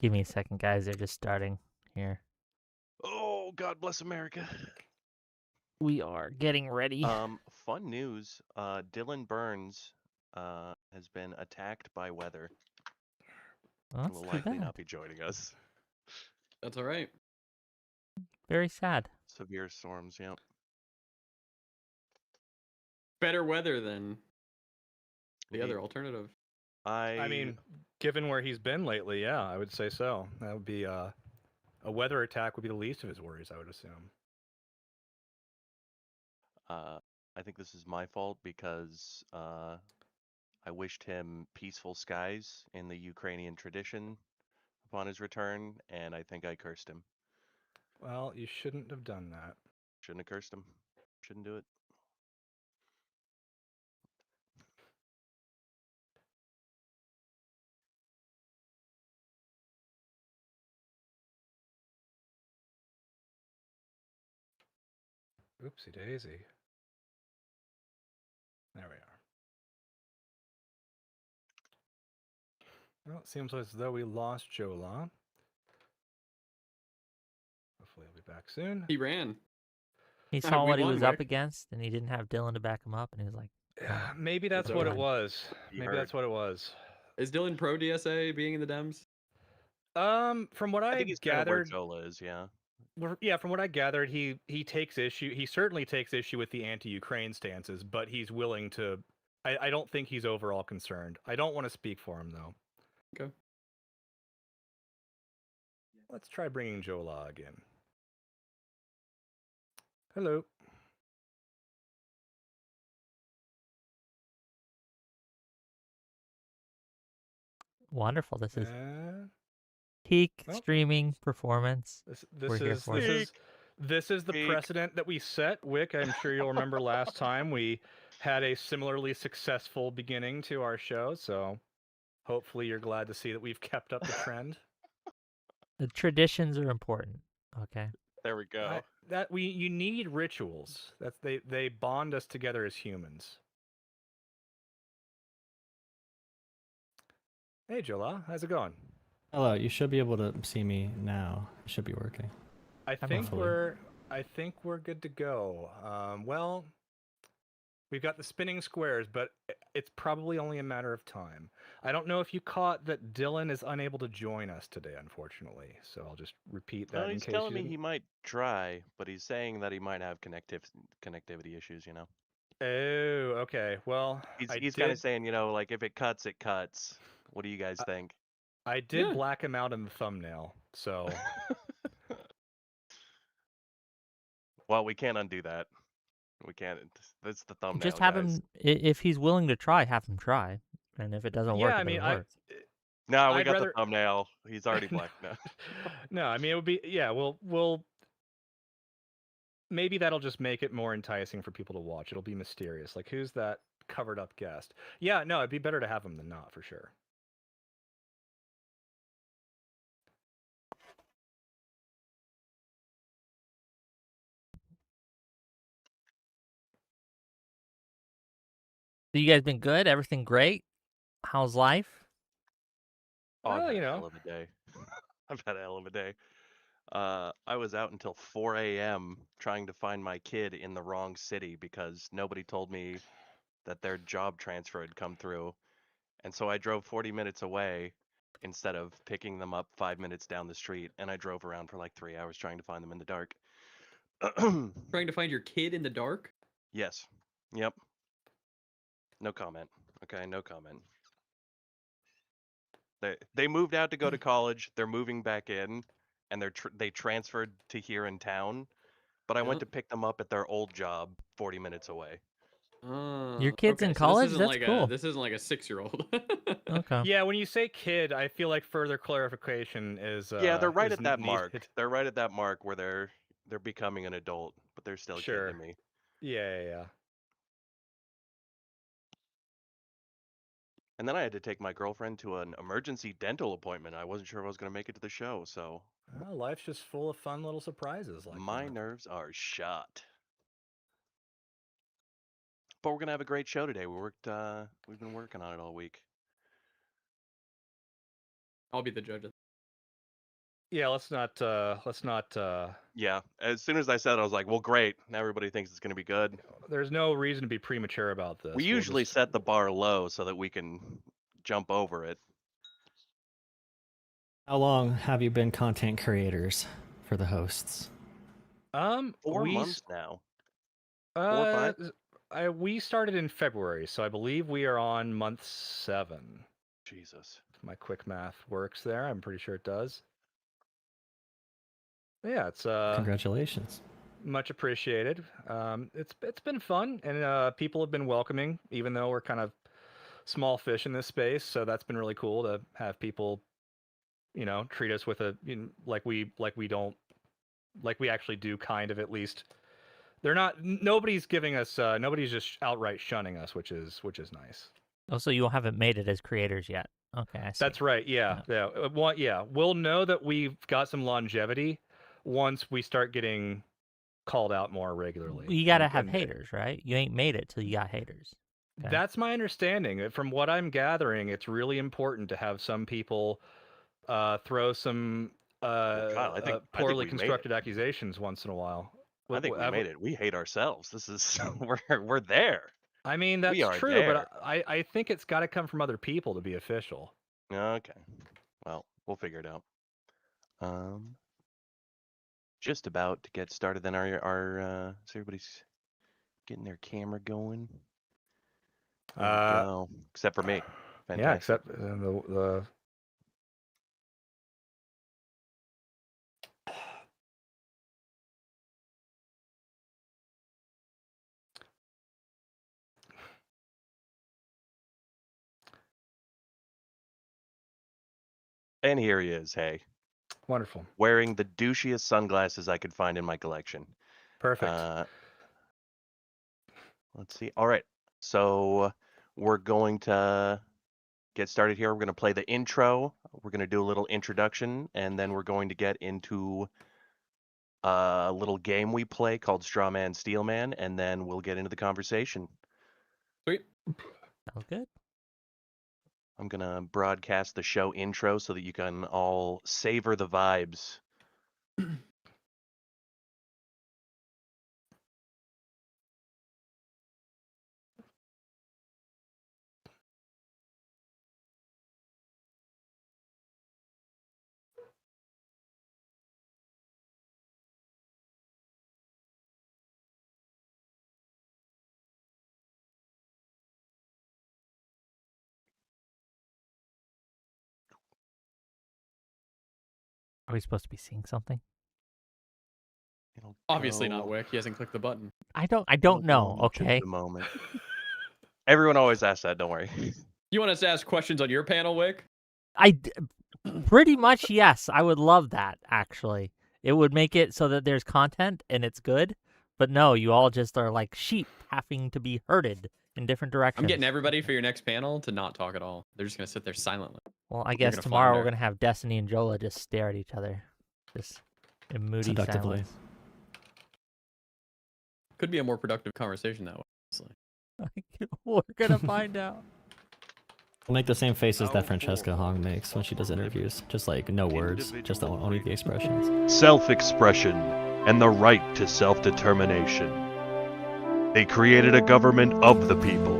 Give me a second, guys. They're just starting here. Oh, God bless America. We are getting ready. Fun news. Dylan Burns has been attacked by weather Well, and that's will too likely bad. not be joining us. That's all right. Very sad. Severe storms, yep. Better weather than the Indeed. other alternative. I mean, given where he's been lately, yeah, I would say so. That would be a weather attack would be the least of his worries, I would assume. I think this is my fault because I wished him peaceful skies in the Ukrainian tradition upon his return, and I think I cursed him. Well, you shouldn't have done that. Shouldn't have cursed him. Shouldn't do it. Oopsie daisy. There we are. Well, it seems as though we lost Joe Law. Hopefully he'll be back soon. He ran. He saw what he won, was up Whick. against, and he didn't have Dylan to back him up, and he was like, Yeah, maybe that's It's what it over. was. You Maybe heard. that's what it was. Is Dylan pro DSA being in the Dems? From what I I think he's kind of where gathered, Jola is, yeah. yeah, from what I gathered, he takes issue. He certainly takes issue with the anti-Ukraine stances, but he's willing to. I don't think he's overall concerned. I don't want to speak for him though. Okay. Let's try bringing Joe Law again. Hello. wonderful. This is Uh, peak well, streaming performance. This We're here is for it. this is the Peak. precedent that we set. Wick, I'm sure you'll remember last time we had a similarly successful beginning to our show, so hopefully you're glad to see that we've kept up the trend. The traditions are important. Okay. There we go. You need rituals. That's they bond us together as humans. Hey Jola, how's it going? Hello, you should be able to see me now. It should be working. I think Hopefully. we're good to go. Well, we've got the spinning squares, but it's probably only a matter of time. I don't know if you caught that Dylan is unable to join us today, unfortunately. So I'll just repeat that No, in he's case telling you me didn't... he might try, but he's saying that he might have connectivity issues, you know? Oh, okay. Well, He's kind of saying, you know, like, if it cuts, it cuts. What do you guys think? I did Yeah. black him out in the thumbnail, so... Well, we can't undo that. We can't. That's the thumbnail, Just have guys. him, if he's willing to try, have him try. And if it doesn't work, Yeah, I it mean, doesn't work. No, we I'd got rather- the thumbnail. He's already blacked now. No, I mean, it would be... Yeah, we'll... Maybe that'll just make it more enticing for people to watch. It'll be mysterious. Like, who's that covered up guest? Yeah, no, it'd be better to have him than not, for sure. So you guys been good? Everything great? How's life? Oh, I've Well, had you a know. hell of a day. I've had a hell of a day. I was out until 4 a.m. trying to find my kid in the wrong city because nobody told me that their job transfer had come through. And so I drove 40 minutes away instead of picking them up 5 minutes down the street. And I drove around for like 3 hours trying to find them in the dark. Trying to find your kid in the dark? Yes. Yep. No comment. Okay, no comment. They moved out to go to college. They're moving back in, and they transferred to here in town. But I went to pick them up at their old job 40 minutes away. Your kid's okay, in so college? This isn't That's like cool. This isn't like a 6-year-old. Okay. Yeah, when you say kid, I feel like further clarification is Yeah, they're right is at that needed. mark. They're right at that mark where they're becoming an adult, but they're still a kid to me. Yeah. And then I had to take my girlfriend to an emergency dental appointment. I wasn't sure if I was going to make it to the show, so Well, life's just full of fun little surprises like my that. nerves are shot. But we're gonna have a great show today. We've been working on it all week. I'll be the judge of Yeah, let's not. Yeah. As soon as I said it, I was like, well, great. Now everybody thinks it's going to be good. There's no reason to be premature about this. We We'll usually just- set the bar low so that we can jump over it. How long have you been content creators for the hosts? 4 we months now. 4 or uh, 5? we started in February, so I believe we are on month 7. Jesus. If my quick math works there, I'm pretty sure it does. Yeah, it's Congratulations. much appreciated. It's been fun, and people have been welcoming, even though we're kind of small fish in this space. So that's been really cool to have people, treat us with like we actually do, kind of, at least. They're not. Nobody's giving us. Nobody's just outright shunning us, which is nice. Oh, so you haven't made it as creators yet. Okay, I see. That's right. Yeah. We'll know that we've got some longevity once we start getting called out more regularly. You gotta And- have and- haters, right? You ain't made it till you got haters. Okay. That's my understanding. From what I'm gathering, it's really important to have some people throw some Kyle, I think poorly we made it. constructed accusations once in a while. I think we made it. We hate ourselves. This is we're there. I mean, that's are true, there. but I think it's got to come from other people to be official. Okay. Well, we'll figure it out. Just about to get started. Then so everybody's getting their camera going. There we go. Except for me. Yeah, Fantastic. except the And here he is. Hey, wonderful, wearing the douchiest sunglasses I could find in my collection. perfect. Let's see. All right. So we're going to get started here. We're going to play the intro. We're going to do a little introduction, and then we're going to get into a little game we play called Straw Man, Steel Man, and then we'll get into the conversation. Sweet. Sounds good. I'm going to broadcast the show intro so that you can all savor the vibes. Are we supposed to be seeing something? It'll Obviously go- not Wick. He hasn't clicked the button. I don't it'll know. go in just Okay. a moment. Everyone always asks that. Don't worry. You want us to ask questions on your panel, Wick? Pretty much, yes. I would love that, actually. It would make it so that there's content and it's good. But no, you all just are like sheep having to be herded in different directions. I'm getting everybody for your next panel to not talk at all. They're just gonna sit there silently. Well, I You're guess gonna tomorrow we're flounder. going to have Destiny and Jola just stare at each other. Just in moody Seductively. silence. Could be a more productive conversation that way. Honestly. We're going to find out. We'll make the same faces Oh, that Francesca Hong makes when she does interviews. Just like no words, just only the expressions. Self-expression and the right to self-determination. They created a government of the people,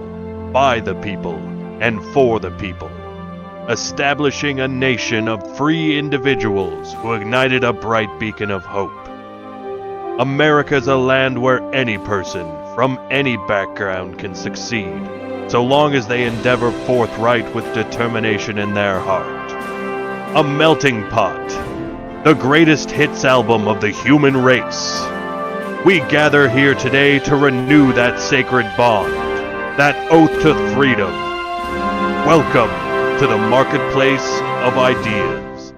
by the people, and for the people, establishing a nation of free individuals who ignited a bright beacon of hope. America's a land where any person from any background can succeed, so long as they endeavor forthright with determination in their heart. A melting pot, the greatest hits album of the human race. We gather here today to renew that sacred bond, that oath to freedom. Welcome to the marketplace of ideas.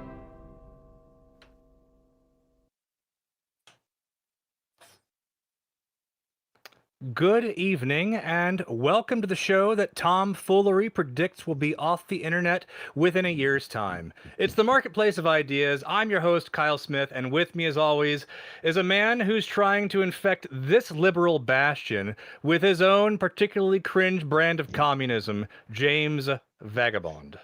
Good evening, and welcome to the show that Tom Foolery predicts will be off the internet within a year's time. It's the Marketplace of Ideas. I'm your host, Kyle Smith, and with me, as always, is a man who's trying to infect this liberal bastion with his own particularly cringe brand of communism, James Vagabond.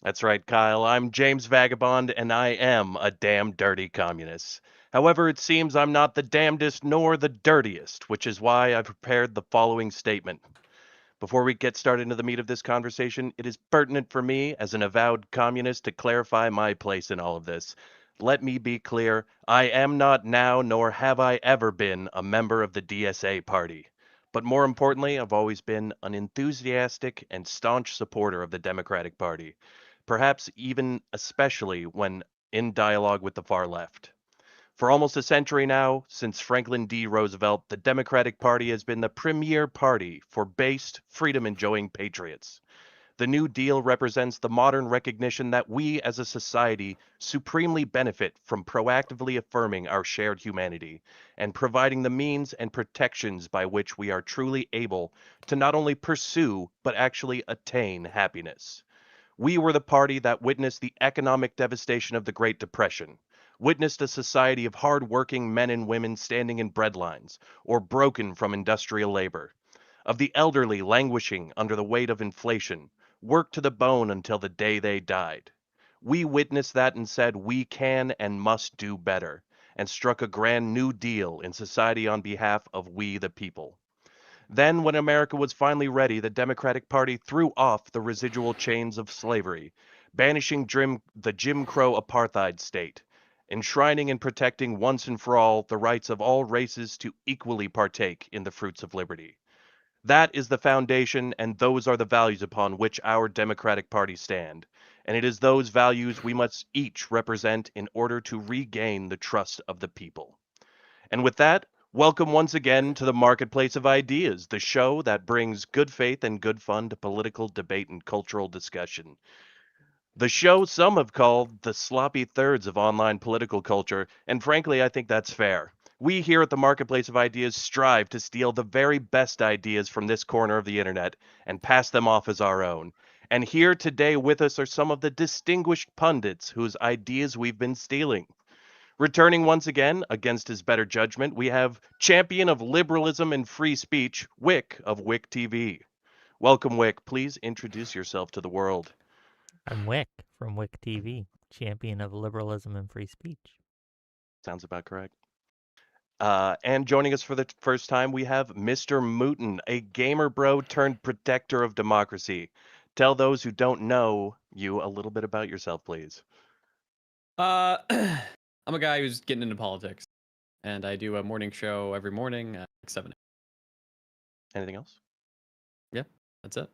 That's right, Kyle. I'm James Vagabond, and I am a damn dirty communist. However, it seems I'm not the damnedest nor the dirtiest, which is why I prepared the following statement. Before we get started into the meat of this conversation, it is pertinent for me, as an avowed communist, to clarify my place in all of this. Let me be clear, I am not now, nor have I ever been, a member of the DSA party. But more importantly, I've always been an enthusiastic and staunch supporter of the Democratic Party, perhaps even especially when in dialogue with the far left. For almost a century now, since Franklin D. Roosevelt, the Democratic Party has been the premier party for based, freedom-enjoying patriots. The New Deal represents the modern recognition that we as a society supremely benefit from proactively affirming our shared humanity and providing the means and protections by which we are truly able to not only pursue but actually attain happiness. We were the party that witnessed the economic devastation of the Great Depression, witnessed a society of hard-working men and women standing in breadlines or broken from industrial labor, of the elderly languishing under the weight of inflation, worked to the bone until the day they died. We witnessed that and said we can and must do better, and struck a grand new deal in society on behalf of we the people. Then, when America was finally ready, the Democratic Party threw off the residual chains of slavery, banishing the Jim Crow apartheid state, enshrining and protecting once and for all the rights of all races to equally partake in the fruits of liberty. That is the foundation, and those are the values upon which our Democratic Party stand. And it is those values we must each represent in order to regain the trust of the people. And with that, welcome once again to the Marketplace of Ideas, the show that brings good faith and good fun to political debate and cultural discussion. The show some have called the sloppy thirds of online political culture, and frankly, I think that's fair. We here at the Marketplace of Ideas strive to steal the very best ideas from this corner of the internet and pass them off as our own. And here today with us are some of the distinguished pundits whose ideas we've been stealing. Returning once again, against his better judgment, we have champion of liberalism and free speech, Whick of Whick TV. Welcome, Whick. Please introduce yourself to the world. I'm Whick from Whick TV, champion of liberalism and free speech. Sounds about correct. And joining us for the first time, we have Mr. Mooten, a gamer bro turned protector of democracy. Tell those who don't know you a little bit about yourself, please. I'm a guy who's getting into politics, and I do a morning show every morning at 7. Anything else? Yeah, that's it.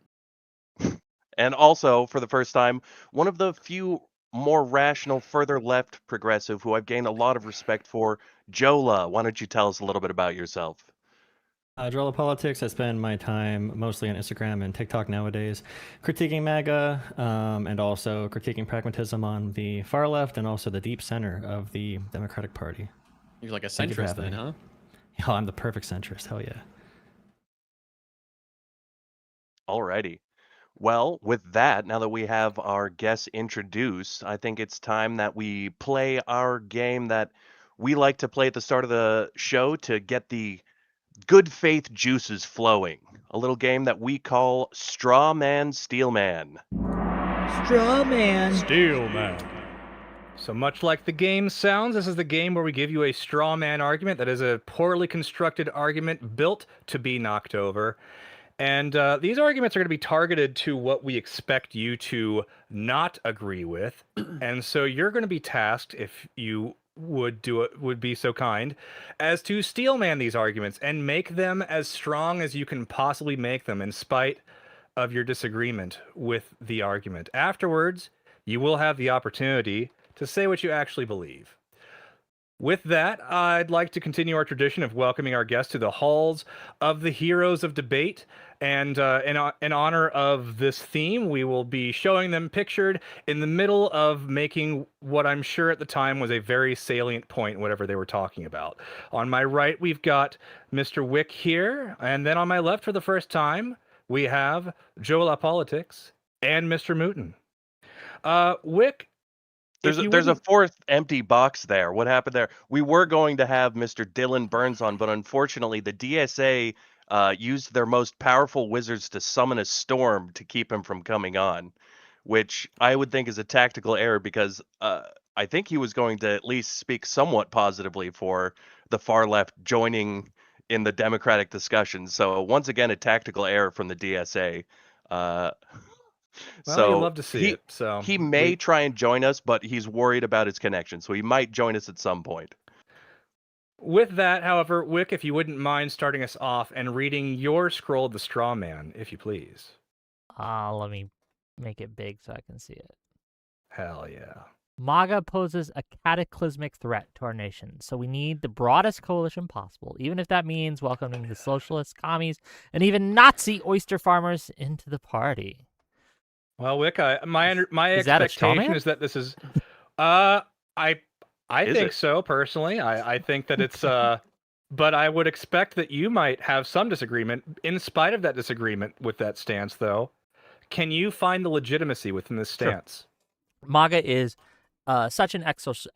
And also, for the first time, one of the few more rational, further left progressive who I've gained a lot of respect for, Jola. Why don't you tell us a little bit about yourself? Drella Politics, I spend my time mostly on Instagram and TikTok nowadays, critiquing MAGA and also critiquing pragmatism on the far left and also the deep center of the Democratic Party. You're like a Thank you for centrist having then, me. huh? Oh, I'm the perfect centrist. Hell yeah. Alrighty. Well, with that, now that we have our guests introduced, I think it's time that we play our game that we like to play at the start of the show to get the good faith juices flowing. A little game that we call Straw Man Steel Man. Straw man. Steel man. So much like the game sounds, this is the game where we give you a straw man argument that is a poorly constructed argument built to be knocked over. And these arguments are going to be targeted to what we expect you to not agree with. And so you're going to be tasked, if you would be so kind, as to steelman these arguments and make them as strong as you can possibly make them in spite of your disagreement with the argument. Afterwards, you will have the opportunity to say what you actually believe. With that, I'd like to continue our tradition of welcoming our guests to the halls of the heroes of debate. And in honor of this theme, we will be showing them pictured in the middle of making what I'm sure at the time was a very salient point, whatever they were talking about. On my right, we've got Mr. Whick here. And then on my left, for the first time, we have Joe La Politics and Mr. Mooten. Whick, There's a fourth empty box there. What happened there? We were going to have Mr. Dylan Burns on, but unfortunately the DSA used their most powerful wizards to summon a storm to keep him from coming on. which I would think is a tactical error because I think he was going to at least speak somewhat positively for the far left joining in the Democratic discussion. So once again, a tactical error from the DSA. Well, So you love to see it. So he may try and join us, but he's worried about his connection, so he might join us at some point. With that, however, Wick, if you wouldn't mind starting us off and reading your scroll of the straw man, if you please. Let me make it big so I can see it. Hell yeah. MAGA poses a cataclysmic threat to our nation, so we need the broadest coalition possible, even if that means welcoming the socialists, commies, and even Nazi oyster farmers into the party. Well, Wick, my Is that a straw expectation man? is that this is, I Is think it? so personally. I think that it's but I would expect that you might have some disagreement. In spite of that disagreement with that stance, though, can you find the legitimacy within this Sure. stance? MAGA is such an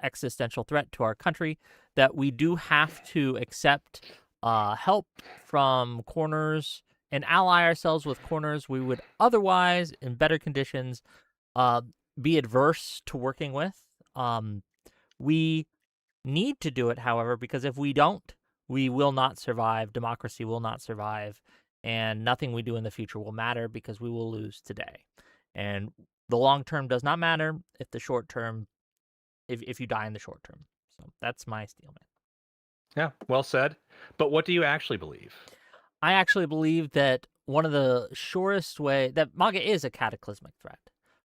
existential threat to our country that we do have to accept help from corners and ally ourselves with corners we would otherwise, in better conditions, be adverse to working with. We need to do it, however, because if we don't, we will not survive. Democracy will not survive, and nothing we do in the future will matter because we will lose today. And the long term does not matter if the short term, if you die in the short term. So that's my statement. Yeah, well said. But what do you actually believe? I actually believe that one of the surest way that MAGA is a cataclysmic threat,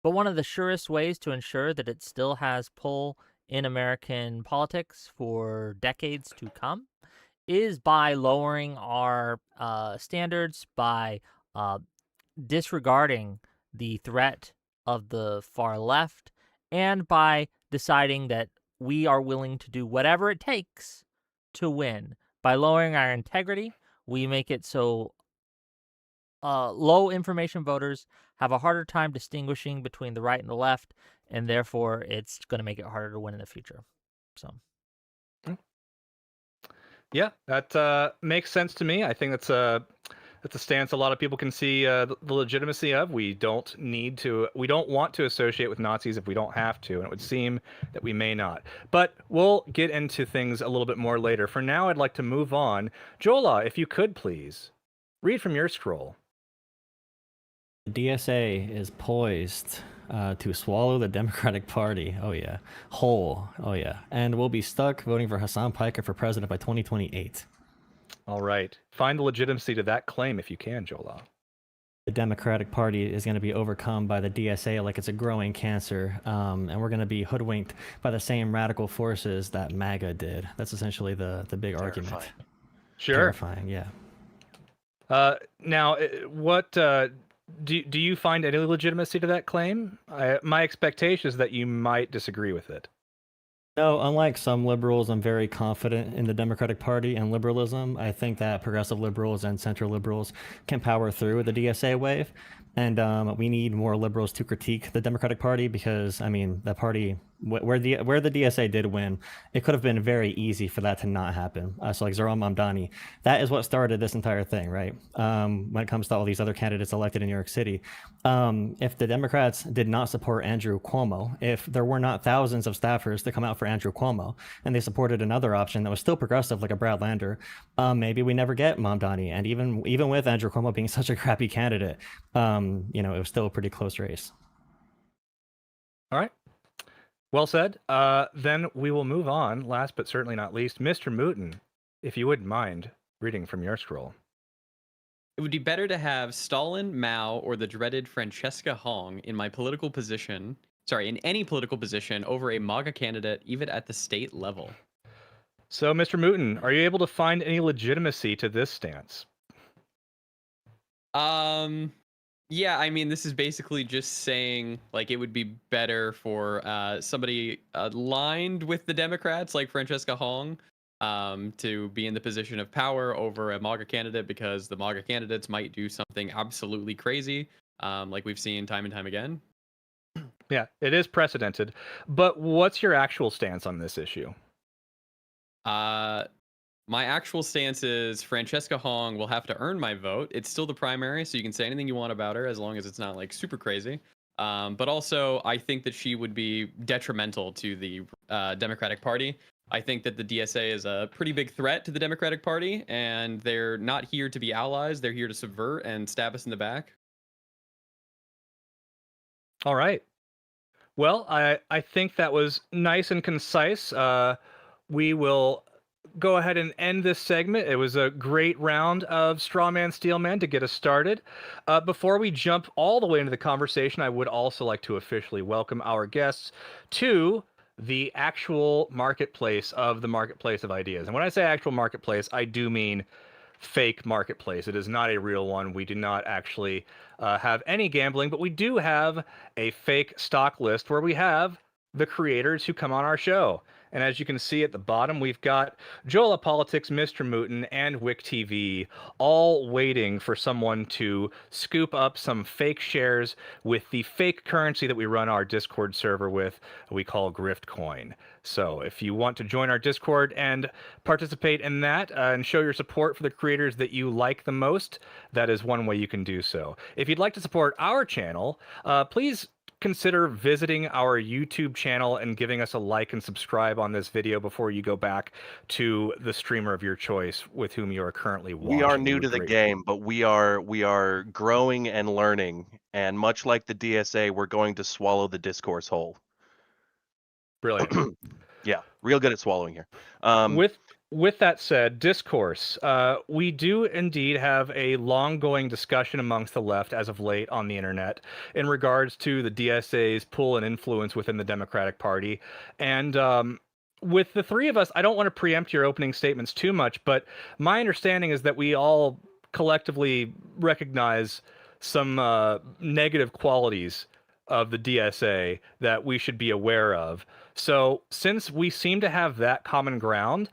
but one of the surest ways to ensure that it still has pull in American politics for decades to come is by lowering our standards, by disregarding the threat of the far left, and by deciding that we are willing to do whatever it takes to win. By lowering our integrity, we make it so low information voters have a harder time distinguishing between the right and the left, and therefore it's going to make it harder to win in the future. So, Yeah, that makes sense to me. I think that's a stance a lot of people can see the legitimacy of. We don't want to associate with Nazis if we don't have to, and it would seem that we may not. But we'll get into things a little bit more later. For now, I'd like to move on. Jola, if you could please read from your scroll. The DSA is poised to swallow the Democratic Party. Oh, yeah. Whole. Oh, yeah. And we'll be stuck voting for Hassan Piker for president by 2028. All right. Find the legitimacy to that claim if you can, Jola. The Democratic Party is going to be overcome by the DSA like it's a growing cancer, and we're going to be hoodwinked by the same radical forces that MAGA did. That's essentially the big argument. Terrifying. Sure. Terrifying, yeah. Now, what do you find any legitimacy to that claim? My expectation is that you might disagree with it. No, unlike some liberals, I'm very confident in the Democratic Party and liberalism. I think that progressive liberals and center liberals can power through the DSA wave. And we need more liberals to critique the Democratic Party because, I mean, the party where the DSA did win, it could have been very easy for that to not happen. So like Zoran Mamdani, that is what started this entire thing, right? When it comes to all these other candidates elected in New York City, if the Democrats did not support Andrew Cuomo, if there were not thousands of staffers to come out for Andrew Cuomo, and they supported another option that was still progressive, like a Brad Lander, maybe we never get Mamdani. And even with Andrew Cuomo being such a crappy candidate, it was still a pretty close race. All right. Well said. Then we will move on, last but certainly not least. Mr. Mooten, if you wouldn't mind reading from your scroll. It would be better to have Stalin, Mao, or the dreaded Francesca Hong in any political position over a MAGA candidate, even at the state level. So, Mr. Mooten, are you able to find any legitimacy to this stance? Yeah, I mean, this is basically just saying, like, it would be better for somebody aligned with the Democrats, like Francesca Hong, to be in the position of power over a MAGA candidate because the MAGA candidates might do something absolutely crazy, like we've seen time and time again. Yeah, it is precedented. But what's your actual stance on this issue? My actual stance is Francesca Hong will have to earn my vote. It's still the primary, so you can say anything you want about her as long as it's not like super crazy. But also, I think that she would be detrimental to the Democratic Party. I think that the DSA is a pretty big threat to the Democratic Party, and they're not here to be allies. They're here to subvert and stab us in the back. All right. Well, I think that was nice and concise. We will go ahead and end this segment. It was a great round of Strawman Steelman to get us started. Before we jump all the way into the conversation, I would also like to officially welcome our guests to the actual marketplace of the marketplace of ideas. And when I say actual marketplace, I do mean fake marketplace. It is not a real one. We do not actually have any gambling, but we do have a fake stock list where we have the creators who come on our show. And as you can see at the bottom, we've got Jola Politics, Mr. Mooten, and Whick TV all waiting for someone to scoop up some fake shares with the fake currency that we run our Discord server with, we call Griftcoin. So if you want to join our Discord and participate in that and show your support for the creators that you like the most, that is one way you can do so. If you'd like to support our channel, please consider visiting our YouTube channel and giving us a like and subscribe on this video before you go back to the streamer of your choice with whom you are currently watching. We are new to the game, but we are growing and learning. And much like the DSA, we're going to swallow the discourse whole. Brilliant. Yeah, real good at swallowing here. With that said, discourse. We do indeed have a long-going discussion amongst the left as of late on the internet in regards to the DSA's pull and influence within the Democratic Party. And with the three of us, I don't want to preempt your opening statements too much, but my understanding is that we all collectively recognize some negative qualities of the DSA that we should be aware of. So since we seem to have that common ground,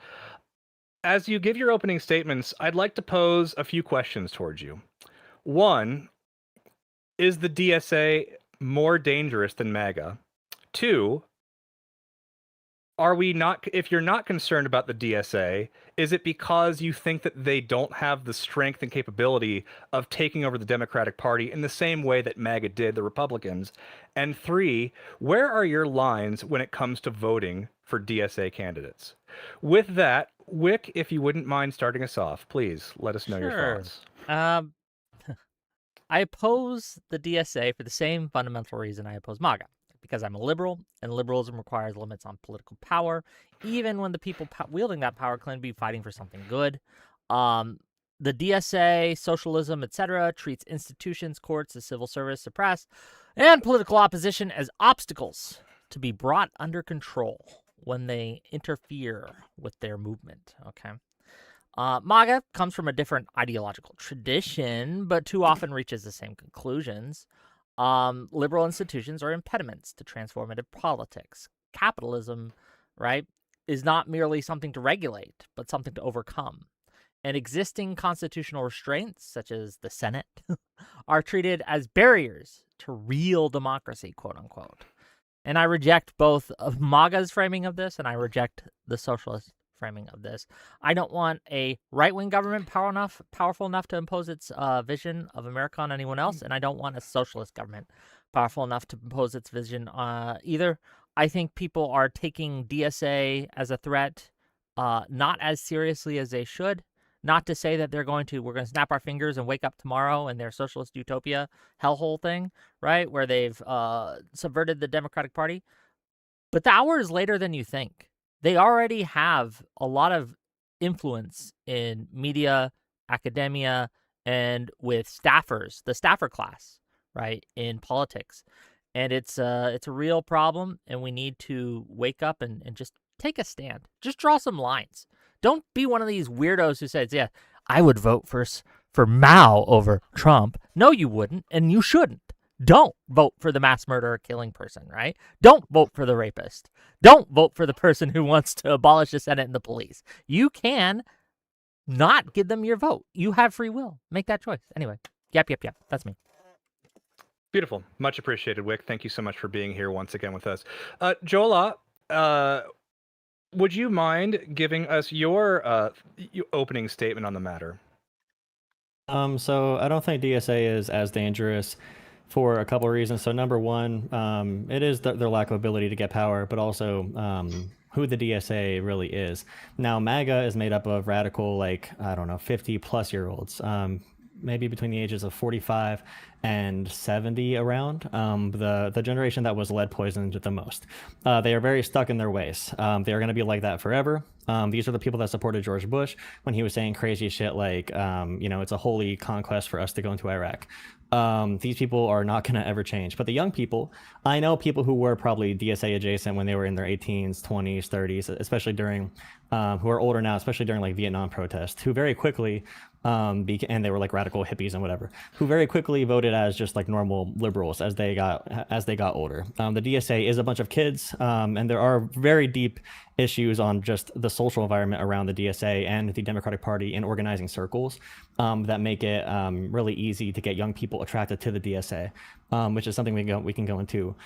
as you give your opening statements, I'd like to pose a few questions towards you. One, is the DSA more dangerous than MAGA? Two, if you're not concerned about the DSA, is it because you think that they don't have the strength and capability of taking over the Democratic Party in the same way that MAGA did the Republicans? And three, where are your lines when it comes to voting for DSA candidates? With that, Whick, if you wouldn't mind starting us off, please let us know your thoughts. I oppose the DSA for the same fundamental reason I oppose MAGA. Because I'm a liberal, and liberalism requires limits on political power, even when the people wielding that power claim to be fighting for something good. The DSA, socialism, etc., treats institutions, courts, the civil service, the press, and political opposition as obstacles to be brought under control when they interfere with their movement. Okay. MAGA comes from a different ideological tradition, but too often reaches the same conclusions. Liberal institutions are impediments to transformative politics. Capitalism, right, is not merely something to regulate, but something to overcome. And existing constitutional restraints, such as the Senate, are treated as barriers to real democracy, quote unquote. And I reject both of MAGA's framing of this, and I reject the socialist framing of this. I don't want a right-wing government powerful enough to impose its vision of America on anyone else, and I don't want a socialist government powerful enough to impose its vision either. I think people are taking DSA as a threat not as seriously as they should. Not to say that we're going to snap our fingers and wake up tomorrow in their socialist utopia hellhole thing, right, where they've subverted the Democratic Party. But the hour is later than you think. They already have a lot of influence in media, academia, and with staffers, the staffer class, right, in politics. And it's a real problem, and we need to wake up and just take a stand. Just draw some lines. Don't be one of these weirdos who says, yeah, I would vote for Mao over Trump. No, you wouldn't, and you shouldn't. Don't vote for the mass murderer killing person, right? Don't vote for the rapist. Don't vote for the person who wants to abolish the Senate and the police. You can not give them your vote. You have free will. Make that choice. Anyway, yep. That's me. Beautiful. Much appreciated, Whick. Thank you so much for being here once again with us. Jola, would you mind giving us your opening statement on the matter? So I don't think DSA is as dangerous for a couple of reasons. So number one, it is their lack of ability to get power, but also who the DSA really is. Now, MAGA is made up of radical, like, I don't know, 50-plus-year-olds, maybe between the ages of 45 and 70 around, the generation that was lead poisoned the most. They are very stuck in their ways. They are going to be like that forever. These are the people that supported George Bush when he was saying crazy shit like, it's a holy conquest for us to go into Iraq. These people are not going to ever change. But the young people, I know people who were probably DSA adjacent when they were in their 18s, 20s, 30s, especially during, who are older now, especially during like Vietnam protests, who very quickly, and they were like radical hippies and whatever, who very quickly voted as just like normal liberals as they got older. The DSA is a bunch of kids, and there are very deep issues on just the social environment around the DSA and the Democratic Party in organizing circles that make it really easy to get young people attracted to the DSA, which is something we can go into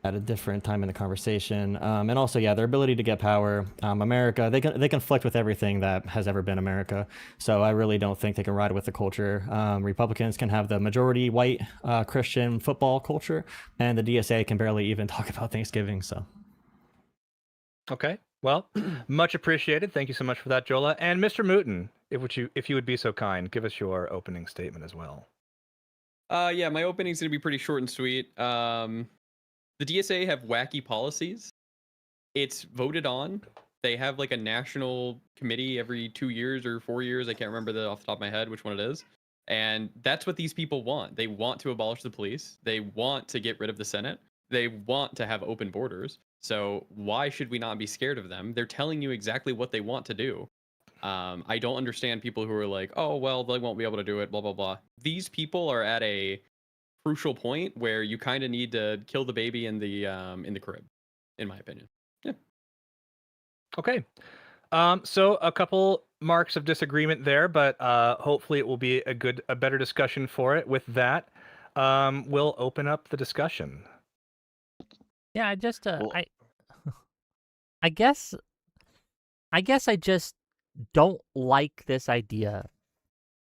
at a different time in the conversation. And also, yeah, their ability to get power. America, they conflict with everything that has ever been America. So I really don't think they can ride with the culture. Republicans can have the majority white Christian football culture, and the DSA can barely even talk about Thanksgiving. So. Okay. Well, much appreciated. Thank you so much for that, Jola. And Mr. Mooten, if you would be so kind, give us your opening statement as well. Yeah, my opening's gonna be pretty short and sweet. The DSA have wacky policies. It's voted on. They have like a national committee every 2 years or 4 years. I can't remember off the top of my head which one it is. And that's what these people want. They want to abolish the police. They want to get rid of the Senate. They want to have open borders. So why should we not be scared of them? They're telling you exactly what they want to do. I don't understand people who are like, oh, well, they won't be able to do it, blah, blah, blah. These people are at a crucial point where you kind of need to kill the baby in the crib, in my opinion. Yeah. Okay. So a couple marks of disagreement there, but hopefully it will be a better discussion for it. With that, we'll open up the discussion. Yeah, I just Well- I guess I just don't like this idea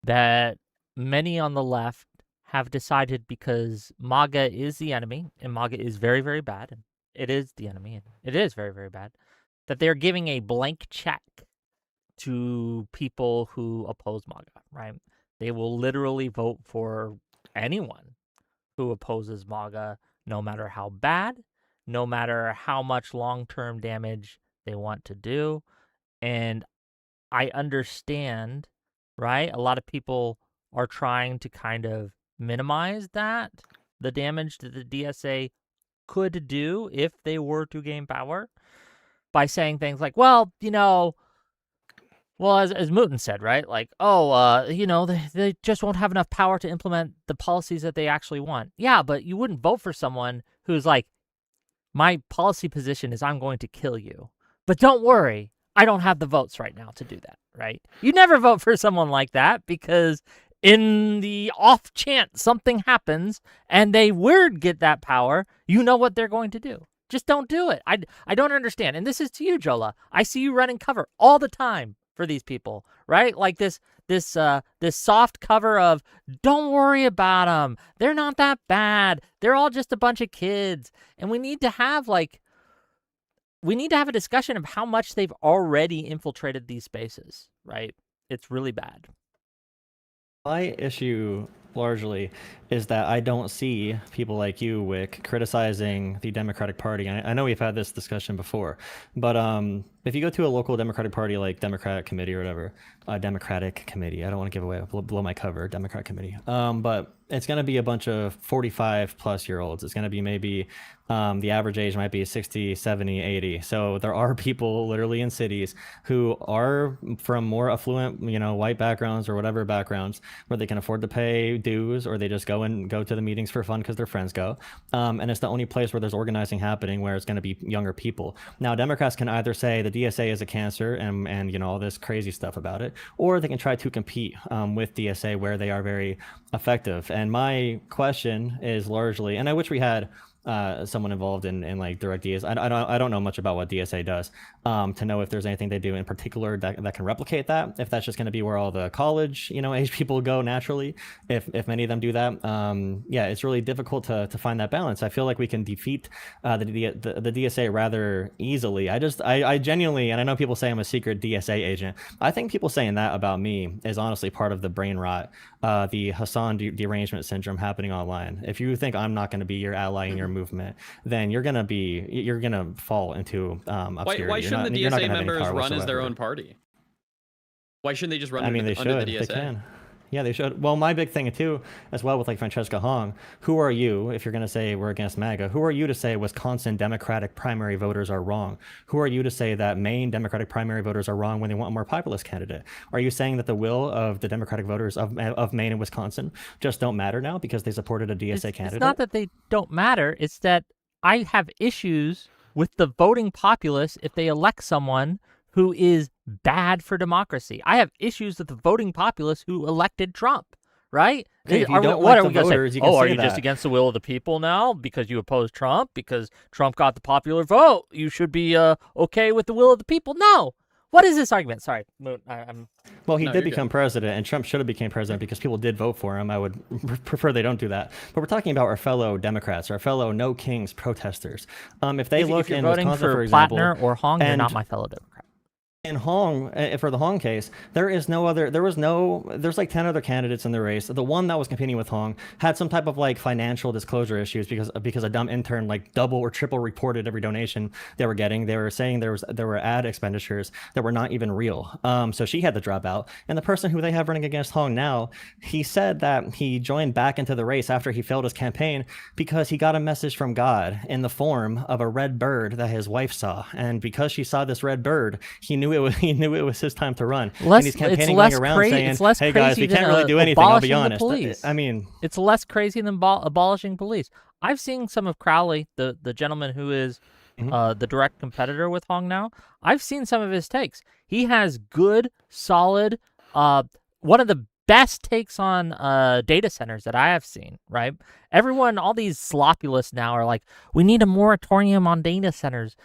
that many on the left have decided because MAGA is the enemy and MAGA is very, very bad, and it is the enemy and it is very, very bad, that they're giving a blank check to people who oppose MAGA, right? They will literally vote for anyone who opposes MAGA, no matter how bad, no matter how much long-term damage they want to do. And I understand, right? A lot of people are trying to kind of minimize the damage that the DSA could do if they were to gain power by saying things like, well, as Mooten said, right? Like, they just won't have enough power to implement the policies that they actually want. Yeah, but you wouldn't vote for someone who's like, my policy position is I'm going to kill you. But don't worry, I don't have the votes right now to do that, right? You never vote for someone like that because in the off chance something happens and they would get that power, you know what they're going to do. Just don't do it. I don't understand. And this is to you, Jola. I see you running cover all the time for these people, right? Like this soft cover of don't worry about them. They're not that bad. They're all just a bunch of kids. And we need to have a discussion of how much they've already infiltrated these spaces, right? It's really bad. My issue largely is that I don't see people like you, Whick, criticizing the Democratic Party. I know we've had this discussion before, but if you go to a local Democratic Party like Democratic Committee or whatever, Democratic Committee, I don't want to give away, blow my cover, Democratic Committee, but it's going to be a bunch of 45-plus-year-olds. It's going to be maybe the average age might be 60, 70, 80. So there are people literally in cities who are from more affluent, white backgrounds or whatever backgrounds where they can afford to pay dues, or they just go to the meetings for fun because their friends go. And it's the only place where there's organizing happening where it's going to be younger people. Now, Democrats can either say the DSA is a cancer and all this crazy stuff about it, or they can try to compete with DSA where they are very effective. And my question is largely, and I wish we had someone involved in like direct DSA. I don't know much about what DSA does to know if there's anything they do in particular that can replicate that. If that's just going to be where all the college age people go naturally, if many of them do that, yeah, it's really difficult to find that balance. I feel like we can defeat the DSA rather easily. I genuinely, and I know people say I'm a secret DSA agent. I think people saying that about me is honestly part of the brain rot, the Hassan derangement syndrome happening online. If you think I'm not going to be your ally in your movement, then you're gonna fall into obscurity. Why shouldn't the DSA members run as their own party? Why shouldn't they just run under the DSA? They can. Yeah, they should. Well, my big thing too, as well with like Francesca Hong, who are you, if you're going to say we're against MAGA, who are you to say Wisconsin Democratic primary voters are wrong? Who are you to say that Maine Democratic primary voters are wrong when they want a more populist candidate? Are you saying that the will of the Democratic voters of Maine and Wisconsin just don't matter now because they supported a DSA candidate? It's not that they don't matter. It's that I have issues with the voting populace if they elect someone who is bad for democracy. I have issues with the voting populace who elected Trump, right? Okay, What are we going to say? Oh, are you just against the will of the people now because you oppose Trump, because Trump got the popular vote? You should be okay with the will of the people? No. What is this argument? Sorry, Moon. Well, he did become president, and Trump should have became president because people did vote for him. I would prefer they don't do that. But we're talking about our fellow Democrats, our fellow No Kings protesters. If they look in Wisconsin, for example, Plattner or Hong, you're not my fellow Democrat. In Hong, for the Hong case, there's like 10 other candidates in the race. The one that was competing with Hong had some type of like financial disclosure issues because a dumb intern like double or triple reported every donation they were getting. They were saying there were ad expenditures that were not even real. So she had to drop out. And the person who they have running against Hong now, he said that he joined back into the race after he failed his campaign because he got a message from God in the form of a red bird that his wife saw. And because she saw this red bird, he knew it was his time to run. And he's campaigning going around saying, "Hey guys, we can't really do anything." I'll be honest. I mean, it's less crazy than abolishing police. I've seen some of Crowley, the gentleman who is the direct competitor with Hong now. I've seen some of his takes. He has good, solid, one of the best takes on data centers that I have seen, right? Everyone, all these sloppulists now are like, we need a moratorium on data centers.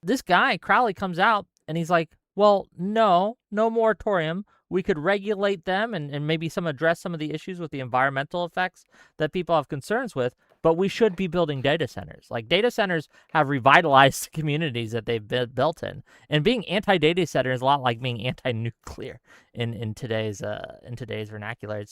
This guy, Crowley, comes out and he's like, well, no moratorium. We could regulate them and maybe address some of the issues with the environmental effects that people have concerns with, but we should be building data centers. Like, data centers have revitalized communities that they've built in. And being anti-data center is a lot like being anti-nuclear in today's vernacular.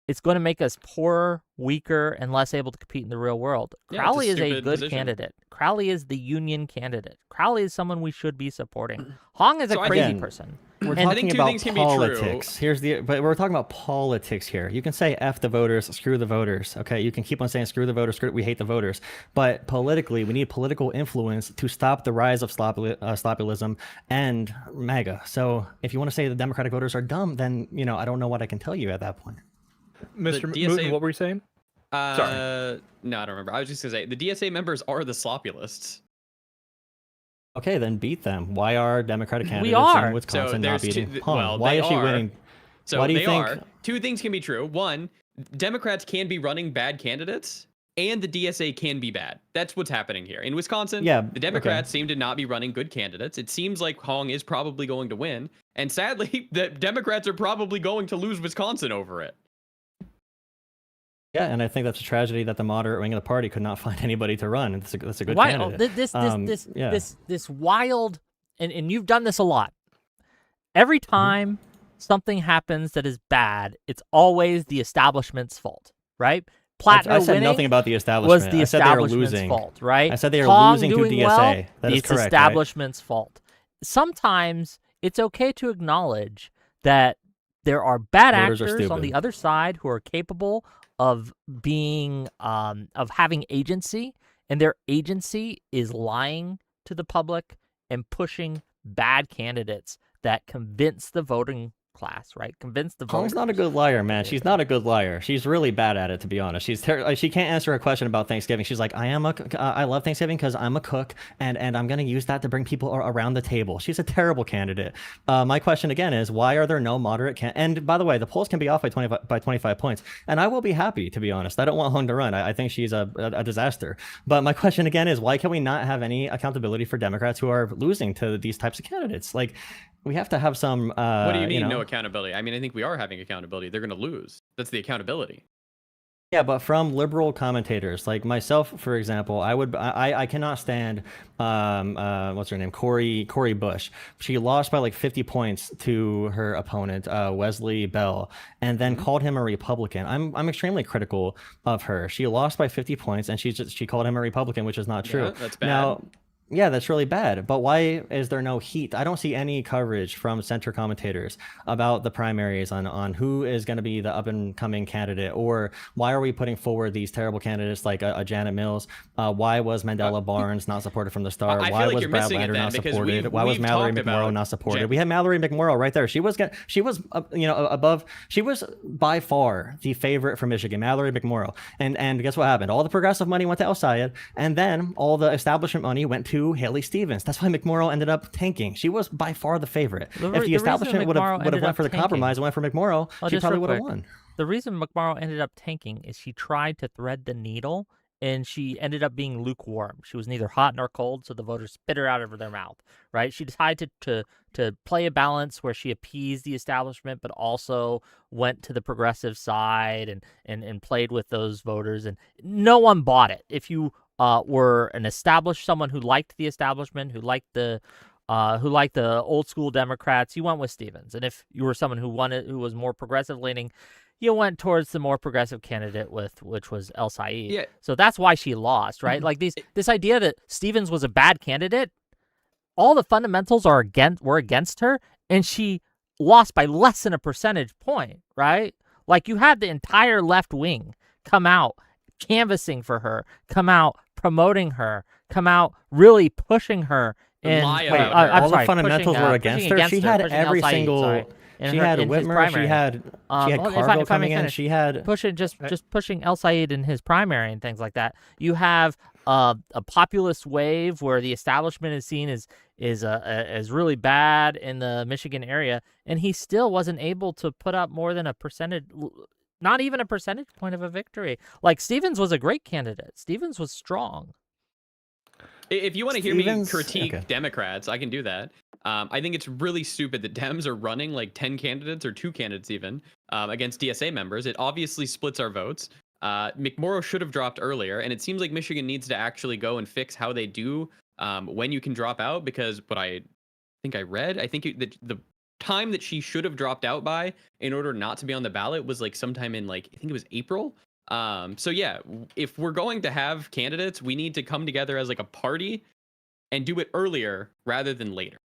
It's going to make us poorer, weaker, and less able to compete in the real world. Crowley is a good candidate. Crowley is the union candidate. Crowley is someone we should be supporting. Hong is a crazy person. We're talking about politics. But we're talking about politics here. You can say F the voters, screw the voters. Okay, you can keep on saying screw the voters, we hate the voters. But politically, we need political influence to stop the rise of sloppyism and MAGA. So if you want to say the Democratic voters are dumb, then I don't know what I can tell you at that point. Mr. Mooten, what were you saying? Sorry. No, I don't remember. I was just going to say, the DSA members are the sloppulists. Okay, then beat them. Why are Democratic candidates in Wisconsin not beating Hong? Well, why is she winning? So why do you think? Two things can be true. One, Democrats can be running bad candidates, and the DSA can be bad. That's what's happening here. In Wisconsin, the Democrats seem to not be running good candidates. It seems like Hong is probably going to win. And sadly, the Democrats are probably going to lose Wisconsin over it. Yeah, and I think that's a tragedy that the moderate wing of the party could not find anybody to run. That's a good candidate. This wild, and you've done this a lot. Every time something happens that is bad, it's always the establishment's fault, right? Plattner I said nothing about the establishment. Was the establishment's fault, right? I said they are losing to DSA. Well, that is correct. It's establishment's fault. Sometimes it's okay to acknowledge that there are bad actors on the other side who are capable of being of having agency, and their agency is lying to the public and pushing bad candidates that convince the voting class, right? Convince the Hong's voters. not a good liar, man. Yeah. She's not a good liar. She's really bad at it, to be honest. She can't answer a question about Thanksgiving. She's like, I love Thanksgiving because I'm a cook, and I'm gonna use that to bring people around the table. She's a terrible candidate. My question again is, why are there no moderate And by the way, the polls can be off by 25 points, and I will be happy, to be honest. I don't want Hong to run. I think she's a disaster. But my question again is, why can we not have any accountability for Democrats who are losing to these types of candidates? Like, we have to have some. What do you mean, know, no accountability? I mean, I think we are having accountability. They're going to lose. That's the accountability. Yeah, but from liberal commentators like myself, for example, I cannot stand what's her name, Cori Bush. She lost by like 50 points to her opponent, Wesley Bell, and then called him a Republican. I'm extremely critical of her. She lost by 50 points, and she called him a Republican, which is not true. Yeah, that's bad. Now, yeah, that's really bad. But why is there no heat? I don't see any coverage from center commentators about the primaries on who is going to be the up and coming candidate, or why are we putting forward these terrible candidates like a Janet Mills? Why was Mandela Barnes not supported from the start? I feel Why like was you're Brad missing it Lander then, not because supported? Why was we've Mallory talked McMorrow about not supported? Jan- We had Mallory McMorrow right there. She was above. She was by far the favorite for Michigan, Mallory McMorrow. And guess what happened? All the progressive money went to El Sayed, and then all the establishment money went to Haley Stevens. That's why McMorrow ended up tanking. She was by far the favorite. If the establishment would have went for the compromise and went for McMorrow, she probably would have won. The reason McMorrow ended up tanking is she tried to thread the needle, and she ended up being lukewarm. She was neither hot nor cold, so the voters spit her out of their mouth, right? She decided to play a balance where she appeased the establishment, but also went to the progressive side and played with those voters, and no one bought it. If you were an established someone who liked the establishment, who liked the old school Democrats, you went with Stevens. And if you were someone who was more progressive leaning, you went towards the more progressive candidate which was El Sayed. Yeah. So that's why she lost, right? Like this idea that Stevens was a bad candidate, all the fundamentals were against her, and she lost by less than a percentage point, right? Like, you had the entire left wing come out canvassing for her, come out promoting her, come out really pushing her. And Lie about her. All the fundamentals were against her. She had every single. She had Whitmer. She had Carville coming in. She had pushing El Sayed in his primary and things like that. You have a populist wave where the establishment is seen as really bad in the Michigan area, and he still wasn't able to put up more than a percentage. Not even a percentage point of a victory. Like, Stevens was a great candidate. Stevens was strong. If you want to hear me critique Democrats, I can do that. I think it's really stupid that Dems are running like 10 candidates or 2 candidates even against DSA members. It obviously splits our votes. McMorrow should have dropped earlier, and it seems like Michigan needs to actually go and fix how they do when you can drop out, because what I think I read, I think the time that she should have dropped out by in order not to be on the ballot was like sometime in like, I think it was April. So yeah, if we're going to have candidates, we need to come together as like a party and do it earlier rather than later.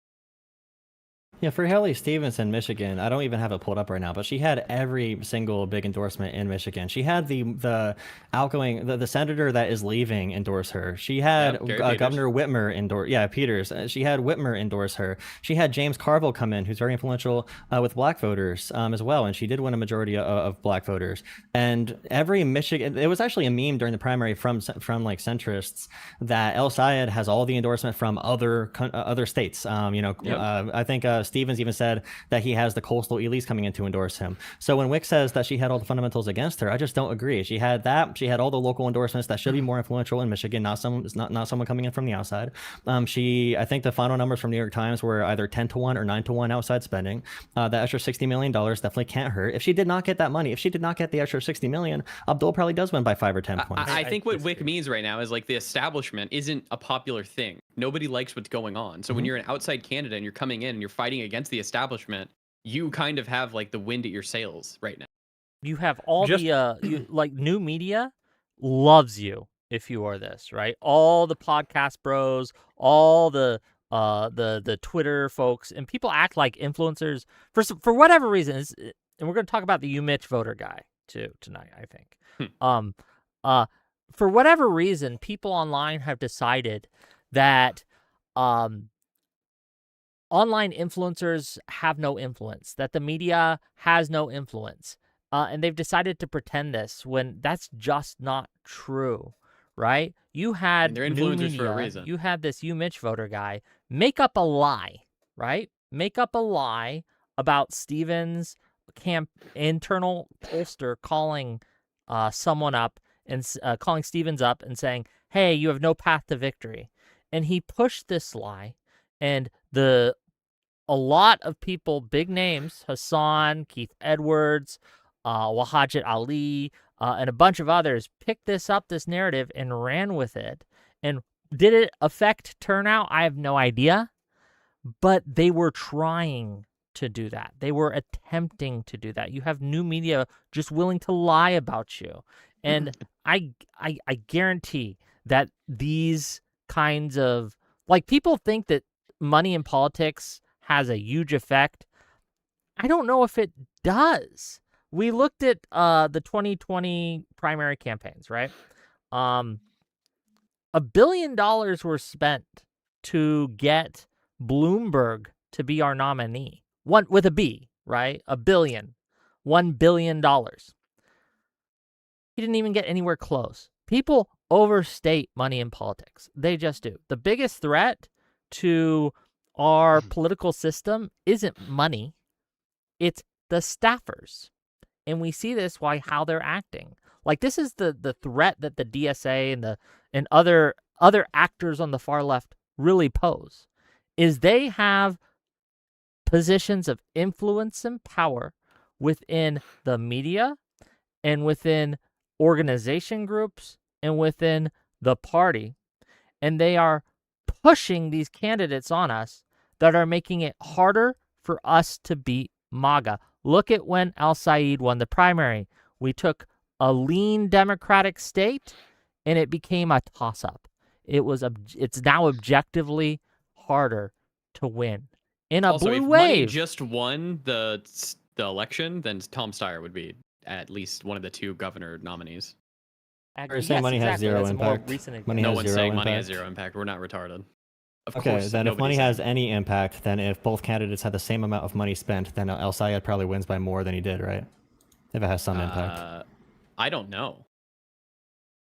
Yeah, for Haley Stevens in Michigan, I don't even have it pulled up right now, but she had every single big endorsement in Michigan. She had the outgoing, the senator that is leaving endorse her. She had Governor Whitmer endorse, Peters. She had Whitmer endorse her. She had James Carville come in, who's very influential with black voters as well, and she did win a majority of black voters. And every Michigan, it was actually a meme during the primary from like centrists that El Sayed has all the endorsement from other states. I think Stevens even said that he has the coastal elites coming in to endorse him. So when Whick says that she had all the fundamentals against her, I just don't agree. She had that. She had all the local endorsements that should be more influential in Michigan, not someone coming in from the outside. I think the final numbers from New York Times were either 10-1 or 9-1 outside spending. That extra $60 million definitely can't hurt. If she did not get that money, if she did not get the extra $60 million, Abdul probably does win by 5 or 10 points. I think what Whick means right now is like the establishment isn't a popular thing. Nobody likes what's going on. So when you're an outside candidate and you're coming in and you're fighting against the establishment, you kind of have like the wind at your sails right now. You have all like new media loves you if you are this, right? All the podcast bros, all the Twitter folks, and people act like influencers for whatever reason. And we're going to talk about the UMitch voter guy too tonight, I think. For whatever reason, people online have decided that online influencers have no influence, that the media has no influence. And they've decided to pretend this when that's just not true, right? You had they're new influencers for a media, reason. you had this Mitch voter guy make up a lie, right? Make up a lie about Stevens' internal pollster calling someone up and calling Stevens up and saying, hey, you have no path to victory. And he pushed this lie, and a lot of people, big names, Hassan, Keith Edwards, Wahajit Ali, and a bunch of others picked this narrative and ran with it. And did it affect turnout? I have no idea. But they were trying to do that. They were attempting to do that. You have new media just willing to lie about you. And I guarantee that these kinds of, like, people think that money in politics has a huge effect. I don't know if it does. We looked at the 2020 primary campaigns, right? $1 billion were spent to get Bloomberg to be our nominee. One with a B, right? $1 billion. $1 billion. He didn't even get anywhere close. People overstate money in politics. They just do. The biggest threat to our political system isn't money. It's the staffers. And we see this by how they're acting. Like, this is the threat that the DSA and other actors on the far left really pose, is they have positions of influence and power within the media and within organization groups and within the party. And they are pushing these candidates on us that are making it harder for us to beat MAGA. Look at when Al Said won the primary. We took a lean Democratic state and it became a toss-up. It's now objectively harder to win. In a Also, blue if wave. Money just won the election, then Tom Steyer would be at least one of the 2 governor nominees. You're saying money has zero That's a more impact? recent Money No has one's zero saying money has impact? 0 impact. We're not retarded. Of Okay, course, then if money nobody's has saying- any impact, then if both candidates had the same amount of money spent, then El Sayed probably wins by more than he did, right? If it has some impact. I don't know.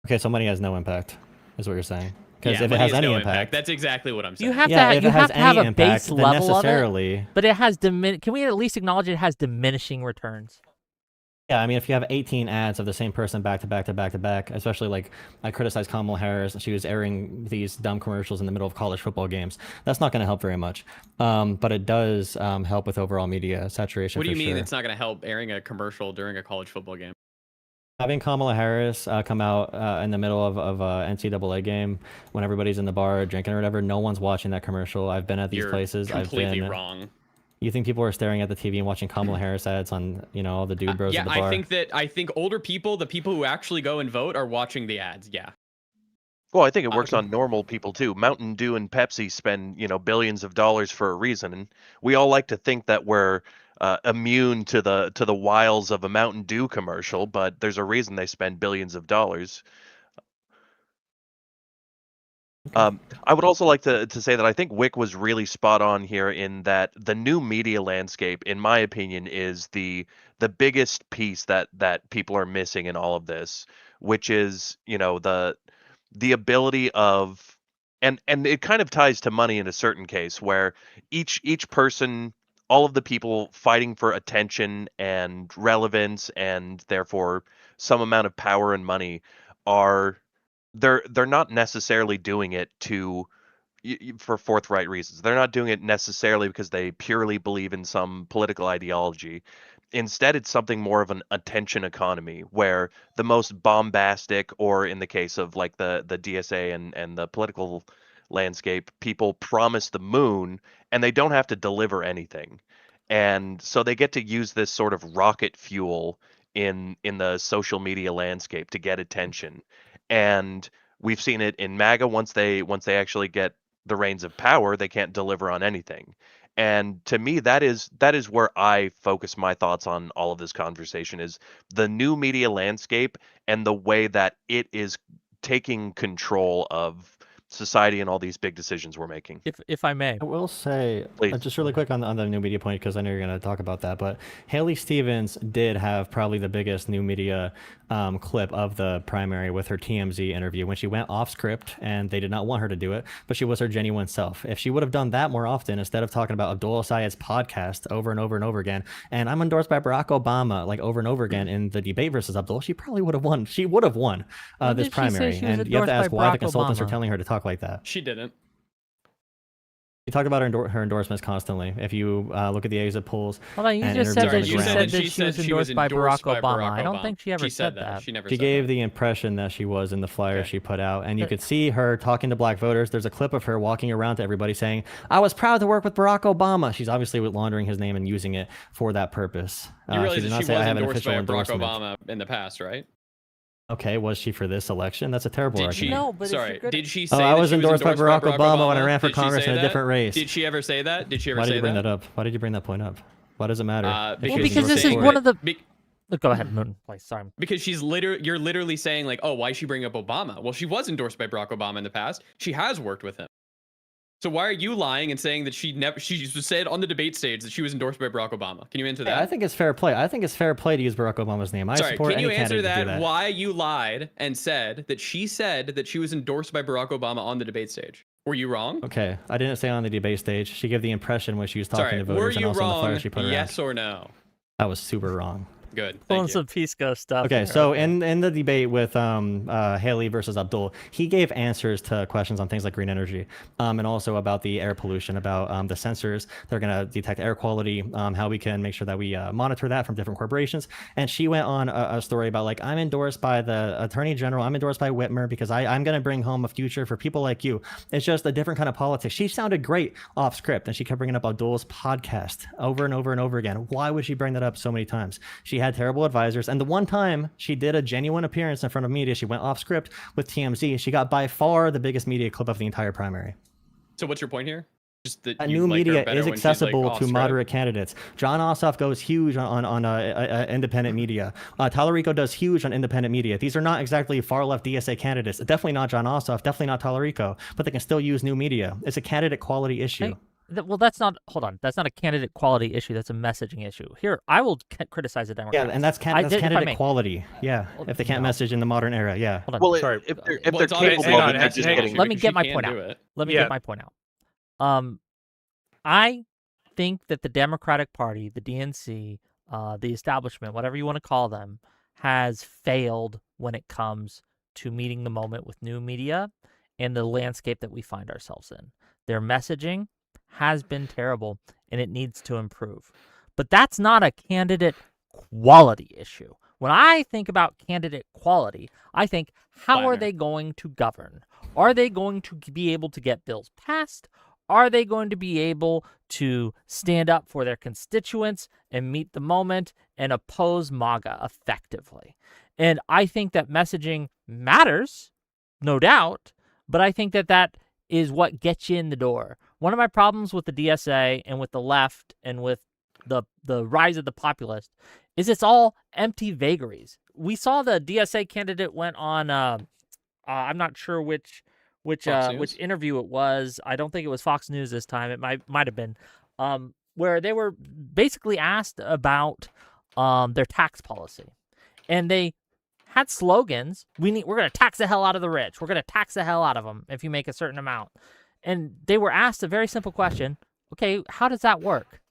Okay, so money has no impact, is what you're saying. Because Yeah, if it money has has any no impact, That's exactly what I'm saying. You have yeah, to if you it has have to have any a impact, base then level of it, necessarily, but it has Can we at least acknowledge it has diminishing returns? yeah, I mean, if you have 18 ads of the same person back to back to back to back, especially like I criticized Kamala Harris, she was airing these dumb commercials in the middle of college football games. That's not going to help very much, but it does help with overall media saturation. What do you for mean sure. it's not going to help airing a commercial during a college football game? Having Kamala Harris come out in the middle of a NCAA game when everybody's in the bar drinking or whatever, no one's watching that commercial. I've been at these You're places. completely wrong. You think people are staring at the TV and watching Kamala Harris ads on, all the dude bros Yeah, at the bar? I think older people, the people who actually go and vote, are watching the ads. Yeah. Well, I think it works on normal people too. Mountain Dew and Pepsi spend, billions of dollars for a reason, and we all like to think that we're immune to the wiles of a Mountain Dew commercial, but there's a reason they spend billions of dollars. I would also like to say that I think Whick was really spot on here in that the new media landscape, in my opinion, is the biggest piece that people are missing in all of this, which is the ability of and it kind of ties to money in a certain case where each person, all of the people fighting for attention and relevance and therefore some amount of power and money are they're not necessarily doing it for forthright reasons. They're not doing it necessarily because they purely believe in some political ideology. Instead, it's something more of an attention economy where the most bombastic, or in the case of like the DSA and the political landscape, people promise the moon and they don't have to deliver anything. And so they get to use this sort of rocket fuel in the social media landscape to get attention. And we've seen it in MAGA once they actually get the reins of power, they can't deliver on anything. And to me, that is where I focus my thoughts on all of this conversation, is the new media landscape and the way that it is taking control of society and all these big decisions we're making. If I may. I will say, Please. just really quick on the new media point, because I know you're going to talk about that, but Haley Stevens did have probably the biggest new media clip of the primary with her TMZ interview when she went off script and they did not want her to do it, but she was her genuine self. If she would have done that more often, instead of talking about Abdul Sayed's podcast over and over and over again, and I'm endorsed by Barack Obama, like over and over again in the debate versus Abdul, she probably would have won. She would have won When this did she say primary. she was And you have to endorsed ask by why the Barack consultants are Obama? telling her to talk like that. She didn't. She talked about her endorsements constantly. If you look at the exit polls, Hold on, you and just said interviews that on the she ground. said that she was endorsed by Barack Obama. I don't Obama. think she ever She said that. She never She said gave that. the impression that she was in the flyer Okay. she put out, and you could see her talking to black voters. There's a clip of her walking around to everybody saying, "I was proud to work with Barack Obama." She's obviously laundering his name and using it for that purpose. You realize she did that not she say, was "I have an endorsed official by Barack endorsement." Obama in the past, right? Okay, was she for this election? That's a terrible Did argument. she? No, but if Sorry, you're gonna- did she say Oh, I that was she endorsed by Barack Obama when I ran for Did she Congress say in a that? different race. Did she ever say that? Did she ever Why say did you bring that? that up? Why did you bring that point up? Why does it matter? if she Well, was because this endorsed is for one it? of the. Go ahead, Moon. Please, sorry. Because you're literally saying like, oh, why is she bring up Obama? Well, she was endorsed by Barack Obama in the past. She has worked with him. So why are you lying and saying that she said on the debate stage that she was endorsed by Barack Obama? Can you answer that? I think it's fair play. I think it's fair play to use Barack Obama's name. I Sorry, support can any you answer candidate to do that? that. Why you lied and said that she was endorsed by Barack Obama on the debate stage? Were you wrong? Okay, I didn't say on the debate stage. She gave the impression when she was talking Sorry, to were voters and you also on the flyer wrong? she put around. Yes or no? I was super wrong. Good. Pulling Thank you. some Pisco stuff. Okay, here. so in the debate with Haley versus Abdul, he gave answers to questions on things like green energy, and also about the air pollution, about the sensors that are going to detect air quality, how we can make sure that we monitor that from different corporations. And she went on a story about like, I'm endorsed by the Attorney General, I'm endorsed by Whitmer because I'm going to bring home a future for people like you. It's just a different kind of politics. She sounded great off script, and she kept bringing up Abdul's podcast over and over and over again. Why would she bring that up so many times? She had terrible advisors, and the one time she did a genuine appearance in front of media, she went off script with TMZ. She got by far the biggest media clip of the entire primary. So what's your point here? Just that New media is when she's, like, accessible off to script? moderate candidates. John Ossoff goes huge on independent media. Talarico does huge on independent media. These are not exactly far left DSA candidates. Definitely not John Ossoff. Definitely not Talarico. But they can still use new media. It's a candidate quality issue. Well, that's not. Hold on. That's not a candidate quality issue. That's a messaging issue. Here, I will criticize the Democrats. Yeah, and that's if I candidate may. quality. Yeah, if they can't No. message in the modern era. Yeah. Hold on. Well, Sorry. if they're Well, it's capable obviously of not it, an they're just issue. getting. Let me Because get she my can point do out. it. Let me Yeah. get my point out. I think that the Democratic Party, the DNC, the establishment, whatever you want to call them, has failed when it comes to meeting the moment with new media and the landscape that we find ourselves in. Their messaging has been terrible, and it needs to improve. But that's not a candidate quality issue. When I think about candidate quality, I think, how are Planner. they going to govern? Are they going to be able to get bills passed? Are they going to be able to stand up for their constituents and meet the moment and oppose MAGA effectively? And I think that messaging matters, no doubt, but I think that that is what gets you in the door. One of my problems with the DSA and with the left and with the rise of the populist is it's all empty vagaries. We saw the DSA candidate went on, I'm not sure which interview it was. I don't think it was Fox News this time. It might have been, where they were basically asked about their tax policy, and they had slogans. We're going to tax the hell out of the rich. We're going to tax the hell out of them if you make a certain amount. And they were asked a very simple question. Okay, how does that work?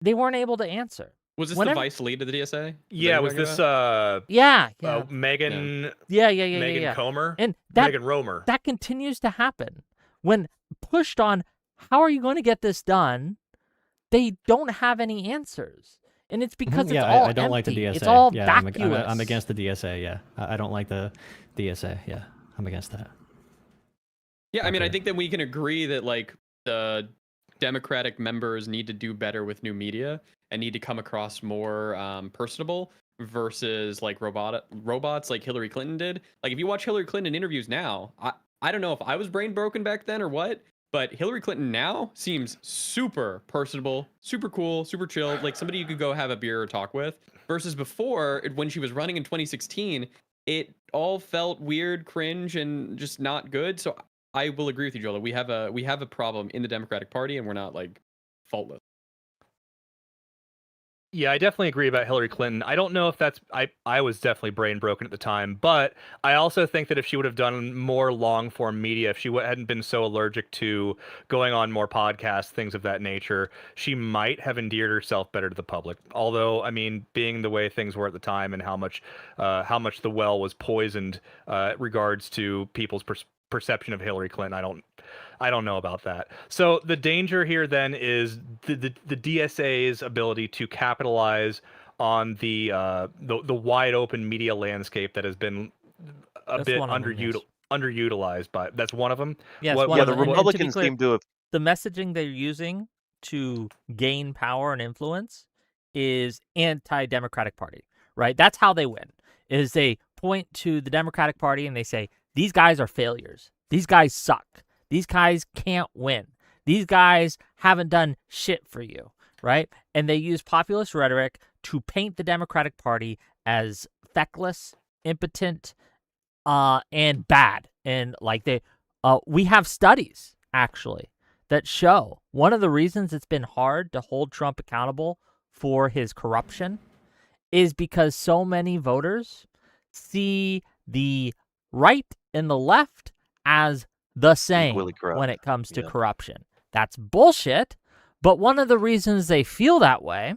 They weren't able to answer. Was this Whenever- the vice lead of the DSA? Yeah, was this Yeah, yeah, Megan yeah. Comer? And that Megan Romer. that continues to happen. When pushed on, how are you going to get this done? They don't have any answers. And it's because it's all I don't like the empty. DSA. It's all yeah, vacuous. I'm against the DSA. Yeah, I don't like the DSA. Yeah, I'm against that. Yeah, I mean, I Okay. think that we can agree that like the Democratic members need to do better with new media and need to come across more personable versus like robots like Hillary Clinton did. Like if you watch Hillary Clinton interviews now, I don't know if I was brain broken back then or what, but Hillary Clinton now seems super personable, super cool, super chilled, like somebody you could go have a beer or talk with. Versus before, when she was running in 2016, it all felt weird, cringe, and just not good. So I will agree with you, Joel. We have a problem in the Democratic Party, and we're not like faultless. Yeah, I definitely agree about Hillary Clinton. I don't know if that's I was definitely brain broken at the time, but I also think that if she would have done more long form media, if she hadn't been so allergic to going on more podcasts, things of that nature, she might have endeared herself better to the public. Although, I mean, being the way things were at the time and how much the well was poisoned regards to people's perception of Hillary Clinton, I don't know about that. So the danger here then is the DSA's ability to capitalize on the wide open media landscape that has been a That's bit one of them, yes. underutilized by. That's one of them. Yes, What- one Yeah, of the them. And to be Republicans clear, seem to have. the messaging they're using to gain power and influence is anti-Democratic Party, right? That's how they win. Is they point to the Democratic Party and they say, these guys are failures. These guys suck. These guys can't win. These guys haven't done shit for you, right? And they use populist rhetoric to paint the Democratic Party as feckless, impotent, and bad. And like we have studies actually that show one of the reasons it's been hard to hold Trump accountable for his corruption is because so many voters see the right and the left as the same Equally corrupt. when it comes to Yeah. corruption. That's bullshit. But one of the reasons they feel that way,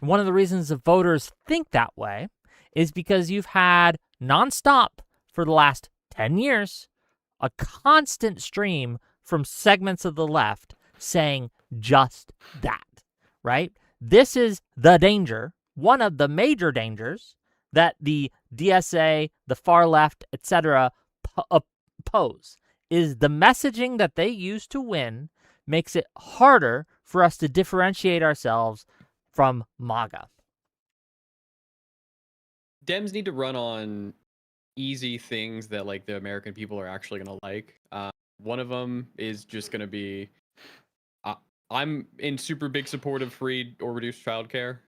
and one of the reasons the voters think that way, is because you've had nonstop for the last 10 years a constant stream from segments of the left saying just that, right? This is the danger, one of the major dangers that the DSA, the far left, etc. pose, is the messaging that they use to win makes it harder for us to differentiate ourselves from MAGA. Dems need to run on easy things that like the American people are actually gonna like. One of them is just gonna be, I'm in super big support of free or reduced childcare.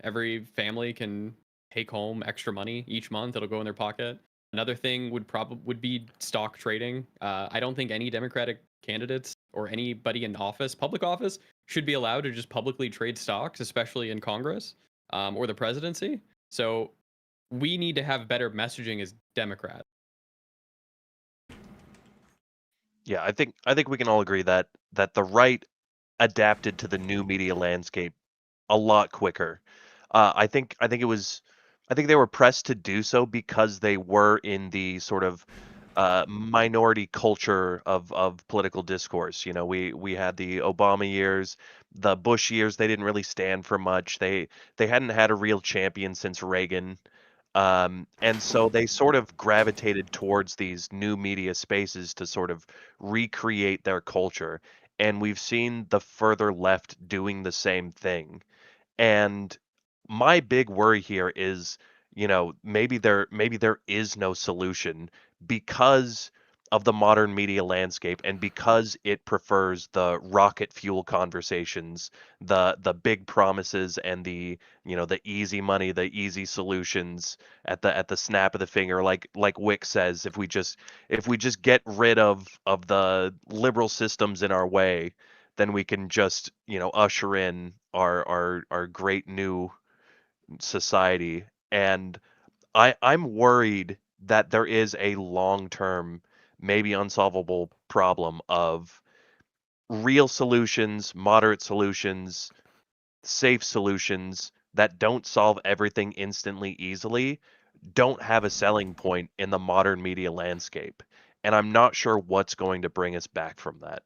Every family can take home extra money each month; it'll go in their pocket. Another thing would be stock trading. I don't think any Democratic candidates or anybody in office, public office, should be allowed to just publicly trade stocks, especially in Congress or the presidency. So we need to have better messaging as Democrats. Yeah, I think we can all agree that the right adapted to the new media landscape a lot quicker. I think they were pressed to do so because they were in the sort of minority culture of political discourse. You know, we had the Obama years, the Bush years. They didn't really stand for much. They hadn't had a real champion since Reagan. And so they sort of gravitated towards these new media spaces to sort of recreate their culture. And we've seen the further left doing the same thing. And my big worry here is, you know, maybe there is no solution because of the modern media landscape and because it prefers the rocket fuel conversations, the big promises and the, you know, the easy money, the easy solutions at the snap of the finger, like Whick says, if we just get rid of the liberal systems in our way, then we can just, you know, usher in our great new society. And I'm worried that there is a long-term, maybe unsolvable problem of real solutions, moderate solutions, safe solutions that don't solve everything instantly easily, don't have a selling point in the modern media landscape. And I'm not sure what's going to bring us back from that.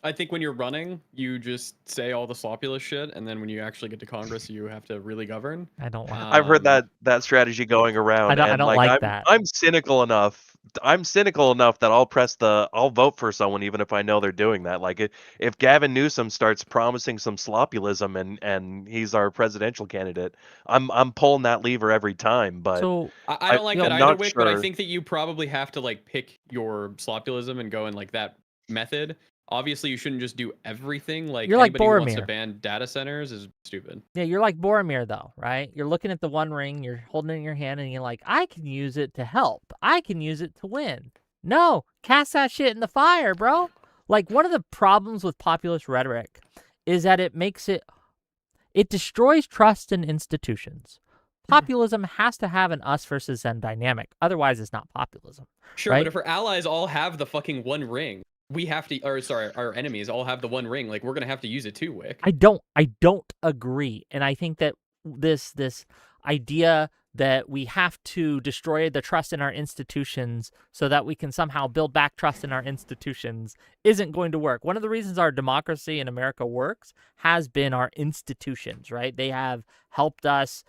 I think when you're running, you just say all the sloppulous shit, and then when you actually get to Congress, you have to really govern. I don't like I've heard that strategy going around, I and don't like that. I'm cynical enough. I'm cynical enough that I'll vote for someone even if I know they're doing that. Like if Gavin Newsom starts promising some sloppulism and he's our presidential candidate, I'm pulling that lever every time. But So I don't like I'm that either, not Wick, but I sure. think that you probably have to like pick your slopulism and go in like that method. Obviously, you shouldn't just do everything. Like You're like anybody who wants to Boromir. ban data centers is stupid. Yeah, you're like Boromir, though, right? You're looking at the One Ring, you're holding it in your hand, and you're like, I can use it to help. I can use it to win. No, cast that shit in the fire, bro. Like, one of the problems with populist rhetoric is that it destroys trust in institutions. Populism has to have an us versus them dynamic. Otherwise, it's not populism. Sure, right? but if our allies all have the fucking One Ring, we have to, or sorry, our enemies all have the One Ring. Like, we're gonna have to use it too, Wick. I don't agree, and I think that this idea that we have to destroy the trust in our institutions so that we can somehow build back trust in our institutions isn't going to work. One of the reasons our democracy in America works has been our institutions, right? They have helped us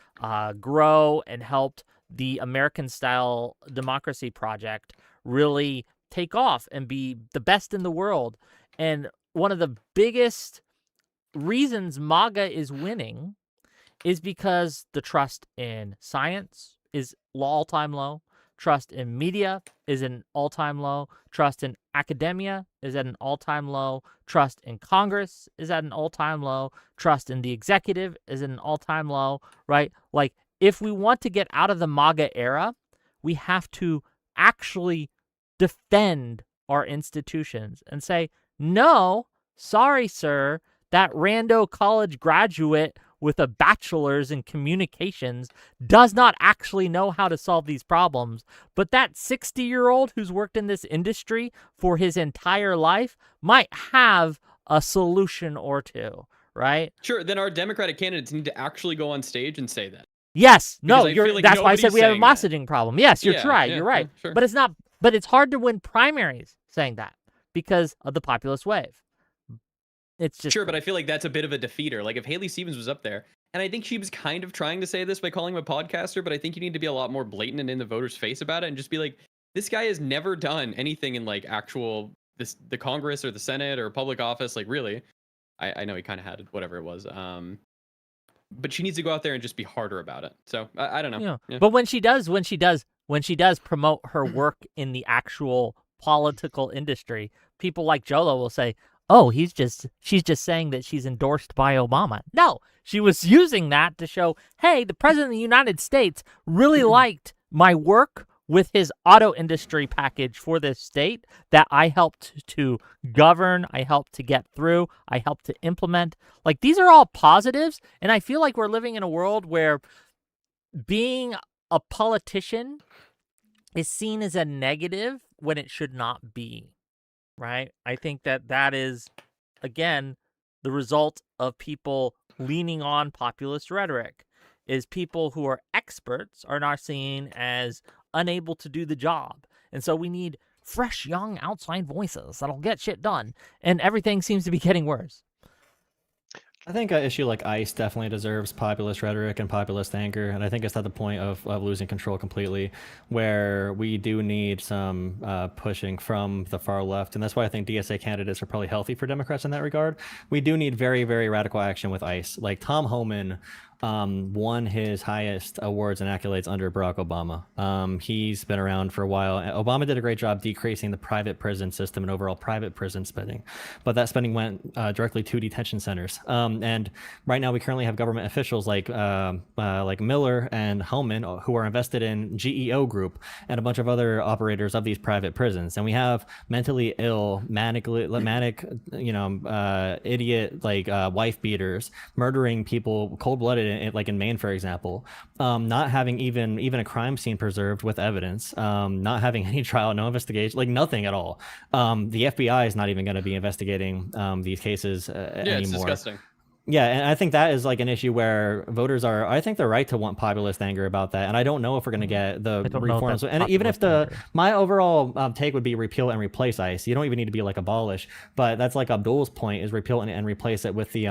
grow and helped the American-style democracy project really take off and be the best in the world. And one of the biggest reasons MAGA is winning is because the trust in science is all-time low, trust in media is at an all-time low, trust in academia is at an all-time low, trust in Congress is at an all-time low, trust in the executive is at an all-time low, right? Like, if we want to get out of the MAGA era, we have to actually defend our institutions and say, no, sorry, sir, that rando college graduate with a bachelor's in communications does not actually know how to solve these problems. But that 60-year-old who's worked in this industry for his entire life might have a solution or two, right? Sure, then our Democratic candidates need to actually go on stage and say that. Yes, no, Because I feel like that's why I said nobody's we have a saying that. messaging problem. Yes, you're Yeah, right. yeah, You're right. yeah, sure. But it's not. But it's hard to win primaries saying that because of the populist wave. It's just Sure, but I feel like that's a bit of a defeater. Like if Haley Stevens was up there, and I think she was kind of trying to say this by calling him a podcaster, but I think you need to be a lot more blatant and in the voters' face about it and just be like, this guy has never done anything in like actual the Congress or the Senate or public office. Like really, I know he kind of had whatever it was. But she needs to go out there and just be harder about it. So I don't know. Yeah. Yeah. But when she does promote her work in the actual political industry, people like Jolo will say, oh, she's just saying that she's endorsed by Obama. No, she was using that to show, hey, the president of the United States really liked my work with his auto industry package for this state that I helped to govern, I helped to get through, I helped to implement. Like, these are all positives, and I feel like we're living in a world where being a politician is seen as a negative when it should not be, right? I think that is, again, the result of people leaning on populist rhetoric, is people who are experts are not seen as unable to do the job. And so we need fresh, young, outside voices that'll get shit done. And everything seems to be getting worse. I think an issue like ICE definitely deserves populist rhetoric and populist anger, and I think it's at the point of losing control completely, where we do need some pushing from the far left, and that's why I think DSA candidates are probably healthy for Democrats in that regard. We do need very, very radical action with ICE. Like Tom Homan won his highest awards and accolades under Barack Obama. He's been around for a while. Obama did a great job decreasing the private prison system and overall private prison spending, but that spending went directly to detention centers. And right now we currently have government officials like Miller and Homan who are invested in GEO Group and a bunch of other operators of these private prisons. And we have mentally ill, manic, idiot wife beaters murdering people cold-blooded, like in Maine, for example, not having even a crime scene preserved with evidence, not having any trial, no investigation, like nothing at all. The FBI is not even going to be investigating these cases anymore. It's disgusting. Yeah, and I think that is like an issue where voters are, I think they're right to want populist anger about that. And I don't know if we're going to get the reforms. And even if my overall take would be repeal and replace ICE. You don't even need to be like abolish, but that's like Abdul's point, is repeal and replace it with the,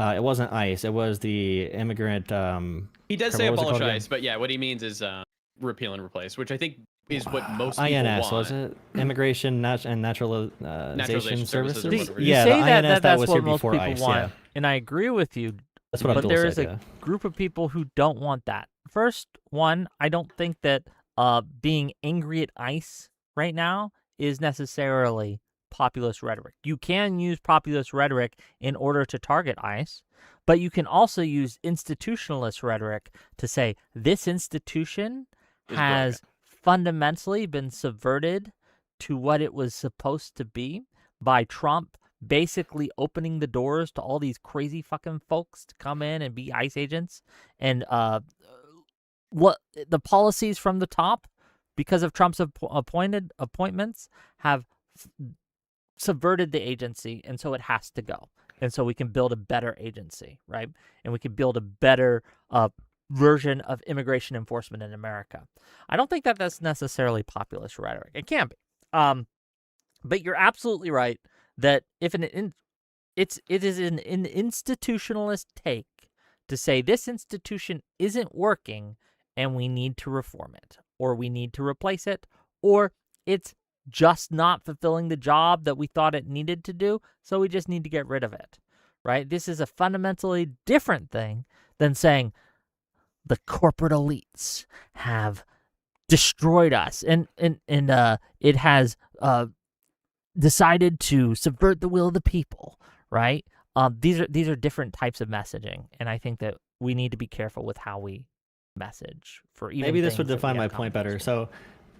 it wasn't ICE, it was the immigrant. He does say abolish ICE, but yeah, what he means is repeal and replace, which I think is what most people INS, want. was it? Immigration and Naturalization Services? You Yeah, say the INS that's was what here most before people ICE, want, yeah. and I agree with you. That's what but Abdul there is said, a yeah. group of people who don't want that. First one, I don't think that being angry at ICE right now is necessarily populist rhetoric. You can use populist rhetoric in order to target ICE, but you can also use institutionalist rhetoric to say this institution Is has broken. fundamentally been subverted to what it was supposed to be by Trump basically opening the doors to all these crazy fucking folks to come in and be ICE agents, and what the policies from the top, because of Trump's appointments, have subverted the agency, and so it has to go. And so we can build a better agency, right? And we can build a better version of immigration enforcement in America. I don't think that that's necessarily populist rhetoric. It can be. But you're absolutely right that if it is an institutionalist take to say this institution isn't working and we need to reform it, or we need to replace it, or it's just not fulfilling the job that we thought it needed to do, so we just need to get rid of it, right? This is a fundamentally different thing than saying the corporate elites have destroyed us and it has decided to subvert the will of the people, right? These are different types of messaging, and I think that we need to be careful with how we message for even Maybe this would things that we define have my point better. context So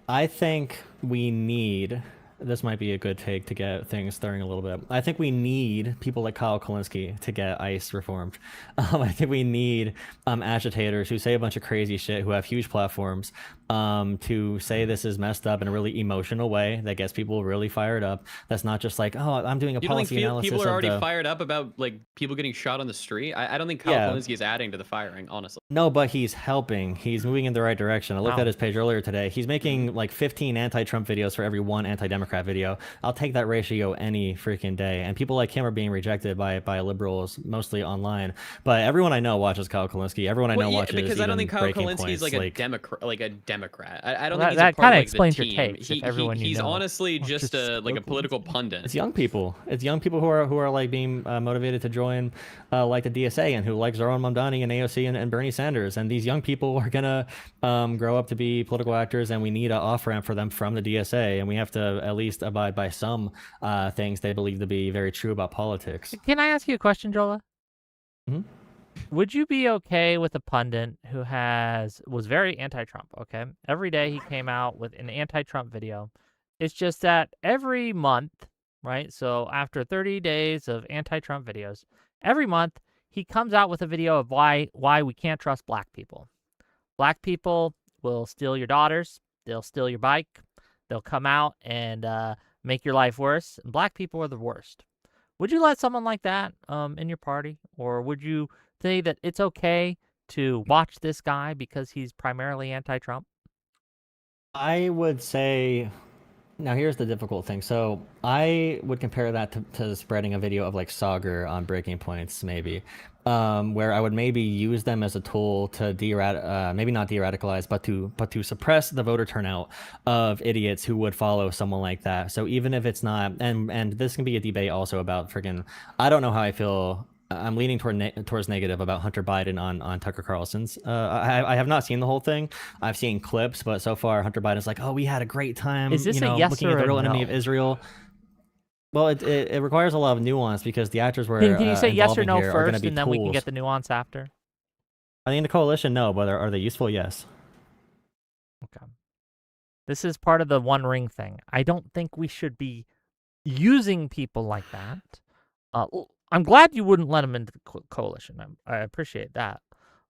I think we need, this might be a good take to get things stirring a little bit. I think we need people like Kyle Kulinski to get ICE reformed. I think we need agitators who say a bunch of crazy shit, who have huge platforms, to say this is messed up in a really emotional way that gets people really fired up. That's not just like, oh, I'm doing a You don't think policy analysis people are of already the... fired up about like people getting shot on the street? I don't think Kyle Yeah. Kulinski is adding to the firing, honestly. No, but he's helping. He's moving in the right direction. I looked Wow. at his page earlier today. He's making like 15 anti-Trump videos for every one anti-Democrat video. I'll take that ratio any freaking day. And people like him are being rejected by liberals, mostly online. But everyone I know watches Kyle Kulinski. Everyone I know watches because I don't think Kyle Breaking Kulinski is Points, like a Democrat. I don't Well, think that he's a part kinda of like explains the your team. takes, if everyone you He's know honestly just watches a like a Kyle political Kulinski. pundit. It's young people. It's young people who are like being motivated to join like the DSA, and who like Zoran Mamdani and AOC and Bernie Sanders. And these young people are gonna grow up to be political actors, and we need an off ramp for them from the DSA, and we have to at least abide by some things they believe to be very true about politics. Can I ask you a question, Jola? Mhm. Would you be okay with a pundit who was very anti-Trump? Okay, every day he came out with an anti-Trump video. It's just that every month, right? So after 30 days of anti-Trump videos, every month he comes out with a video of why we can't trust black people. Black people will steal your daughters. They'll steal your bike. They'll come out and make your life worse. And black people are the worst. Would you let someone like that in your party? Or would you say that it's okay to watch this guy because he's primarily anti-Trump? I would say, now here's the difficult thing. So I would compare that to spreading a video of like Sagar on Breaking Points, maybe, where I would maybe use them as a tool to maybe not de-radicalize, but to suppress the voter turnout of idiots who would follow someone like that. So even if it's not, and this can be a debate also about friggin', I don't know how I feel. I'm leaning towards negative about Hunter Biden on Tucker Carlson's. I have not seen the whole thing. I've seen clips, but so far Hunter Biden's like, oh, we had a great time. Is this a yes looking or at the a real enemy of no? Israel. Well, it requires a lot of nuance because the actors were Can you say yes or involving no here are gonna first, be and then we can tools. get the nuance after? I think the coalition, no, but are they useful? Yes. Okay. This is part of the One Ring thing. I don't think we should be using people like that. I'm glad you wouldn't let them into the coalition. I appreciate that.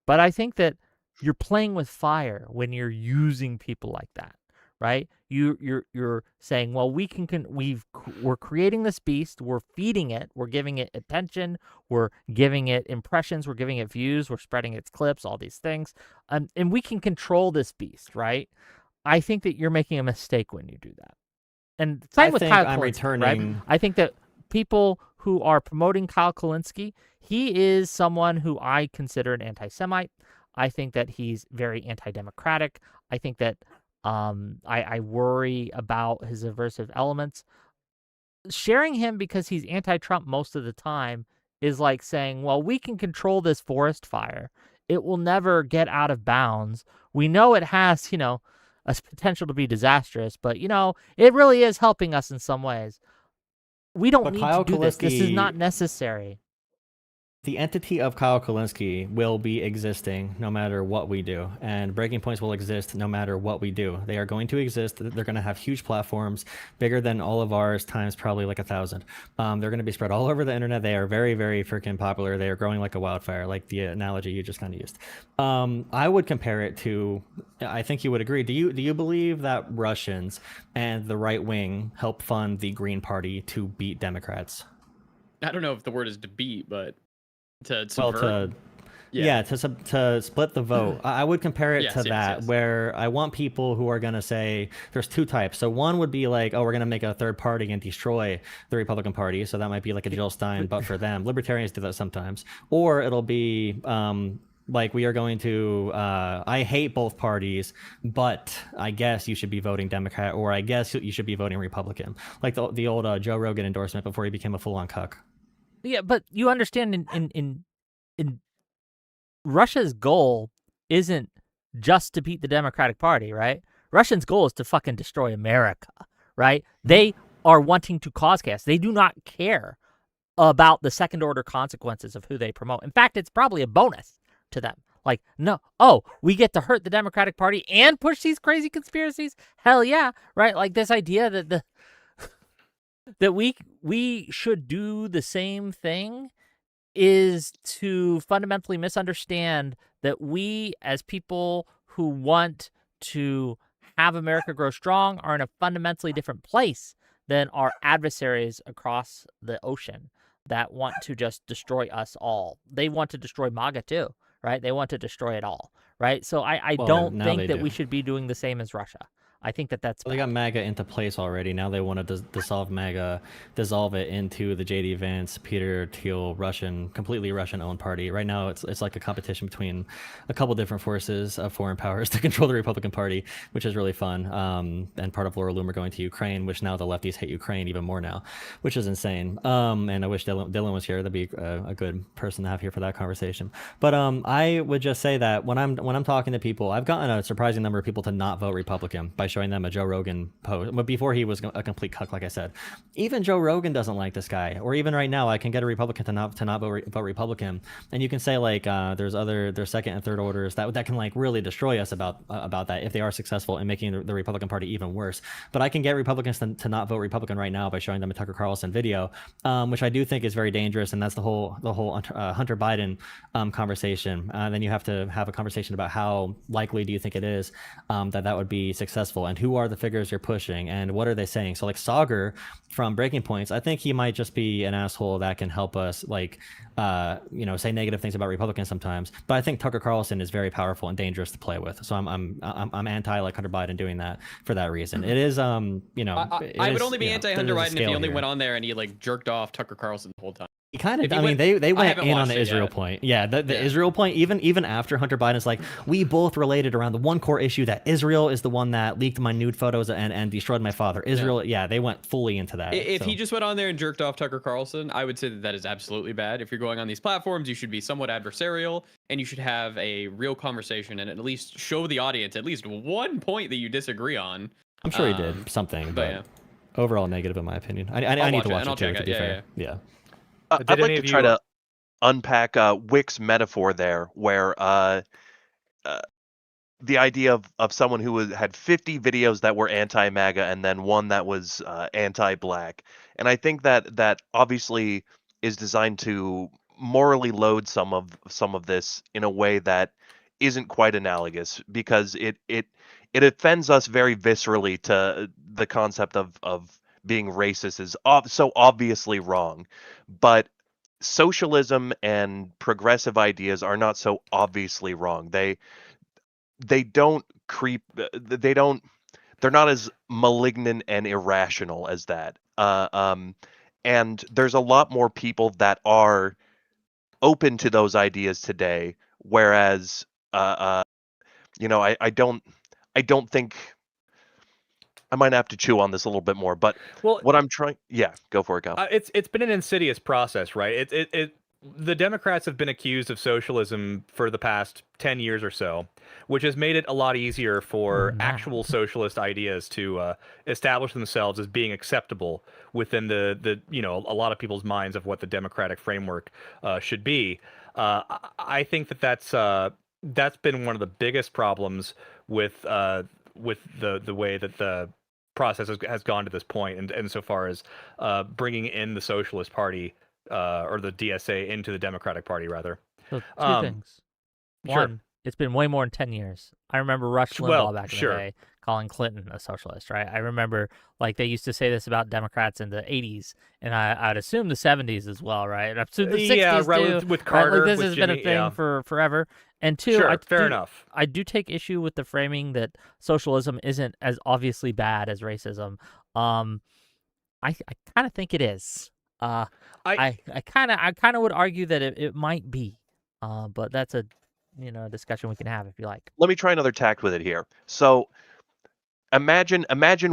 But I think that you're playing with fire when you're using people like that, right? You're saying, well, we're creating this beast, we're feeding it, we're giving it attention, we're giving it impressions, we're giving it views, we're spreading its clips, all these things, and we can control this beast, right? I think that you're making a mistake when you do that. And same with Kyle I'm Kulinski, returning. right? I think that people who are promoting Kyle Kulinski, he is someone who I consider an anti-Semite. I think that he's very anti-democratic. I think that I worry about his aversive elements. Sharing him because he's anti-Trump most of the time is like saying, well, we can control this forest fire. It will never get out of bounds. We know it has, a potential to be disastrous, but, it really is helping us in some ways. we don't But need Kyle to do this. This is Kalinske- not necessary. The entity of Kyle Kalinske will be existing no matter what we do, and Breaking Points will exist no matter what we do. They are going to exist. They're going to have huge platforms, bigger than all of ours times probably like 1,000. They're going to be spread all over the internet. They are very, very freaking popular. They are growing like a wildfire, like the analogy you just kind of used. I would compare it to, I think you would agree. Do you believe that Russians and the right wing help fund the Green Party to beat Democrats? I don't know if the word is to beat, but to Well, subvert. to split the vote. I would compare it Yes, to yes, that, yes. where I want people who are going to say there's two types. So one would be like, oh, we're going to make a third party and destroy the Republican Party. So that might be like a Jill Stein, but for them. Libertarians do that sometimes. Or it'll be like, we are going to, I hate both parties, but I guess you should be voting Democrat, or I guess you should be voting Republican. Like the old Joe Rogan endorsement before he became a full-on cuck. Yeah, but you understand in Russia's goal isn't just to beat the Democratic Party, right? Russia's goal is to fucking destroy America, right? They are wanting to cause chaos. They do not care about the second order consequences of who they promote. In fact, it's probably a bonus to them. Like, no, oh, we get to hurt the Democratic Party and push these crazy conspiracies? Hell yeah, right? Like this idea that that we should do the same thing is to fundamentally misunderstand that we, as people who want to have America grow strong, are in a fundamentally different place than our adversaries across the ocean that want to just destroy us all. They want to destroy MAGA too, right? They want to destroy it all, right? So I Well, don't now think they that do. we should be doing the same as Russia. I think that that's Well, they got MAGA into place already. Now they want to dissolve MAGA, dissolve it into the J.D. Vance, Peter Thiel, completely Russian-owned party. Right now, it's like a competition between a couple different forces of foreign powers to control the Republican Party, which is really fun. And part of Laura Loomer going to Ukraine, which now the lefties hate Ukraine even more now, which is insane. And I wish Dylan was here. That'd be a good person to have here for that conversation. But I would just say that when I'm talking to people, I've gotten a surprising number of people to not vote Republican by showing them a Joe Rogan post. But before he was a complete cuck, like I said, even Joe Rogan doesn't like this guy. Or even right now, I can get a Republican to not vote Republican, and you can say like there's second and third orders that can like really destroy us about that if they are successful in making the Republican Party even worse. But I can get Republicans to not vote Republican right now by showing them a Tucker Carlson video, which I do think is very dangerous, and that's the whole Hunter Biden conversation. Then you have to have a conversation about how likely do you think it is that would be successful, and who are the figures you're pushing, and what are they saying. So like Sauger from Breaking Points, I think he might just be an asshole that can help us like say negative things about Republicans sometimes. But I think Tucker Carlson is very powerful and dangerous to play with. So I'm anti like Hunter Biden doing that for that reason. It is I would only be anti Hunter Biden if he only went on there and he like jerked off Tucker Carlson the whole time. He kind of, If he I mean, went- they I went haven't in on watched the it Israel yet. point. Yeah, the Yeah. Israel point, even after Hunter Biden's like, we both related around the one core issue that Israel is the one that leaked my nude photos and destroyed my father. Israel, yeah, they went fully into that. If so. he just went on there and jerked off Tucker Carlson, I would say that is absolutely bad. If you're going on these platforms, you should be somewhat adversarial and you should have a real conversation and at least show the audience at least one point that you disagree on. I'm sure he did something, but yeah. overall negative in my opinion. I I'll need to watch watch it, it and too, I'll to be check it. fair. Yeah. I'd Did like any to of try you- to unpack Wick's metaphor there, where the idea of someone who had 50 videos that were anti-MAGA and then one that was anti-black. And I think that obviously is designed to morally load some of this in a way that isn't quite analogous, because it offends us very viscerally to the concept of being racist is so obviously wrong. But socialism and progressive ideas are not so obviously wrong. They don't creep. They're not as malignant and irrational as that. And there's a lot more people that are open to those ideas today. Whereas, I don't think. I might have to chew on this a little bit more, but Well, what I'm trying, yeah, go for it, Kyle. it's been an insidious process, right? the Democrats have been accused of socialism for the past 10 years or so, which has made it a lot easier for Matt. actual socialist ideas to establish themselves as being acceptable within the a lot of people's minds of what the democratic framework should be. I think that's been one of the biggest problems with the way that the process has gone to this point, and insofar as bringing in the Socialist Party or the DSA into the Democratic Party, rather. So two Um, things. sure. One, it's been way more than 10 years. I remember Rush Limbaugh Well, back in sure. the day calling Clinton a socialist, right? I remember like they used to say this about Democrats in the 80s, and I'd assume the 70s as well, right? I'd assume the 60s Yeah, right, too. with Right? Carter, Like this with has been a Jimmy, thing yeah. for forever. And two, Sure, fair enough. I do take issue with the framing that socialism isn't as obviously bad as racism. I kind of think it is. I kind of would argue that it might be. But that's a discussion we can have if you like. Let me try another tact with it here. So imagine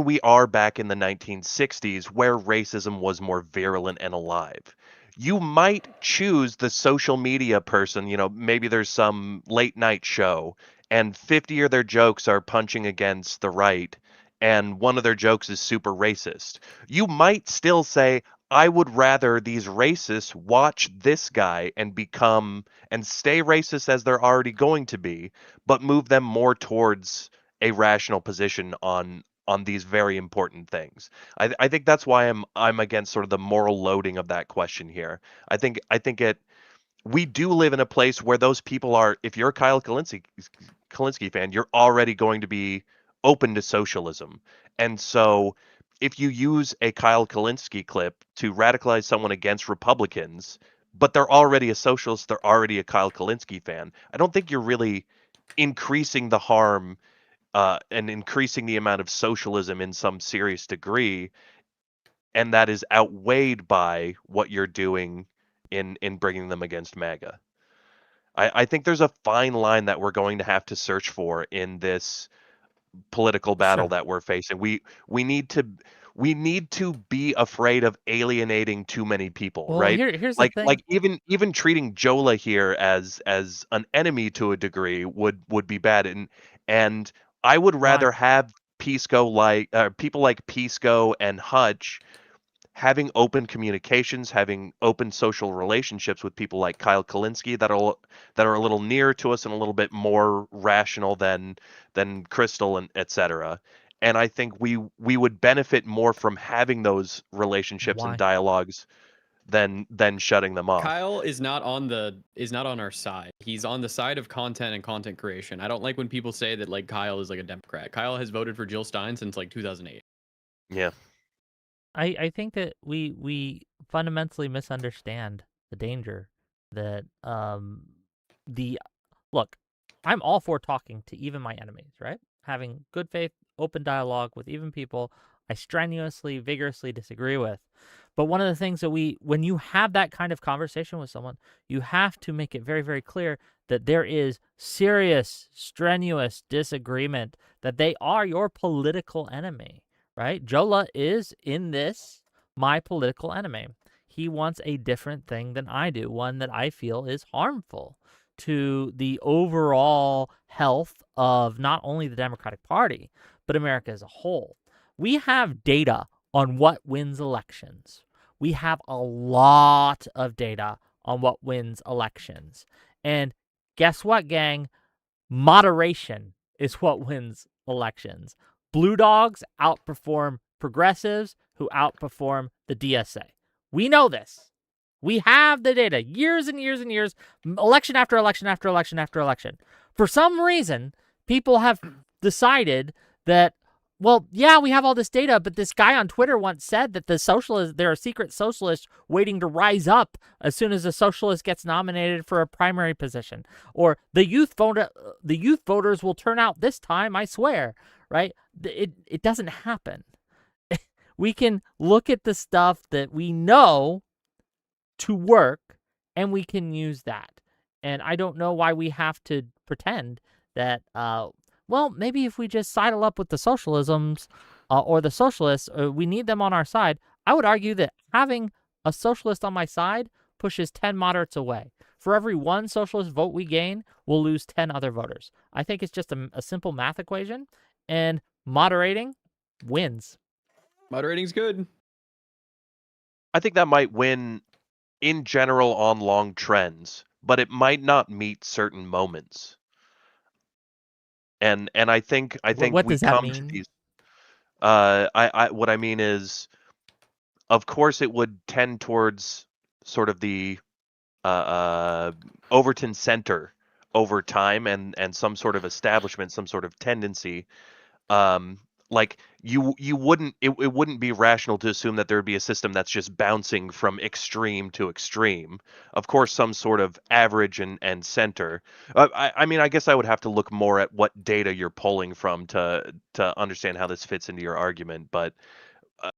we are back in the 1960s where racism was more virulent and alive. You might choose the social media person, maybe there's some late night show and 50 of their jokes are punching against the right and one of their jokes is super racist. You might still say, I would rather these racists watch this guy and stay racist as they're already going to be, but move them more towards a rational position on these very important things. I think that's why I'm against sort of the moral loading of that question here. I think we do live in a place where those people are, if you're a Kyle Kalinske fan, you're already going to be open to socialism. And so if you use a Kyle Kalinske clip to radicalize someone against Republicans, but they're already a socialist, they're already a Kyle Kalinske fan, I don't think you're really increasing the harm and increasing the amount of socialism in some serious degree, and that is outweighed by what you're doing in bringing them against MAGA. I think there's a fine line that we're going to have to search for in this political battle Sure. that we're facing. We need to be afraid of alienating too many people, Well, right? here's the thing. Like even treating Jola here as an enemy to a degree would be bad, and I would rather have people like Pisco and Hutch having open communications, having open social relationships with people like Kyle Kalinske that are a little nearer to us and a little bit more rational than Crystal and etc. And I think we would benefit more from having those relationships Why? and dialogues than shutting them off. Kyle is not on our side. He's on the side of content and content creation. I don't like when people say that like Kyle is like a Democrat. Kyle has voted for Jill Stein since like 2008. Yeah. I think that we fundamentally misunderstand the danger that look, I'm all for talking to even my enemies, right? Having good faith, open dialogue with even people I strenuously, vigorously disagree with. But one of the things that when you have that kind of conversation with someone, you have to make it very, very clear that there is serious, strenuous disagreement, that they are your political enemy, right? Jola is, in this, my political enemy. He wants a different thing than I do, one that I feel is harmful to the overall health of not only the Democratic Party, but America as a whole. We have data on what wins elections. We have a lot of data on what wins elections. And guess what, gang? Moderation is what wins elections. Blue dogs outperform progressives who outperform the DSA. We know this. We have the data, years and years and years, election after election after election after election. For some reason, people have decided that, well, yeah, we have all this data, but this guy on Twitter once said that there are secret socialists waiting to rise up as soon as a socialist gets nominated for a primary position. Or the youth voters will turn out this time, I swear, right? It doesn't happen. We can look at the stuff that we know to work, and we can use that. And I don't know why we have to pretend that, well, maybe if we just sidle up with the socialisms or the socialists, we need them on our side. I would argue that having a socialist on my side pushes 10 moderates away. For every one socialist vote we gain, we'll lose 10 other voters. I think it's just a simple math equation, and moderating wins. Moderating's good. I think that might win in general on long trends, but it might not meet certain moments. And I think What we does that come to mean? these. What I mean is, of course, it would tend towards sort of the Overton Center over time, and some sort of establishment, some sort of tendency. Like you wouldn't it wouldn't be rational to assume that there would be a system that's just bouncing from extreme to extreme. Of course, some sort of average and center. I mean, I guess I would have to look more at what data you're pulling from to understand how this fits into your argument, but uh,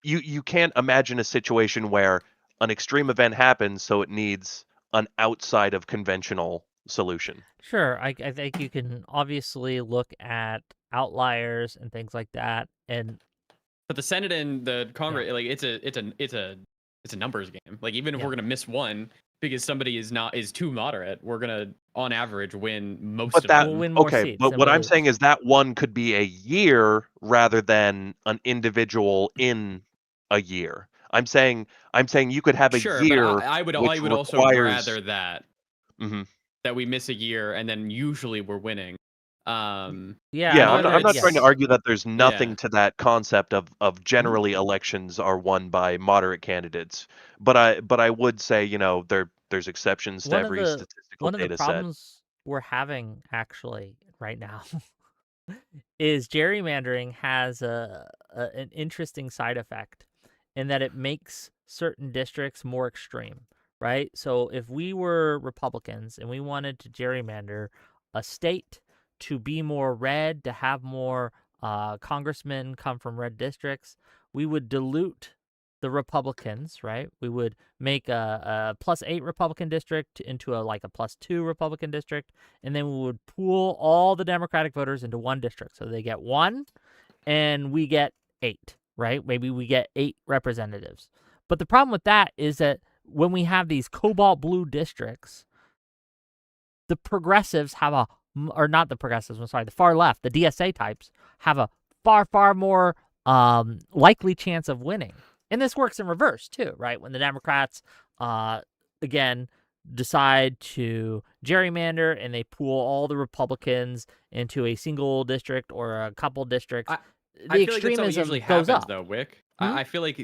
you can't imagine a situation where an extreme event happens, so it needs an outside of conventional solution. Sure, I think you can obviously look at outliers and things like that, and But the Senate and the Congress, like it's a numbers game. Like even if Yeah. we're gonna miss one because somebody is too moderate, we're gonna on average win most But of that we'll them. win more okay, seats but than what we I'm saying lose. is that one could be a year rather than an individual in a year. I'm saying you could have a Sure, but year I would which also requires. rather that Mhm. that we miss a year and then usually we're winning. Yeah, Yeah, I'd I'm rather not trying to yes. argue that there's nothing Yeah. to that concept of generally elections are won by moderate candidates, but I would say, there's exceptions to One of every the statistical data set. problems we're having actually right now is gerrymandering has an interesting side effect in that it makes certain districts more extreme, right? So if we were Republicans and we wanted to gerrymander a state to be more red, to have more congressmen come from red districts, we would dilute the Republicans, right? We would make a +8 Republican district into a +2 Republican district, and then we would pool all the Democratic voters into one district. So they get 1 and we get 8, right? Maybe we get 8 representatives. But the problem with that is that when we have these cobalt blue districts, the progressives have or not the progressives, I'm sorry, the far left, the DSA types, have a far, far more likely chance of winning. And this works in reverse too, right? When the Democrats, again, decide to gerrymander and they pool all the Republicans into a single district or a couple districts, I the feel like that's how it extremism usually goes happens, up. though, Wick. Hmm? I feel like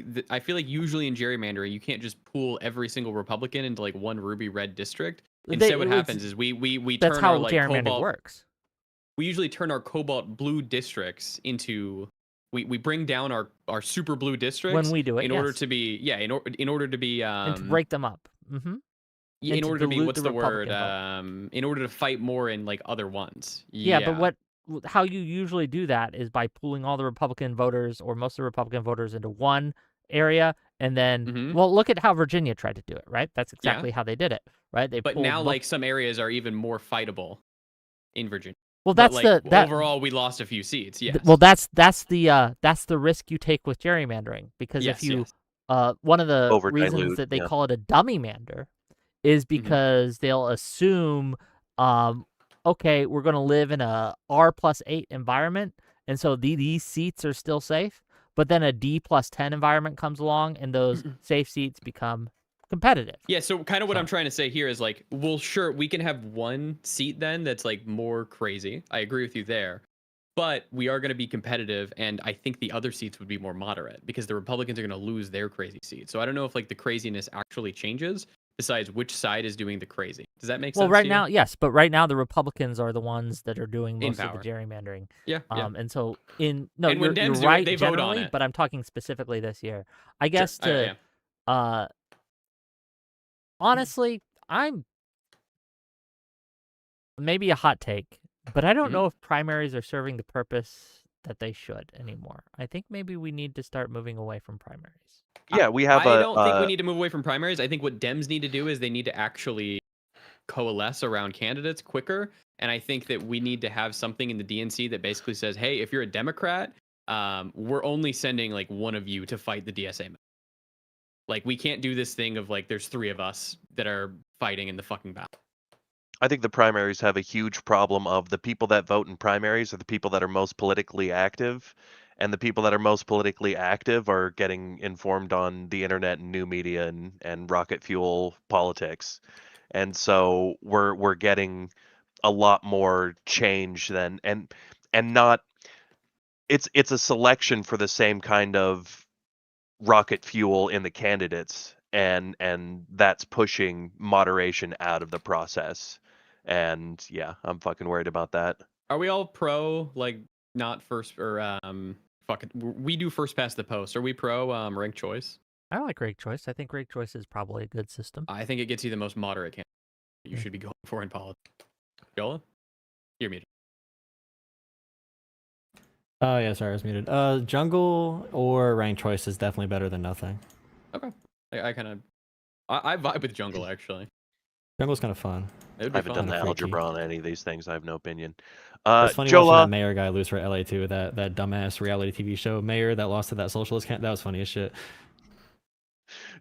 usually in gerrymandering, you can't just pool every single Republican into like one ruby red district. Instead, what happens is we That's turn how our like gerrymandering cobalt. works. We usually turn our cobalt blue districts into. We bring down our super blue districts When we do it, in order yes. to be in order to be And to break them up. Mm-hmm. in and to order to be dilute what's the the word Republican vote. in order to fight more in like other ones. Yeah, but how you usually do that is by pooling all the Republican voters or most of the Republican voters into one area, and then, Mhm. well, look at how Virginia tried to do it, right? That's Yeah. exactly how they did it, right? They But pulled now like some areas are even more fightable in Virginia. well, But that's like overall, we lost a few seats. Yes. well, that's the risk you take with gerrymandering, because Yes, if you yes. one of the Over reasons dilute, that they yeah. call it a dummy mander is because they'll assume, okay, we're going to live in a R+8 environment, and so these seats are still safe. But then a D+10 environment comes along, and those safe seats become competitive. Yeah, so kind of what So- I'm trying to say here is like, well, sure, we can have one seat then that's like more crazy. I agree with you there. But we are going to be competitive, and I think the other seats would be more moderate because the Republicans are going to lose their crazy seats. So I don't know if like the craziness actually changes besides which side is doing the crazy. Does that make sense? Well, right to you? now, yes, but right now the Republicans are the ones that are doing In most of the power. gerrymandering. Yeah, yeah. And so you're And when Dems do it, right they vote on generally, it. but I'm talking specifically this year. I guess Sure. Yeah. honestly, I'm maybe a hot take, but I don't Mhm. know if primaries are serving the purpose that they should anymore. I think maybe we need to start moving away from primaries. Yeah, we have I don't think we need to move away from primaries. I think what Dems need to do is they need to actually coalesce around candidates quicker. And I think that we need to have something in the DNC that basically says, hey, if you're a Democrat, we're only sending like one of you to fight the DSA. Like, we can't do this thing of like there's 3 of us that are fighting in the fucking battle. I think the primaries have a huge problem of the people that vote in primaries are the people that are most politically active, and the people that are most politically active are getting informed on the internet and new media and rocket fuel politics. And so we're getting a lot more change than and not it's a selection for the same kind of rocket fuel in the candidates, and that's pushing moderation out of the process. And yeah, I'm fucking worried about that. Are we all pro like not first or fuck it, we do first past the post? Are we pro ranked choice? I like ranked choice. I think ranked choice is probably a good system. I think it gets you the most moderate candidate you should be going for in politics. Yola, you're muted. Oh yeah, sorry, I was muted. Jungle or ranked choice is definitely better than nothing. Okay, I kind of I vibe with jungle actually. Jungle's kind of fun. It would I be haven't fun. done the Kinda algebra freaky. on any of these things. I have no opinion. It's funny watching that Jola, mayor guy lose for LA too. That dumbass reality TV show mayor that lost to that socialist camp. That was funny as shit.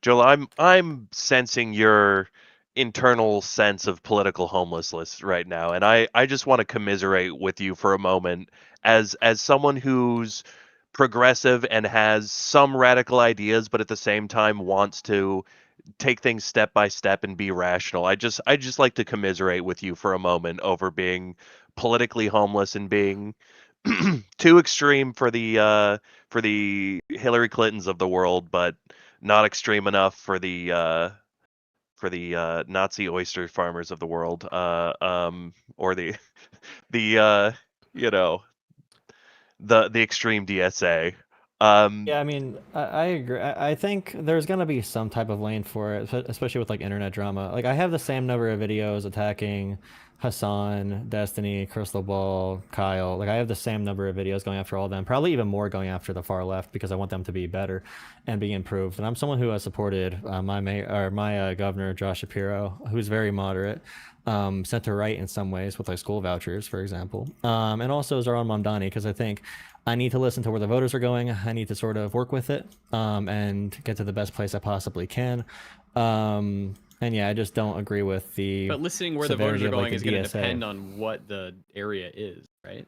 Jola, I'm sensing your internal sense of political homelessness right now, and I just want to commiserate with you for a moment as someone who's progressive and has some radical ideas, but at the same time wants to take things step by step and be rational. I just like to commiserate with you for a moment over being politically homeless and being too extreme for the Hillary Clintons of the world, but not extreme enough for the Nazi oyster farmers of the world, or the you know, the extreme DSA. Yeah, I mean, I agree. I think there's gonna be some type of lane for it, especially with like internet drama. Like I have the same number of videos attacking Hassan, Destiny, Crystal Ball, Kyle. Like I have the same number of videos going after all of them. Probably even more going after the far left because I want them to be better and be improved. And I'm someone who has supported my governor Josh Shapiro, who's very moderate. Center right in some ways with like school vouchers, for example, and also Zoran Mamdani because I think I need to listen to where the voters are going. I need to sort of work with it and get to the best place I possibly can. And yeah, I just don't agree with the. But listening where the voters severity are of, like, going the is going to DSA. depend on what the area is, right?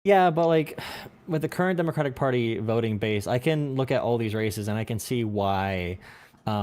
Yeah, but like with the current Democratic Party voting base, I can look at all these races and I can see why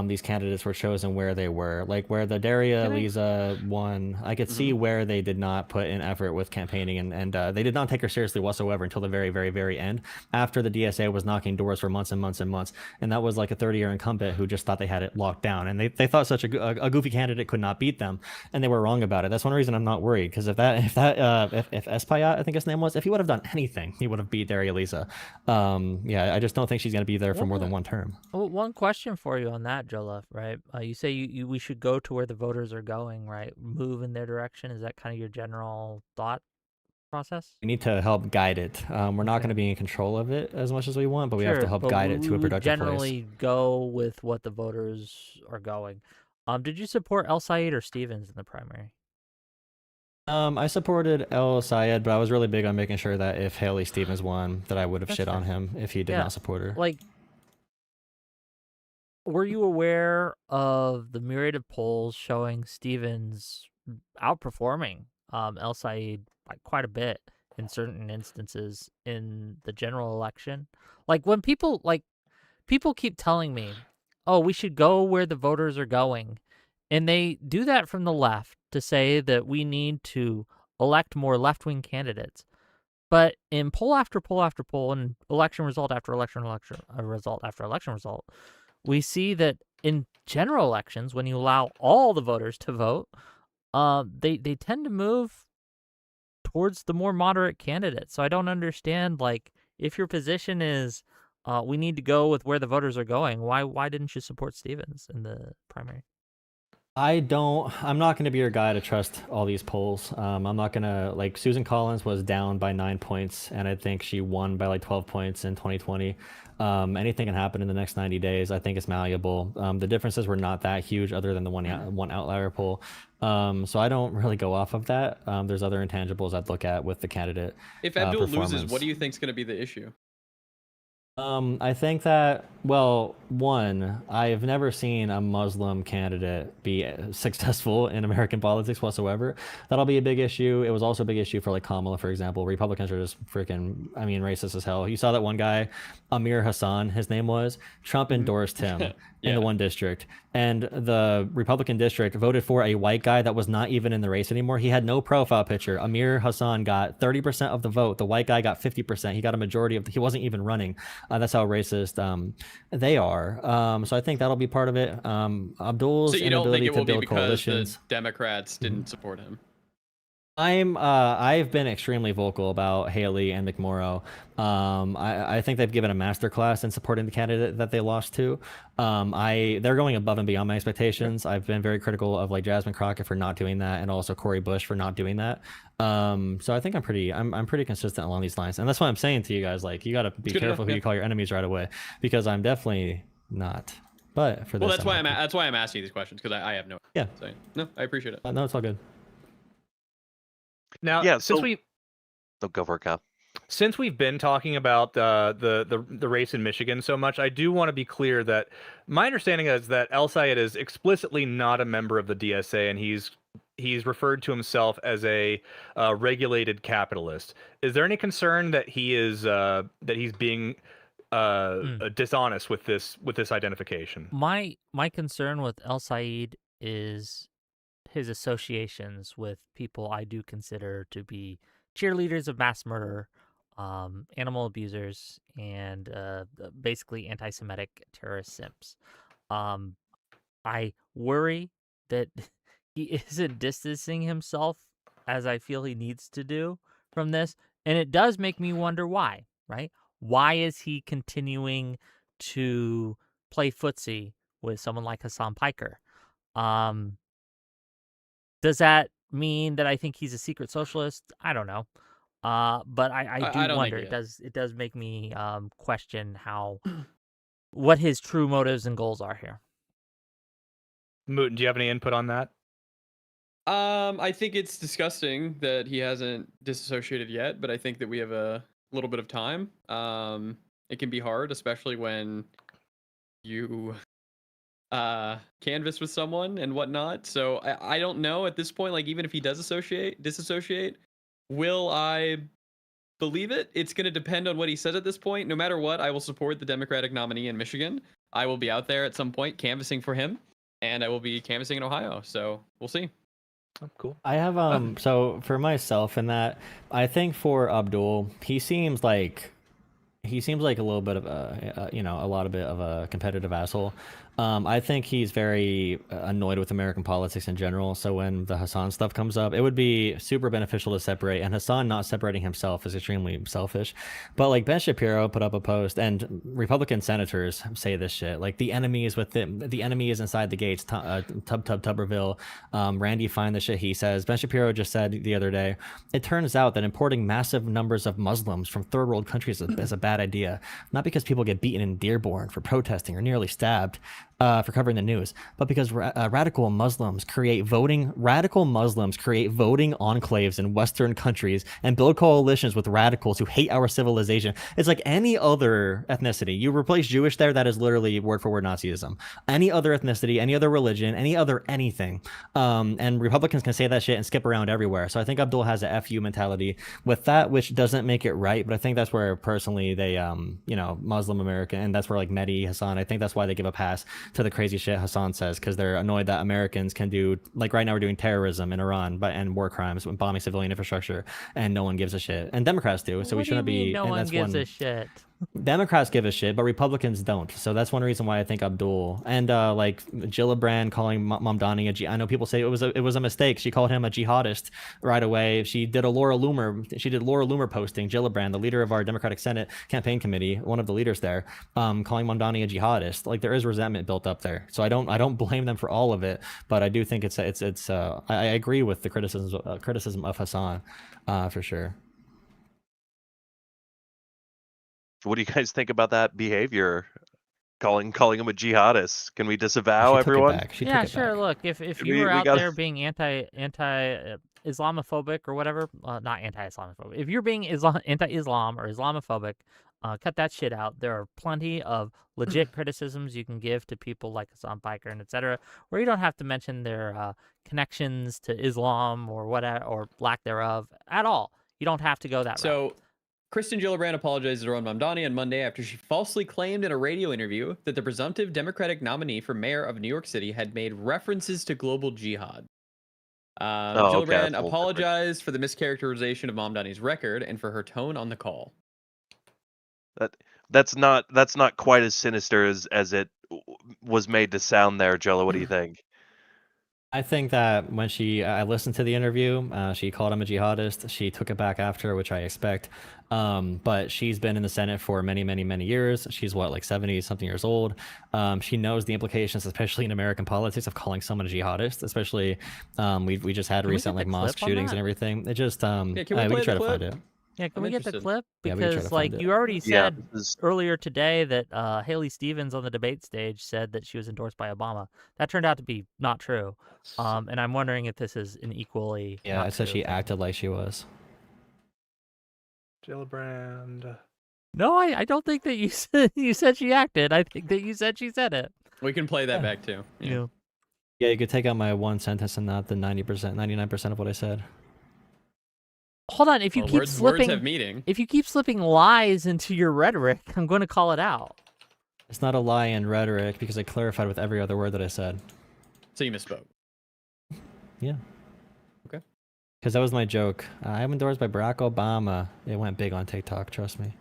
these candidates were chosen where they were. Like where the Daria Can I- Lisa won, I could see where they did not put in effort with campaigning and they did not take her seriously whatsoever until the very, very, very end, after the DSA was knocking doors for months and months and months. And that was like a 30-year incumbent who just thought they had it locked down. And they thought such a goofy candidate could not beat them. And they were wrong about it. That's one reason I'm not worried. Because if Espayat, I think his name was, if he would have done anything, he would have beat Daria Lisa. Yeah, I just don't think she's going to be there for more than one term. Well, one question for you on that, Jolef, right? You say we should go to where the voters are going, right? Move in their direction. Is that kind of your general thought process? We need to help guide it. We're not Okay. going to be in control of it as much as we want, but we have to help but guide it to a we would productive generally go with what the voters are going. Did you support El Sayed or Stevens in the primary? place. I supported El Sayed, but I was really big on making sure that if Haley Stevens won, that I would have That's shit on fair. him if he did Yeah, not support her. Like, were you aware of the myriad of polls showing Stevens outperforming El Sayed by quite a bit in certain instances in the general election? Like when people keep telling me, "Oh, we should go where the voters are going," and they do that from the left to say that we need to elect more left-wing candidates. But in poll after poll after poll, and election result after election result after election result, we see that in general elections, when you allow all the voters to vote, they tend to move towards the more moderate candidates. So I don't understand, like, if your position is we need to go with where the voters are going, why didn't you support Stevens in the primary? I'm not going to be your guy to trust all these polls. I'm not going to, like, Susan Collins was down by 9 points, and I think she won by like 12 points in 2020. Anything can happen in the next 90 days. I think it's malleable. The differences were not that huge other than the one outlier poll. So I don't really go off of that. There's other intangibles I'd look at with the candidate. If Abdul loses, performance. what do you think is going to be the issue? I think that, well, one, I've never seen a Muslim candidate be successful in American politics whatsoever. That'll be a big issue. It was also a big issue for like Kamala, for example. Republicans are just freaking, I mean, racist as hell. You saw that one guy, Amir Hassan, his name was. Trump endorsed him in Yeah. the one district. And the Republican district voted for a white guy that was not even in the race anymore. He had no profile picture. Amir Hassan got 30% of the vote. The white guy got 50%. He got a majority of he wasn't even running. That's how racist they are. So I think that'll be part of it. Abdul's So you don't think inability it to will be build because coalitions. the Democrats didn't support him? I've been extremely vocal about Haley and McMorrow. I think they've given a masterclass in supporting the candidate that they lost to. They're going above and beyond my expectations. I've been very critical of like Jasmine Crockett for not doing that, and also Cori Bush for not doing that. So I think I'm pretty consistent along these lines, and that's why I'm saying to you guys, like, you got to be good to know, careful who yeah. you call your enemies right away, because I'm definitely not. But for this, Well, I'm happy. that's why I'm asking these questions, because I have no. Yeah. So, no, I appreciate it. No, it's all good. Now, Yeah, since so- we Don't go for it, Kyle. since we've been talking about the race in Michigan so much, I do want to be clear that my understanding is that El Sayed is explicitly not a member of the DSA, and he's referred to himself as a regulated capitalist. Is there any concern that he's being dishonest with this identification? My animal with El Sayed is his associations with people I do consider to be cheerleaders of mass murder, animal abusers, and basically anti-Semitic terrorist simps. I worry that he isn't distancing himself as I feel he needs to do from this, and it does make me wonder why, right? Why is he continuing to play footsie with someone like Hassan Piker? Does that mean that I think he's a secret socialist? I don't know. But I I do don't wonder. think It does make me question what his true motives and goals are here. Mooten, do you have any input on that? I think it's disgusting that he hasn't disassociated yet, but I think that we have a little bit of time. It can be hard, especially when you canvas with someone and whatnot. So I don't know at this point, like, even if he does disassociate, will I believe it? It's going to depend on what he says at this point. No matter what, I will support the Democratic nominee in Michigan. I will be out there at some point canvassing for him, and I will be canvassing in Ohio. So we'll see. Oh, cool. I have so for myself in that, I think for Abdul, he seems like a little bit of a lot of bit of a competitive asshole. I think he's very annoyed with American politics in general. So when the Hassan stuff comes up, it would be super beneficial to separate. And Hassan not separating himself is extremely selfish. But like Ben Shapiro put up a post, and Republican senators say this shit. Like, the enemy is with them. The enemy is inside the gates. Tuberville. Randy Fine, the shit he says. Ben Shapiro just said the other day, it turns out that importing massive numbers of Muslims from third world countries is a bad idea. Not because people get beaten in Dearborn for protesting or nearly stabbed for covering the news, but because radical Muslims create voting enclaves in Western countries and build coalitions with radicals who hate our civilization. It's like any other ethnicity. You replace Jewish there, that is literally word for word Nazism. Any other ethnicity, any other religion, any other anything. And Republicans can say that shit and skip around everywhere. So I think Abdul has a FU mentality with that, which doesn't make it right. But I think that's where personally they, Muslim America, and that's where like Mehdi Hassan, I think that's why they give a pass to the crazy shit Hassan says, because they're annoyed that Americans can do, like right now we're doing terrorism in Iran, and war crimes, bombing civilian infrastructure, and no one gives a shit. And Democrats do, so we shouldn't be. No and one that's gives one, a shit. Democrats give a shit, but Republicans don't. So that's one reason why I think Abdul and like Gillibrand calling Mamdani I know people say it was a mistake. She called him a jihadist right away. She did Laura Loomer posting. Gillibrand, the leader of our Democratic Senate campaign committee, one of the leaders there, calling Mamdani a jihadist. Like, there is resentment built up there. So I don't blame them for all of it, but I do think I agree with the criticism of Hassan, for sure. What do you guys think about that behavior? Calling him a jihadist. Can we disavow She took it everyone? back. She Yeah, took it sure. back. Look, if We you were out gotta- there being anti Islamophobic or whatever, not anti-Islamophobic. If you're being anti-Islam or Islamophobic, cut that shit out. There are plenty of legit criticisms you can give to people like Hassan Piker and etc., where you don't have to mention their connections to Islam or whatever or lack thereof at all. You don't have to go that route. So, Kristen Gillibrand apologized to Ron Mamdani on Monday after she falsely claimed in a radio interview that the presumptive Democratic nominee for mayor of New York City had made references to global jihad. Gillibrand apologized for the mischaracterization of Mamdani's record and for her tone on the call. That's not quite as sinister as it was made to sound there, Jello. What do you think? I think that when I listened to the interview, she called him a jihadist. She took it back after, which I expect. But she's been in the Senate for many, many, many years. She's like 70-something years old. She knows the implications, especially in American politics, of calling someone a jihadist. Especially, we just had recent like mosque shootings and everything. It just can we can try to find it. Yeah, can we get the clip? Yeah, we can try Because to like find you it. already said Yeah, earlier today that Haley Stevens on the debate stage said that she was endorsed by Obama. That turned out to be not true. And I'm wondering if this is an equally Yeah, it said true she thing. acted like she was. Gillibrand. No, I don't think that you said she acted. I think that you said she said it. We can play that back too. Yeah. Yeah, you could take out my one sentence and not the 90%, 99% of what I said. Hold on, if you keep words slipping have meaning. if you keep slipping lies into your rhetoric, I'm going to call it out. It's not a lie in rhetoric because I clarified with every other word that I said. So you misspoke. Yeah. Okay. Because that was my joke. I'm endorsed by Barack Obama. It went big on TikTok, trust me.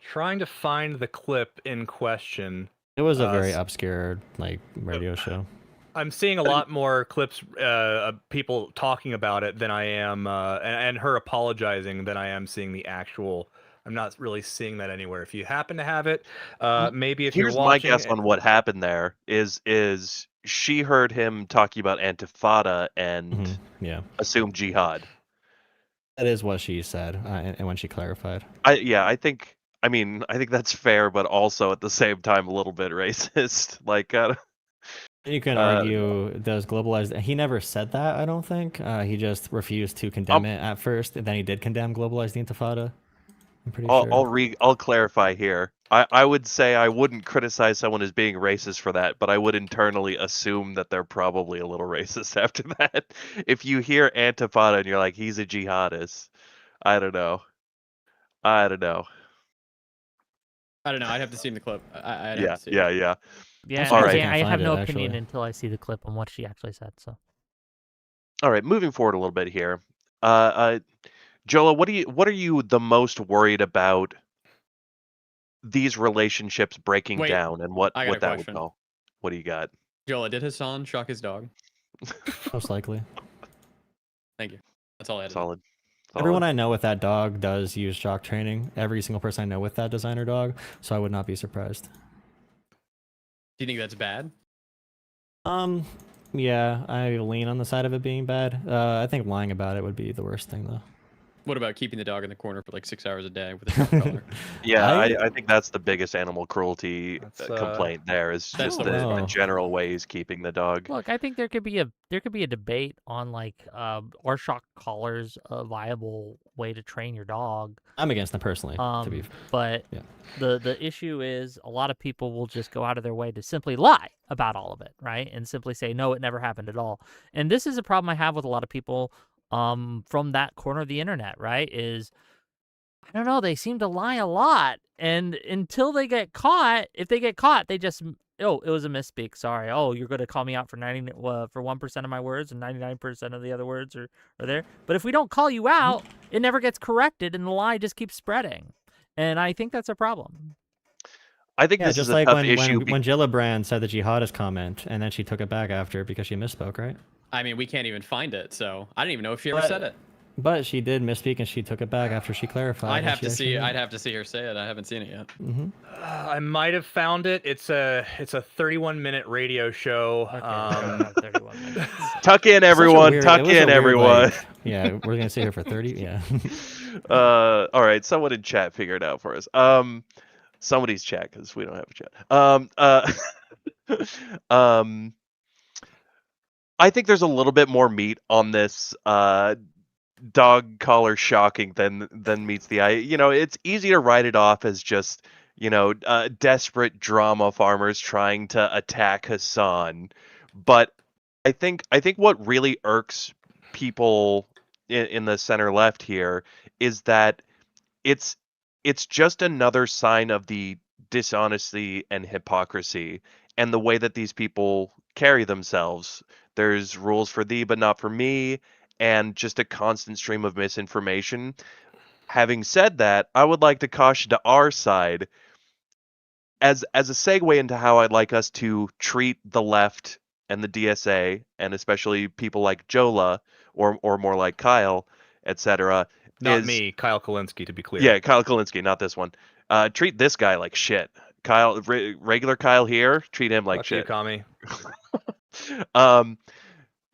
Trying to find the clip in question. It was a very obscure like radio show. I'm seeing a lot more clips of people talking about it than I am, and her apologizing than I am seeing the actual. I'm not really seeing that anywhere. If you happen to have it, maybe if Here's you're watching. my guess on what happened there is she heard him talking about Intifada and Yeah. assumed jihad. That is what she said, and when she clarified. I think that's fair, but also at the same time a little bit racist. Like, You can argue those globalized. He never said that, I don't think. He just refused to condemn it at first, and then he did condemn globalized Intifada. I'm pretty sure. I'll clarify here. I would say I wouldn't criticize someone as being racist for that, but I would internally assume that they're probably a little racist after that. If you hear Antifada and you're like, he's a jihadist, I don't know. I don't know. I'd have to see in the clip. I'd have to see it. Yeah. Yeah, All right. I have Find no it, opinion actually. until I see the clip on what she actually said. So, All right, moving forward a little bit here. Jola, what are you the most worried about these relationships breaking Wait, down and what I got a that would question. call? What do you got? Jola, did Hassan shock his dog? Most likely. Thank you. That's all I had. Solid. Everyone I know with that dog does use shock training. Every single person I know with that designer dog, so I would not be surprised. Do you think that's bad? Yeah, I lean on the side of it being bad. I think lying about it would be the worst thing, though. What about keeping the dog in the corner for like 6 hours a day with a dog collar? Yeah, I think that's the biggest animal cruelty complaint there is That's just the the worst. general way he's keeping the dog. look, I think there could be a debate on like are shock collars a viable way to train your dog? I'm against them personally. To be But yeah. the issue is a lot of people will just go out of their way to simply lie about all of it, right? And simply say no, it never happened at all. And this is a problem I have with a lot of people from that corner of the internet, right? Is I don't know, they seem to lie a lot, and until they get caught, if they get caught, they just it was a misspeak. Sorry. Oh, you're going to call me out for 1% of my words and 99% of the other words are there. But if we don't call you out, it never gets corrected, and the lie just keeps spreading. And I think that's a problem. I think Yeah, this just is a like tough issue. when Gillibrand said the jihadist comment, and then she took it back after because she misspoke, right? I mean, we can't even find it, so I don't even know if she ever said it. But she did misspeak, and she took it back after she clarified. I'd what have she to actually see. meant. I'd have to see her say it. I haven't seen it yet. I might have found it. It's a 31-minute radio show. Okay, 31 minutes. Tuck in, Such a everyone. weird- Tuck it was a in, weird, everyone. like- yeah, we're gonna sit here for 30. Yeah. All right, someone in chat figure it out for us. Somebody's chat because we don't have a chat. um, I think there's a little bit more meat on this dog collar shocking than meets the eye. It's easy to write it off as just desperate drama farmers trying to attack Hassan, but I think what really irks people in the center left here is that it's it's just another sign of the dishonesty and hypocrisy and the way that these people carry themselves. There's rules for thee but not for me, and just a constant stream of misinformation. Having said that, I would like to caution to our side as a segue into how I'd like us to treat the left and the DSA, and especially people like Jola or more like Kyle, etc. Not is me, Kyle Kalinske, to be clear. Yeah, Kyle Kalinske, not this one. Treat this guy like shit. Kyle, regular Kyle here, treat him like Fuck you, shit. Kami.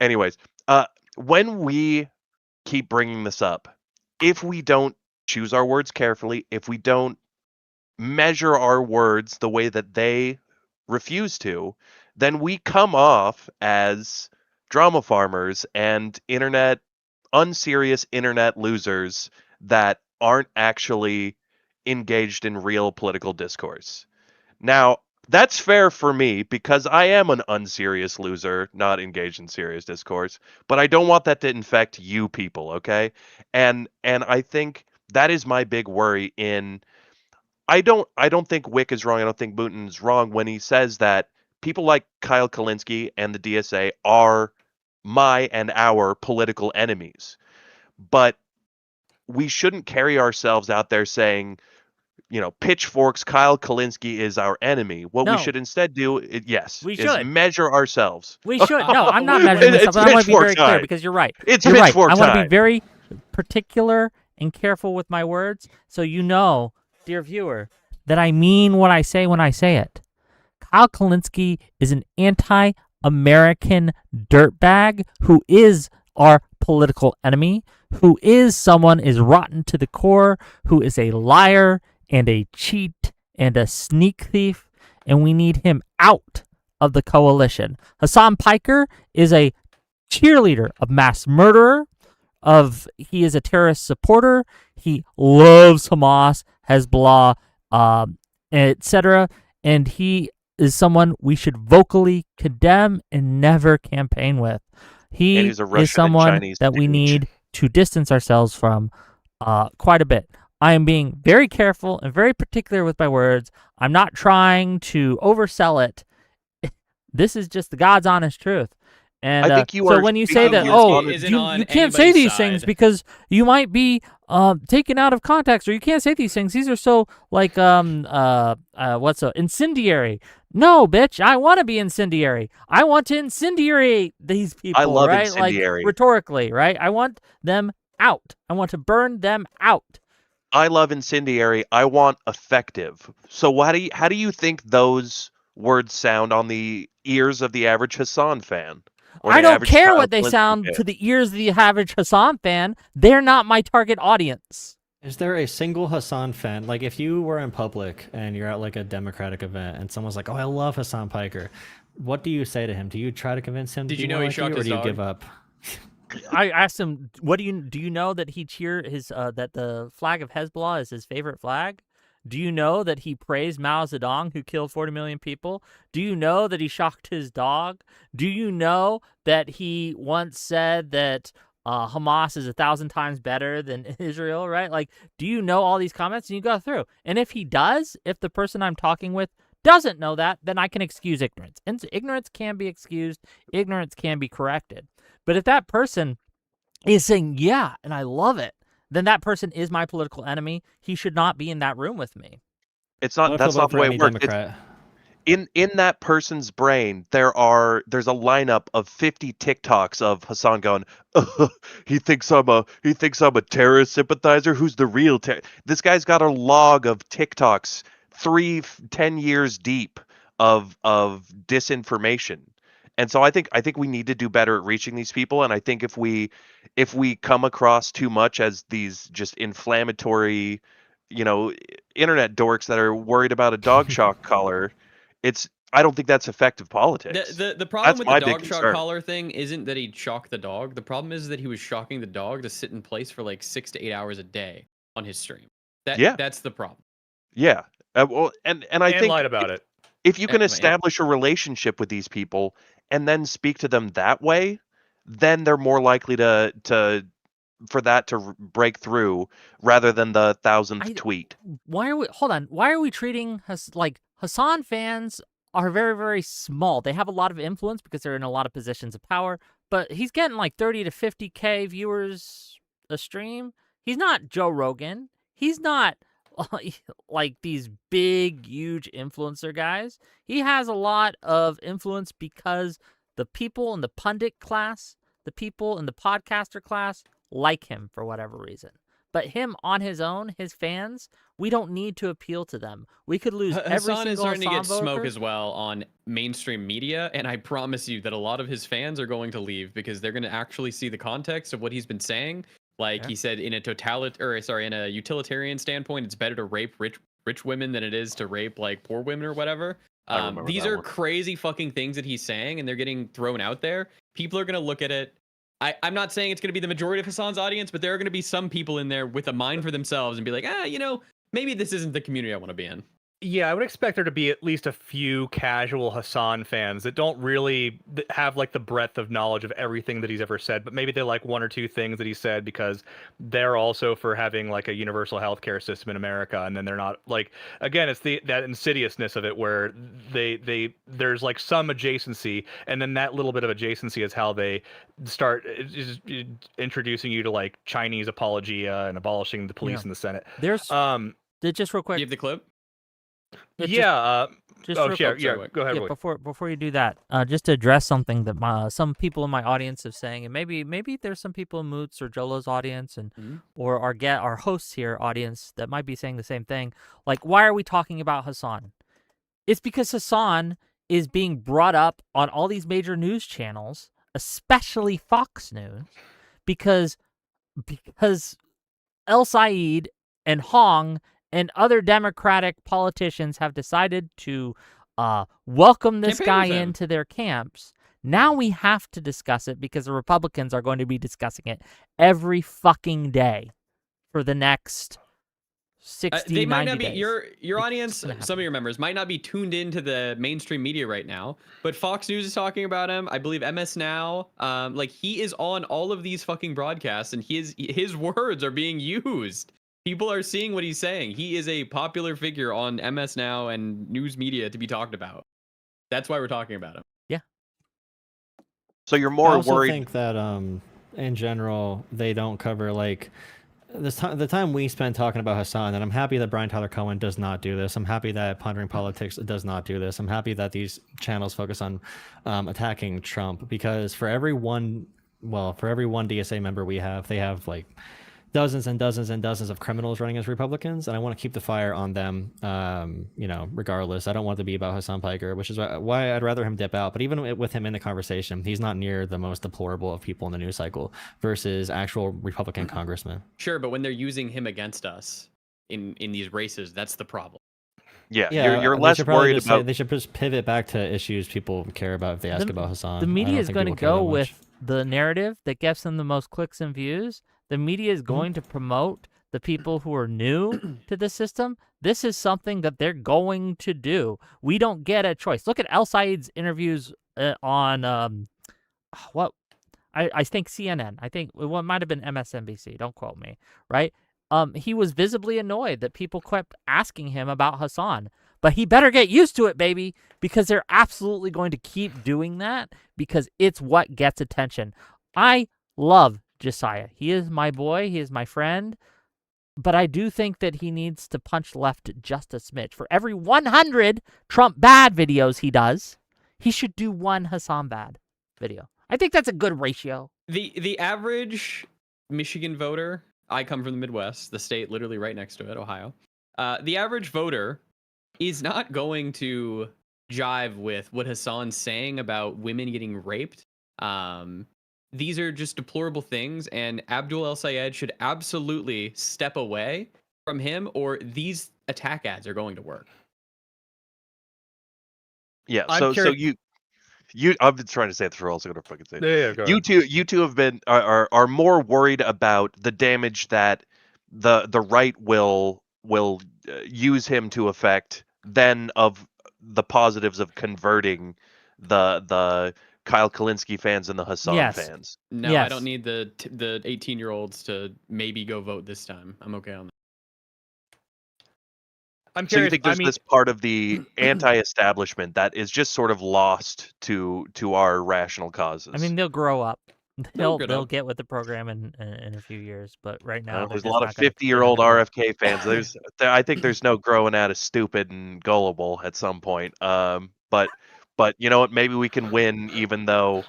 Anyways, when we keep bringing this up, if we don't choose our words carefully, if we don't measure our words the way that they refuse to, then we come off as drama farmers and unserious internet losers that aren't actually engaged in real political discourse. Now, that's fair for me because I am an unserious loser, not engaged in serious discourse, but I don't want that to infect you people, okay? And I think that is my big worry in I don't think Whick is wrong. I don't think Booten's wrong when he says that people like Kyle Kalinske and the DSA are my and our political enemies. But we shouldn't carry ourselves out there saying, pitchforks, Kyle Kalinske is our enemy. What we No. should instead do, is should. measure ourselves. We should. No, I'm not measuring myself, It's but I want to be very pitchfork clear time. because you're right. It's You're right. pitchfork I want to time. be very particular and careful with my words so you know, dear viewer, that I mean what I say when I say it. Kyle Kalinske is an anti-American dirtbag who is our political enemy, who is someone is rotten to the core, who is a liar and a cheat and a sneak thief, and we need him out of the coalition. Hassan Piker is a cheerleader of mass murderer, he is a terrorist supporter, he loves Hamas, Hezbollah, etc., and he is someone we should vocally condemn and never campaign with. He And he's a Russian is someone and Chinese that we stooge. need to distance ourselves from quite a bit. I am being very careful and very particular with my words. I'm not trying to oversell it. This is just the God's honest truth. And I think you so are when you say that, speaking isn't you on can't say anybody's these things side. because you might be taken out of context, or you can't say these things. These are so like incendiary. No, bitch, I want to be incendiary. I want to incendiate these people. I love right? incendiary. Like rhetorically, right? I want them out. I want to burn them out. I love incendiary. I want effective. So how do you think those words sound on the ears of the average Hassan fan? Or I the don't average care Kyle what they Kalinske sound fan? to the ears of the average Hassan fan. They're not my target audience. Is there a single Hassan fan? Like, if you were in public and you're at like a Democratic event and someone's like, "Oh, I love Hassan Piker," what do you say to him? Do you try to convince him? Did to you be know more he like shocked you, or his do you dog? give up? I asked him, "What do you know that he cheer his that the flag of Hezbollah is his favorite flag? Do you know that he praised Mao Zedong, who killed 40 million people? Do you know that he shocked his dog? Do you know that he once said that Hamas is 1,000 times better than Israel? Right? Like, do you know all these comments?" And you go through, and if he does, if the person I'm talking with doesn't know that, then I can excuse ignorance, and ignorance can be excused. Ignorance can be corrected. But if that person is saying, yeah, and I love it, then that person is my political enemy. He should not be in that room with me. It's What not. if That's he'll vote not the for way any it works. Democrat? In that person's brain, there's a lineup of 50 TikToks of Hassan going, he thinks I'm a terrorist sympathizer. Who's the real This guy's got a log of TikToks 10 years deep of disinformation. And so I think we need to do better at reaching these people. And I think if we come across too much as these just inflammatory, internet dorks that are worried about a dog shock collar, I don't think that's effective politics. The problem That's with my the big dog shock concern. collar thing isn't that he'd shock the dog. The problem is that he was shocking the dog to sit in place for like 6 to 8 hours a day on his stream. Yeah. That's the problem. Yeah. Well, and I And think lied about it. if you can Yeah. establish a relationship with these people and then speak to them that way, then they're more likely for that to break through rather than the 1,000th tweet. Why are we treating like Hassan fans are very, very small. They have a lot of influence because they're in a lot of positions of power, but he's getting like 30 to 50K viewers a stream. He's not Joe Rogan. He's not like these big, huge influencer guys. He has a lot of influence because the people in the pundit class, the people in the podcaster class like him for whatever reason. But him on his own, his fans, we don't need to appeal to them. We could lose every Hassan single is starting to get Hassan smoke voter. as well on mainstream media, and I promise you that a lot of his fans are going to leave because they're going to actually see the context of what he's been saying. Like he said, in a utilitarian standpoint, it's better to rape rich women than it is to rape like poor women or whatever. I remember These that are one. crazy fucking things that he's saying, and they're getting thrown out there. People are going to look at it. I'm not saying it's going to be the majority of Hassan's audience, but there are going to be some people in there with a mind for themselves and be like, maybe this isn't the community I want to be in. Yeah, I would expect there to be at least a few casual Hassan fans that don't really have like the breadth of knowledge of everything that he's ever said, but maybe they like one or two things that he said because they're also for having like a universal healthcare system in America, and then they're not like, again, it's that insidiousness of it where there's like some adjacency, and then that little bit of adjacency is how they start introducing you to like Chinese apologia and abolishing the police and the Senate. There's just real quick. Do you have the clip? Just yeah. just Oh, real yeah. quick. Yeah. Go ahead. Yeah, Whick. before you do that, just to address something that some people in my audience are saying, and maybe there's some people in Moots or Jolo's audience and or our hosts here audience that might be saying the same thing. Like, why are we talking about Hassan? It's because Hassan is being brought up on all these major news channels, especially Fox News, because El Said and Hong and other Democratic politicians have decided to welcome this Campaign guy with him. into their camps. Now we have to discuss it because the Republicans are going to be discussing it every fucking day for the next 60, they might 90 not be days. your audience. It's gonna Some of your members might not be tuned into the mainstream media right now, but Fox News is talking about him. I believe MS Now. Like he is on all of these fucking broadcasts, and his words are being used. People are seeing what he's saying. He is a popular figure on MS Now and news media to be talked about. That's why we're talking about him. Yeah. So you're I more also worried. think that in general they don't cover like the time we spend talking about Hassan, and I'm happy that Brian Tyler Cohen does not do this. I'm happy that Pondering Politics does not do this. I'm happy that these channels focus on attacking Trump, because for every one DSA member we have, they have like dozens and dozens and dozens of criminals running as Republicans, and I want to keep the fire on them, regardless. I don't want it to be about Hassan Piker, which is why I'd rather him dip out. But even with him in the conversation, he's not near the most deplorable of people in the news cycle versus actual Republican congressmen. Sure, but when they're using him against us in these races, that's the problem. Yeah, Yeah, you're they less should probably worried just say- about. they should just pivot back to issues people care about if they ask about Hassan. The I media don't is think going to people care that go much. with the narrative that gets them the most clicks and views. The media is going to promote the people who are new to the system. This is something that they're going to do. We don't get a choice. Look at El Said's interviews on I think CNN. I think it might have been MSNBC. Don't quote me. Right? He was visibly annoyed that people kept asking him about Hassan. But he better get used to it, baby, because they're absolutely going to keep doing that because it's what gets attention. I love Josiah. He is my boy. He is my friend. But I do think that he needs to punch left just a smidge. For every 100 Trump bad videos he does, he should do one Hassan bad video. I think that's a good ratio. The average Michigan voter, I come from the Midwest, the state literally right next to it, Ohio. The average voter is not going to jive with what Hassan's saying about women getting raped. These are just deplorable things, and Abdul El Sayed should absolutely step away from him, or these attack ads are going to work. Yeah. I'm So curious- you I've been trying to say it for all, so I'm gonna fucking say it. Yeah, go You ahead. two have been are more worried about the damage that the right will use him to affect than of the positives of converting the Kyle Kalinske fans and the Hassan Yes. fans. No, I don't Yes. need the 18-year-olds to maybe go vote this time. I'm okay on that. I'm So you curious. think I there's mean, this part of the anti-establishment that is just sort of lost to our rational causes? I mean, they'll grow up. They'll get They'll up. get with the program in a few years, but right now Well, they're there's a just lot of not going to. 50-year-old RFK fans. I think there's no growing out of stupid and gullible at some point. But you know what? Maybe we can win, even though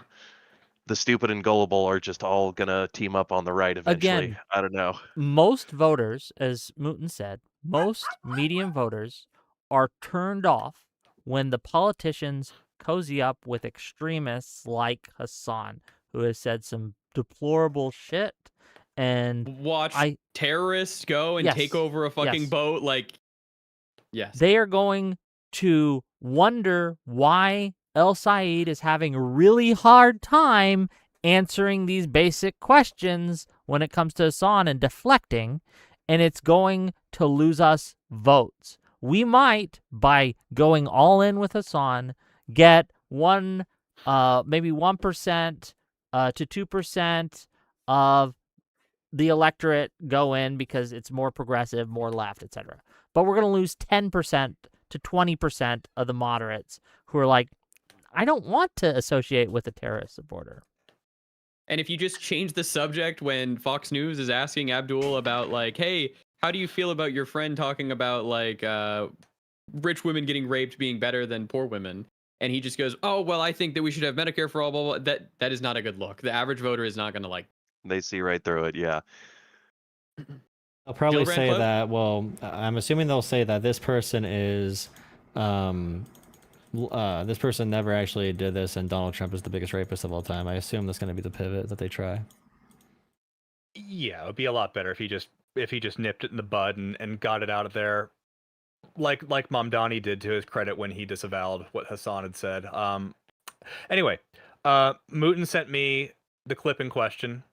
the stupid and gullible are just all gonna team up on the right eventually. Again, I don't know. Most voters, as Mooten said, most medium voters are turned off when the politicians cozy up with extremists like Hassan, who has said some deplorable shit. And Watch I terrorists go and take Yes, over a fucking yes. boat. Like, yes. they are going to wonder why El Said is having a really hard time answering these basic questions when it comes to Hassan and deflecting, and it's going to lose us votes. We might, by going all in with Hassan, get maybe 1% to 2% of the electorate go in because it's more progressive, more left, etc. But we're going to lose 10% to 20% of the moderates who are like, I don't want to associate with a terrorist supporter. And if you just change the subject when Fox News is asking Abdul about, like, hey, how do you feel about your friend talking about, like, rich women getting raped being better than poor women? And he just goes, oh, well, I think that we should have Medicare for all, blah, blah. That is not a good look. The average voter is not going to like. They see right through it. Yeah. I'll probably Gillibrand say clip? that. Well, I'm assuming they'll say that this person is, this person never actually did this, and Donald Trump is the biggest rapist of all time. I assume that's going to be the pivot that they try. yeah, it would be a lot better if he just nipped it in the bud and got it out of there, like Mamdani did, to his credit, when he disavowed what Hassan had said. Anyway, Mooten sent me the clip in question.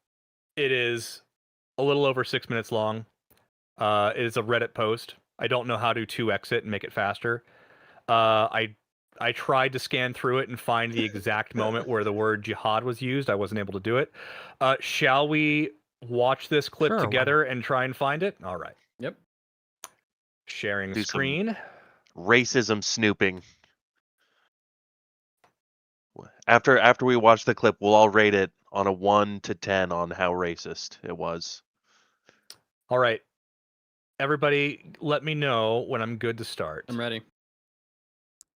It is a little over 6 minutes long. It is a Reddit post. I don't know how to 2x it and make it faster. I tried to scan through it and find the exact moment where the word jihad was used. I wasn't able to do it. Shall we watch this clip Sure, why together and try and find it? All right. Yep. Sharing Do some screen. Racism snooping. After we watch the clip, we'll all rate it on a 1 to 10 on how racist it was. All right. Everybody, let me know when I'm good to start. I'm ready.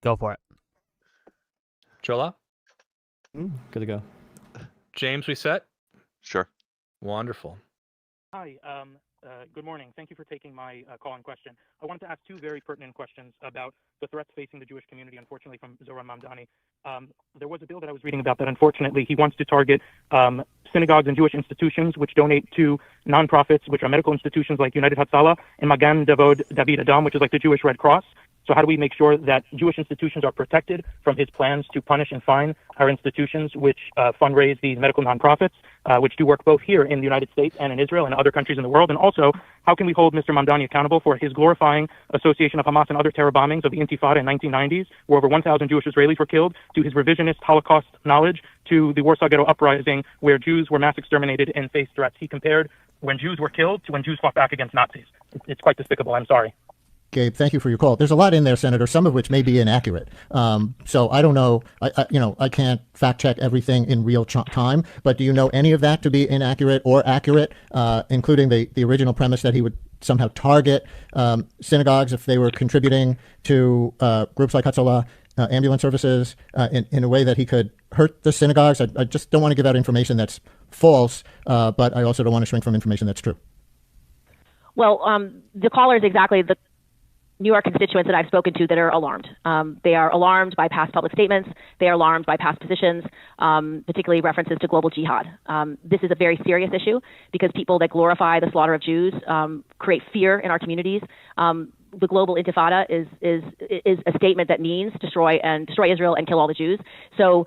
Go for it. Chola? Good to go. James, we set? Sure. Wonderful. Hi. Good morning. Thank you for taking my call and question. I wanted to ask two very pertinent questions about the threats facing the Jewish community, unfortunately, from Zohran Mamdani. There was a bill that I was reading about that, unfortunately, he wants to target synagogues and Jewish institutions which donate to nonprofits, which are medical institutions like United Hatzalah and Magan David Adam, which is like the Jewish Red Cross. So how do we make sure that Jewish institutions are protected from his plans to punish and fine our institutions which fundraise these medical nonprofits, which do work both here in the United States and in Israel and other countries in the world? And also, how can we hold Mr. Mamdani accountable for his glorifying association of Hamas and other terror bombings of the Intifada in 1990s, where over 1,000 Jewish Israelis were killed, to his revisionist Holocaust knowledge, to the Warsaw Ghetto Uprising, where Jews were mass exterminated and faced threats? He compared when Jews were killed to when Jews fought back against Nazis. It's quite despicable. I'm sorry. Gabe, thank you for your call. There's a lot in there, Senator, some of which may be inaccurate. So I don't know. I can't fact check everything in real time. But do you know any of that to be inaccurate or accurate, including the original premise that he would somehow target synagogues if they were contributing to groups like Hatzalah, ambulance services, in a way that he could hurt the synagogues? I just don't want to give out information that's false, but I also don't want to shrink from information that's true. Well, the caller is exactly the New York constituents that I've spoken to that are alarmed. They are alarmed by past public statements. They are alarmed by past positions, particularly references to global jihad. This is a very serious issue because people that glorify the slaughter of Jews create fear in our communities. the global intifada is a statement that means destroy Israel and kill all the Jews. So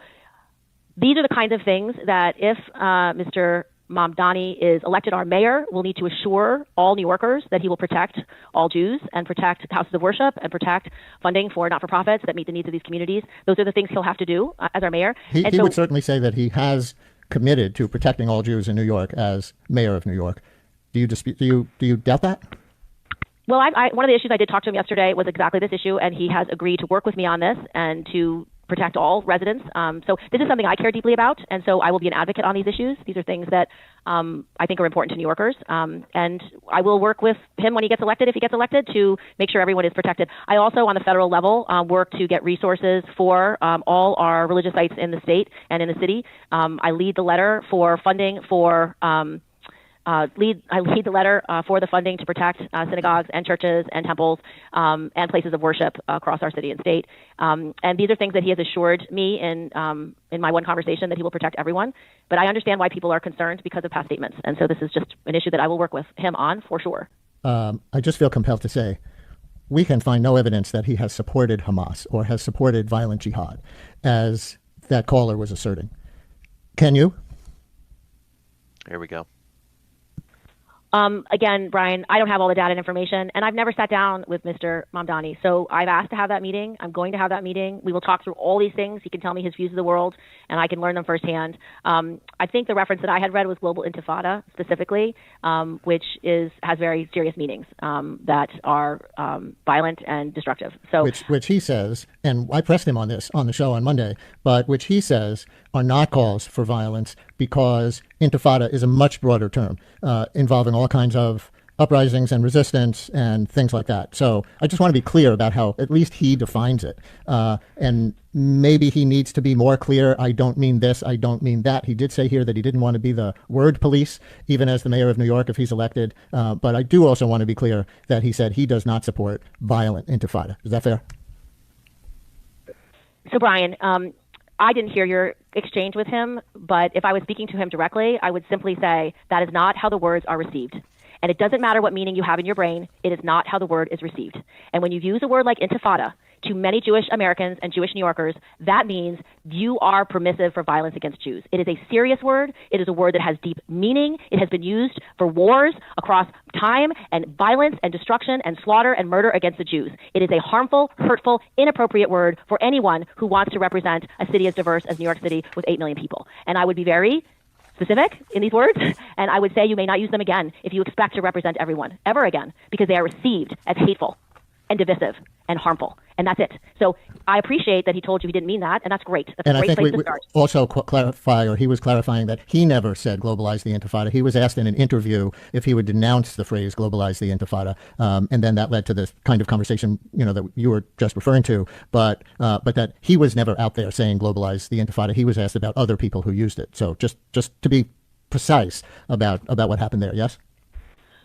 these are the kinds of things that if Mr. Mamdani is elected our mayor, we'll need to assure all New Yorkers that he will protect all Jews and protect houses of worship and protect funding for not-for-profits that meet the needs of these communities. Those are the things he'll have to do as our mayor. He would certainly say that he has committed to protecting all Jews in New York as mayor of New York. Do you dispute? Do you doubt that? Well, one of the issues I did talk to him yesterday was exactly this issue, and he has agreed to work with me on this and to protect all residents. So this is something I care deeply about, and so I will be an advocate on these issues. These are things that I think are important to New Yorkers, and I will work with him when he gets elected, if he gets elected, to make sure everyone is protected. I also, on the federal level, work to get resources for all our religious sites in the state and in the city. I lead the letter for funding for I lead the letter for the funding to protect synagogues and churches and temples and places of worship across our city and state. And these are things that he has assured me in my one conversation that he will protect everyone. But I understand why people are concerned because of past statements. And so this is just an issue that I will work with him on for sure. I just feel compelled to say we can find no evidence that he has supported Hamas or has supported violent jihad, as that caller was asserting. Can you? Here we go. Again, Brian, I don't have all the data and information, and I've never sat down with Mr. Mamdani. So I've asked to have that meeting. I'm going to have that meeting. We will talk through all these things. He can tell me his views of the world, and I can learn them firsthand. I think the reference that I had read was global intifada specifically, which has very serious meanings that are violent and destructive. So which he says, and I pressed him on this on the show on Monday, but which he says are not calls for violence, because intifada is a much broader term involving all kinds of uprisings and resistance and things like that. So I just want to be clear about how at least he defines it. And maybe he needs to be more clear. I don't mean this, I don't mean that. He did say here that he didn't want to be the word police, even as the mayor of New York, if he's elected. But I do also want to be clear that he said he does not support violent intifada. Is that fair? So, Brian, I didn't hear your exchange with him, but if I was speaking to him directly, I would simply say that is not how the words are received. And it doesn't matter what meaning you have in your brain, it is not how the word is received. And when you use a word like intifada to many Jewish Americans and Jewish New Yorkers, that means you are permissive for violence against Jews. It is a serious word. It is a word that has deep meaning. It has been used for wars across time and violence and destruction and slaughter and murder against the Jews. It is a harmful, hurtful, inappropriate word for anyone who wants to represent a city as diverse as New York City with 8 million people. And I would be very specific in these words, and I would say you may not use them again if you expect to represent everyone ever again, because they are received as hateful and divisive and harmful. And that's it. So I appreciate that he told you he didn't mean that, and that's great. That's and a great I think place we to start. Also clarify, or he was clarifying that he never said globalize the intifada. He was asked in an interview if he would denounce the phrase globalize the intifada, and then that led to this kind of conversation, that you were just referring to. But that he was never out there saying globalize the intifada. He was asked about other people who used it. So just to be precise about what happened there. Yes.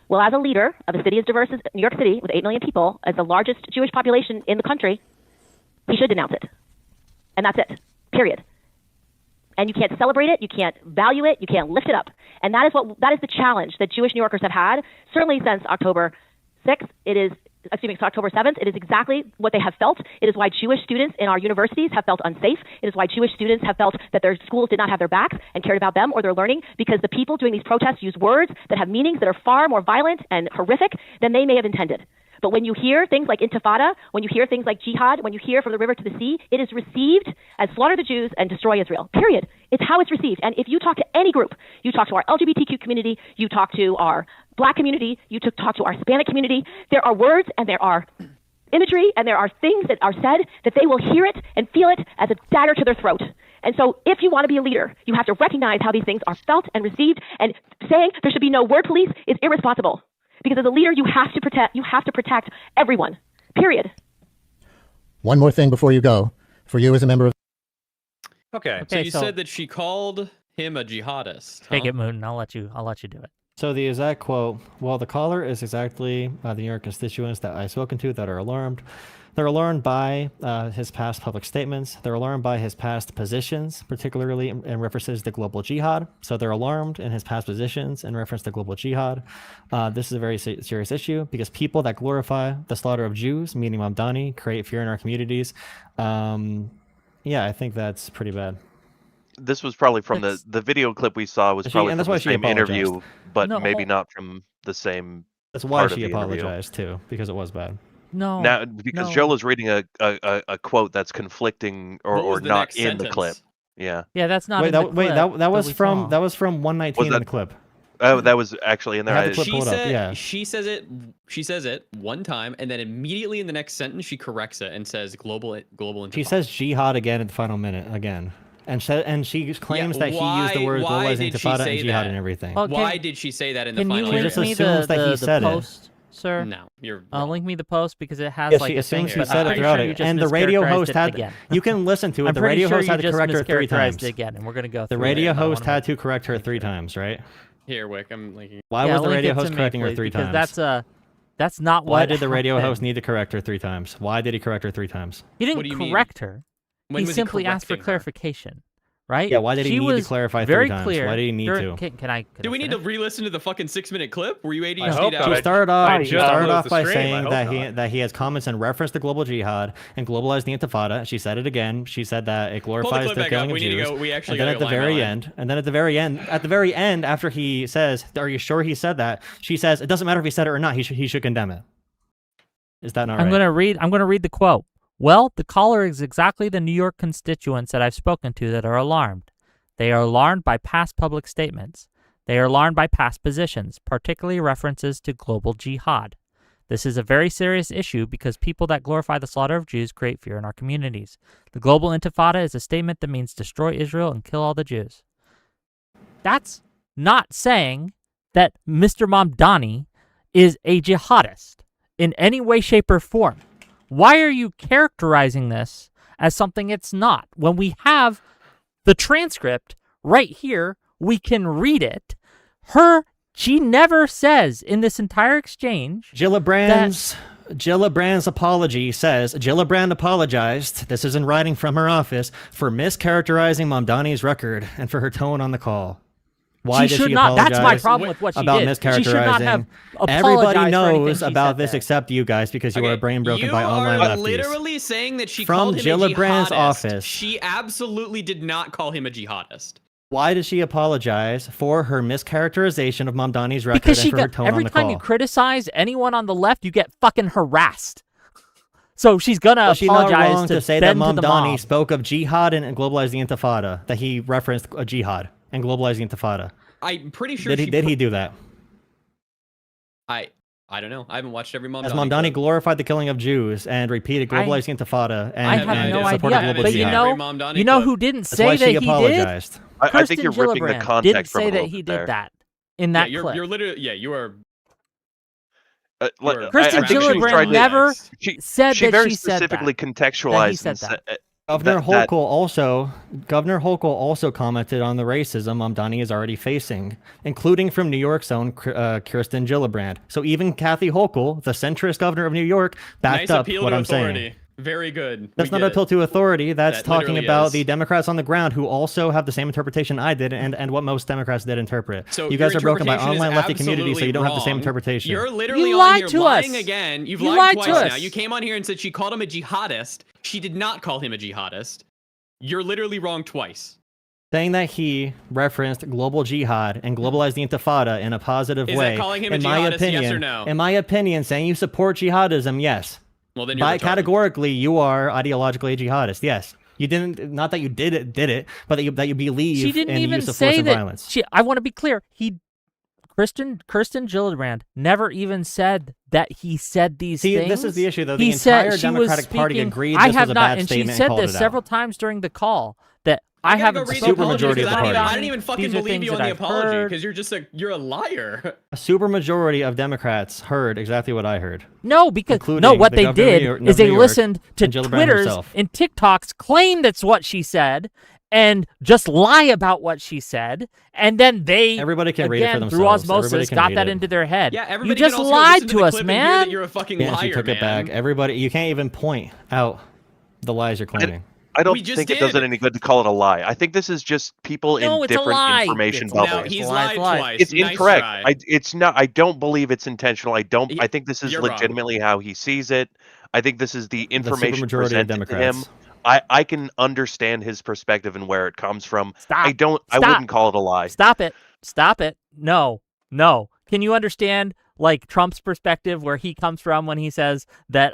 Well, as a leader of a city as diverse as New York City, with 8 million people, as the largest Jewish population in the country, he should denounce it. And that's it, period. And you can't celebrate it, you can't value it, you can't lift it up. And that is the challenge that Jewish New Yorkers have had, certainly since October 6th. October 7th. It is exactly what they have felt. It is why Jewish students in our universities have felt unsafe. It is why Jewish students have felt that their schools did not have their backs and cared about them or their learning, because the people doing these protests use words that have meanings that are far more violent and horrific than they may have intended. But when you hear things like intifada, when you hear things like jihad, when you hear from the river to the sea, it is received as slaughter the Jews and destroy Israel, period. It's how it's received. And if you talk to any group, you talk to our LGBTQ community, you talk to our Black community, you talk to our Hispanic community, there are words and there are imagery and there are things that are said that they will hear it and feel it as a dagger to their throat. And so if you want to be a leader, you have to recognize how these things are felt and received, and saying there should be no word police is irresponsible. Because as a leader, you have to protect everyone, period. One more thing before you go, for you as a member of... Okay. So you said that she called him a jihadist. Take huh? it, Moon. I'll let you do it. So the exact quote, well, the caller is exactly the New York constituents that I've spoken to that are alarmed. They're alarmed by his past public statements. They're alarmed by his past positions, particularly in references to global jihad. So they're alarmed in his past positions in reference to global jihad. This is a very serious issue because people that glorify the slaughter of Jews, meaning Mamdani, create fear in our communities. Yeah, I think that's pretty bad. This was probably from the video clip we saw was probably and from that's why the she same interview, apologized. but No, maybe not from the same. That's why part of she the interview. apologized too, because it was bad. No. Now, because no. Jola's reading a quote that's conflicting What was or the not next in the clip. sentence? Yeah. Yeah, that's not. Wait, in the that, wait, clip that was we from saw. that was from 119 in that- the clip. Oh, that was actually in there. I had the clip She pulled up, said yeah. she says it one time, and then immediately in the next sentence she corrects it and says global intifada. She says jihad again at the final minute again, and she claims that he used the words why globalizing did she intifada say and jihad that? and everything. Oh, Why did she say that in the Can you final? link just me assumes the, that he the said it. post, sir? No, you're Link me the post because it has Yeah, like she the thing, assumes he but said I'm it pretty throughout sure it, you just and the radio mischaracterized host it had. again. You can listen to it. I'm The pretty radio sure host you had to just correct her 3 mischaracterized times. it again, and we're gonna go. The through radio it, and I host wanna- had to correct her 3 times, right? here, Wick. I'm linking. Why Yeah, was the link radio it to host me, correcting her please, 3 because times? that's not what. Why did the radio host happened. need to correct her 3 times? Why did he correct her 3 times? He What didn't do you mean? correct her. When He was simply asked for correcting her? clarification, right? Yeah, why did he She need to was clarify 3 very times? clear Why did he need during- to? Can I Do we need to finish? re-listen to the fucking 6-minute clip? Were you I hope ADHD'd not. out? She started off, I she just started closed off the by stream, I saying hope that not. he has comments in reference to global jihad and globalized the intifada. She said it again. She said that it Pull the glorifies clip the back killing up. of We need to Jews. go. We actually And then gotta at the go line by very line. end, and then at the very end, after he says, "Are you sure he said that?" She says, "It doesn't matter if he said it or not. He should condemn it." Is that not right? I'm gonna read the quote. Well, the caller is exactly the New York constituents that I've spoken to that are alarmed. They are alarmed by past public statements. They are alarmed by past positions, particularly references to global jihad. This is a very serious issue because people that glorify the slaughter of Jews create fear in our communities. The global intifada is a statement that means destroy Israel and kill all the Jews. That's not saying that Mr. Mamdani is a jihadist in any way, shape, or form. Why are you characterizing this as something it's not? When we have the transcript right here, we can read it. She never says in this entire exchange. Gillibrand's apology says, Gillibrand apologized, this is in writing from her office, for mischaracterizing Mamdani's record and for her tone on the call. Why She did should she not. apologize That's my problem with what she about did. mischaracterizing? She should not have apologized Everybody for anything knows she about said this there. except you guys because you are brain broken by online You are lefties. literally saying that she From called him Gillibrand's a jihadist. office. She absolutely did not call him a jihadist. Why did she apologize for her mischaracterization of Mamdani's record Because and she for her got tone every on the time call? you criticize anyone on the left, you get fucking harassed. So she's gonna Was she not apologize wrong to to say that bend to the Mamdani mob. spoke of jihad and globalized the intifada? That he referenced a jihad and globalized the intifada? I'm pretty sure Did he do that? I don't know. I haven't watched every Mamdani. As Mamdani glorified the killing of Jews and repeated globalized the intifada and, I have and no supported idea, global but you jihad. know, you know who didn't That's say why that she he did? apologized. I think Kirsten you're ripping the Gillibrand context didn't from say it a that little he bit did there. that in that clip. You're literally you are. Kristen I think she Gillibrand tried to- never said she that very she said specifically that. contextualized said and that. said- Governor that- Hochul also commented on the racism Mamdani is already facing, including from New York's own Kirsten Gillibrand. So even Kathy Hochul, the centrist governor of New York, backed Nice up appeal what to I'm authority. saying. Very good. That's We not get an appeal it. to authority. That's That talking literally about is. the Democrats on the ground who also have the same interpretation I did and what most Democrats did interpret. So you guys your are broken by interpretation is online lefty community, so absolutely you don't have the same wrong. interpretation. You're literally You on lied here to lying us. again. You've You lied lied twice to now. us. You came on here and said she called him a jihadist. She did not call him a jihadist. You're literally wrong twice. Saying that he referenced global jihad and globalized the intifada in a positive Is way. that calling him a in my jihadist, opinion, yes or no? In my opinion, saying you support jihadism, yes. Well, then you're By retarded. categorically, you are ideologically a jihadist. Yes, you didn't. Not that you did it, but that you believe She didn't in the even use of force say and that. violence. I want to be clear. Kirsten Gillibrand never even said that he said these See, things. this is the issue, though. He The said entire she was Democratic Party speaking- agreed I this have was a not, bad and statement she and said called this it out. several times during the call that I I gotta haven't go read the super apology majority of because the I party. don't even fucking These are believe things you on that the I've apology heard. because you're a liar. A super majority of Democrats heard exactly what I heard. No, because Including what the they governor of did New York- is they New York listened to and Gillibrand Twitter's herself. and TikTok's claim that's what she said, and just lie about what she said, and then they Everybody can read it for again through themselves. Everybody osmosis can got read that it. into their head. Yeah, You everybody just can also lied listen to to the us, clip and hear man. that you're a fucking Yeah, liar, she took man. it back. Everybody, you can't even point out the lies you're claiming. I don't We just think it does did. it any good to call it a lie. I think this is just people No, in it's a different lie. information It's bubbles. No, lies. he's Lies, lied lies. twice. It's Nice incorrect. try. It's not. I don't believe it's intentional. I think this is You're wrong. legitimately how he sees it. I think this is the The information supermajority of presented to him. Democrats. I can understand his perspective and where it comes from. Stop. I don't. I Stop. wouldn't call it a lie. Stop it. Stop it. No. No. Can you understand like Trump's perspective where he comes from when he says that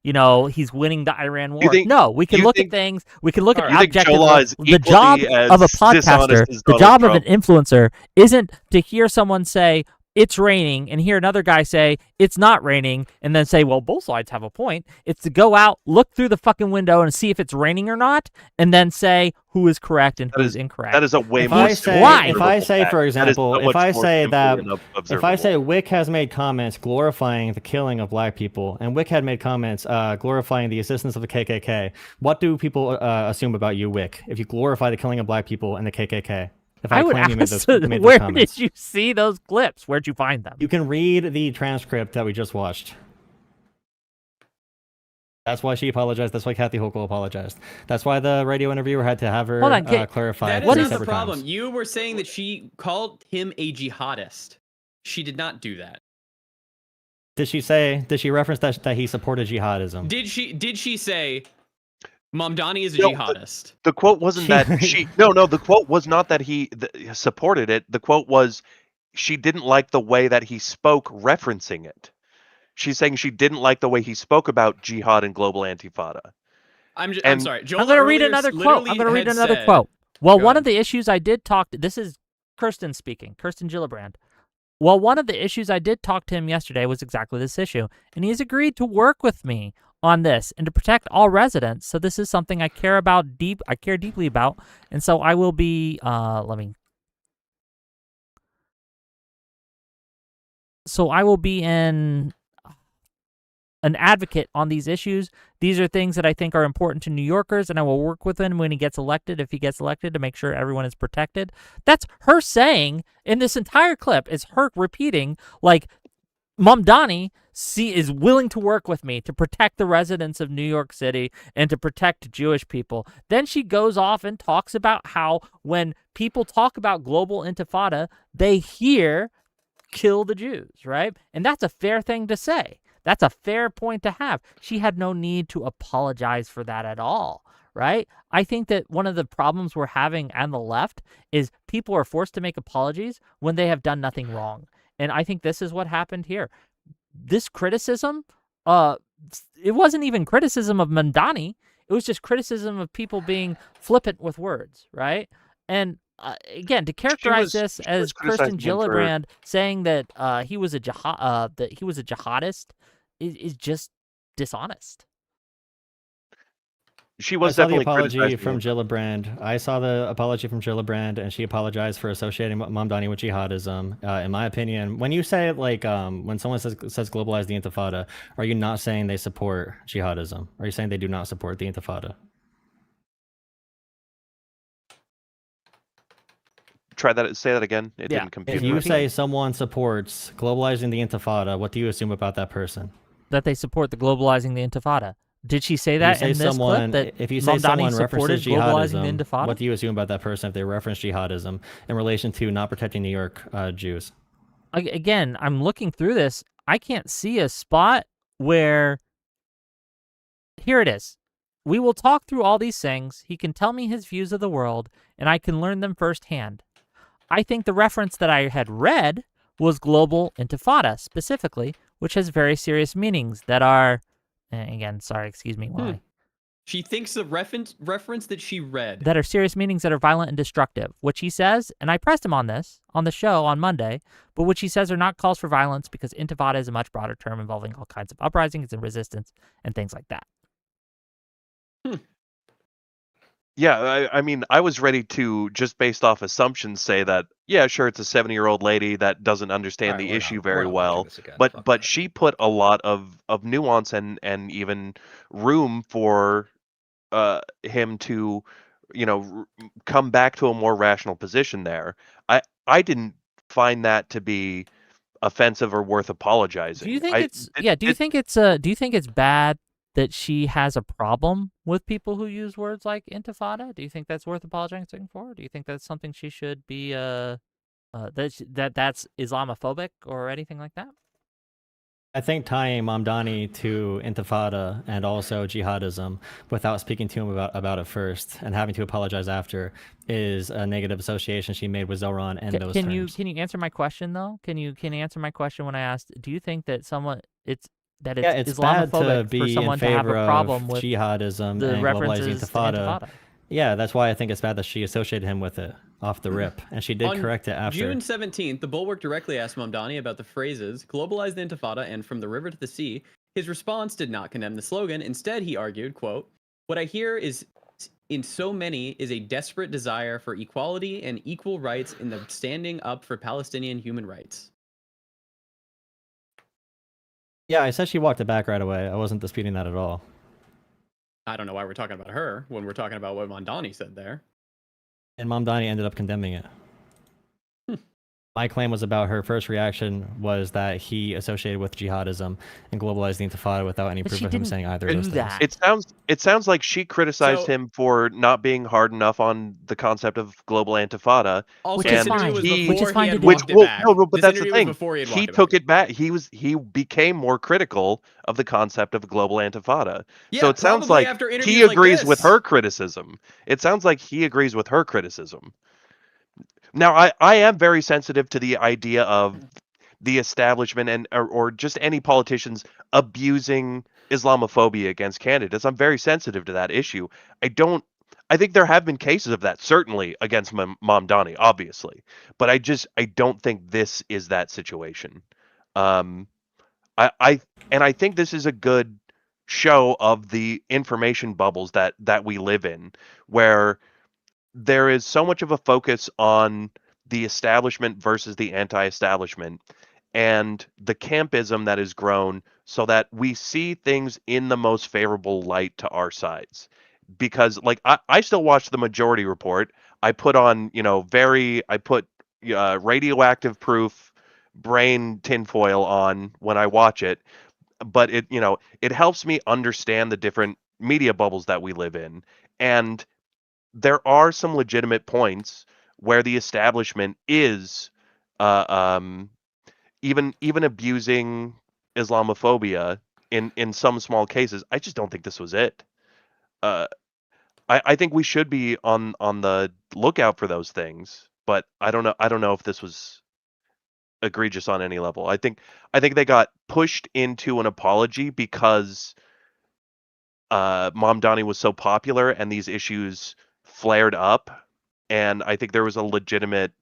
he's winning the Iran war? No, we can look at things. We can look at You think objective. Joe Law is The job equally as of a podcaster, dishonest as the Donald job Trump? of an influencer isn't to hear someone say it's raining and hear another guy say it's not raining and then say, well, both sides have a point. It's to go out, look through the fucking window and see if it's raining or not, and then say who is correct and who is incorrect. That is a way If more. I say, for example, if I say Whick has made comments glorifying the killing of black people, and Whick had made comments glorifying the assistance of the KKK, what do people assume about you, Whick, if you glorify the killing of black people and the KKK? If I would claim you made ask, those where comments. did you see those clips? Where'd you find them? You can read the transcript that we just watched. That's why she apologized. That's why Kathy Hochul apologized. That's why the radio interviewer had to have her clarify. That What is is not the the problem. Times. You were saying that she called him a jihadist. She did not do that. Did she reference that he supported jihadism? Did she say Mamdani is a jihadist? The quote wasn't that she. No. The quote was not that he supported it. The quote was she didn't like the way that he spoke, referencing it. She's saying she didn't like the way he spoke about jihad and global antifada. I'm sorry. Joel I'm going to read another quote. I'm going to read another quote. Well, one of the issues I did talk to, this is Kirsten speaking, Kirsten Gillibrand. Well, one of the issues I did talk to him yesterday was exactly this issue, and he's agreed to work with me on this and to protect all residents. So this is something I care about I care deeply about, and so I will be I will be an advocate on these issues. These are things that I think are important to New Yorkers, and I will work with him when he gets elected, if he gets elected, to make sure everyone is protected. That's her saying in this entire clip, is her repeating, like, Mamdani is willing to work with me to protect the residents of New York City and to protect Jewish people. Then she goes off and talks about how when people talk about global intifada, they hear kill the Jews, right? And that's a fair thing to say. That's a fair point to have. She had no need to apologize for that at all, right? I think that one of the problems we're having on the left is people are forced to make apologies when they have done nothing wrong. And I think this is what happened here. This criticism, it wasn't even criticism of Mamdani. It was just criticism of people being flippant with words, right? And again, to characterize this as Kirsten Gillibrand saying that he was a jihadist is just dishonest. She was I saw the definitely apology from Gillibrand. I saw the apology from Gillibrand, and she apologized for associating Mamdani with jihadism. In my opinion, when you say when someone says globalize the intifada, are you not saying they support jihadism? Are you saying they do not support the intifada? Say that again. It didn't compute. If you say someone supports globalizing the intifada, what do you assume about that person? That they support the globalizing the intifada. Did she say that in this clip? That if you say Mamdani someone references globalizing the intifada? what do you assume about that person if they reference jihadism in relation to not protecting New York Jews? Again, I'm looking through this. I can't see a spot where... Here it is. We will talk through all these things. He can tell me his views of the world, and I can learn them firsthand. I think the reference that I had read was global intifada, specifically, which has very serious meanings that are... Again, sorry, excuse me, why? She thinks the reference that she read. That are serious meanings that are violent and destructive. Which he says, and I pressed him on this on the show on Monday, but which he says are not calls for violence because intifada is a much broader term involving all kinds of uprisings and resistance and things like that. Yeah, I mean, I was ready to, just based off assumptions, say that, yeah, sure, it's a 70-year-old lady that doesn't understand the issue very well, but she put a lot of nuance and even room for him to come back to a more rational position there. I didn't find that to be offensive or worth apologizing. Do you think do you think it's bad that she has a problem with people who use words like intifada? Do you think that's worth apologizing for? Do you think that's something she should be that's Islamophobic or anything like that? I think tying Mamdani to intifada and also jihadism without speaking to him about it first and having to apologize after is a negative association she made with Zoran and those terms. Can you answer my question though? Can you answer my question when I asked, do you think that it's it's Islamophobic bad to be for someone in to have favor a problem of with jihadism the and references globalizing to intifada? intifada? Yeah, that's why I think it's bad that she associated him with it off the rip, and she did On correct it after. June 17th, the Bulwark directly asked Mamdani about the phrases globalize the intifada and from the river to the sea. His response did not condemn the slogan. Instead, he argued, quote, "What I hear is in so many is a desperate desire for equality and equal rights in the standing up for Palestinian human rights." Yeah, I said she walked it back right away. I wasn't disputing that at all. I don't know why we're talking about her when we're talking about what Mamdani said there. And Mamdani ended up condemning it. My claim was about her first reaction was that he associated with jihadism and globalized the intifada without any proof of him saying either of those things. It sounds like she criticized him for not being hard enough on the concept of global intifada. Also, Which is this fine. interview was Which is before fine he to had do. walked it back. No, but This that's the interview was thing. before he had He walked took it back. He became more critical of the concept of global intifada. Yeah, so it sounds probably like after he interviews like agrees with this. her criticism. It sounds like he agrees with her criticism. Now, I am very sensitive to the idea of the establishment and or just any politicians abusing Islamophobia against candidates. I'm very sensitive to that issue. I think there have been cases of that, certainly against Mamdani, obviously, but I don't think this is that situation. I think this is a good show of the information bubbles that we live in, where there is so much of a focus on the establishment versus the anti-establishment and the campism that has grown so that we see things in the most favorable light to our sides. Because like I still watch the Majority Report. I put on, radioactive proof brain tinfoil on when I watch it, but it helps me understand the different media bubbles that we live in. And there are some legitimate points where the establishment is even abusing Islamophobia in some small cases. I just don't think this was it. I think we should be on the lookout for those things, but I don't know if this was egregious on any level. I think they got pushed into an apology because Mamdani was so popular and these issues flared up, and I think there was a legitimate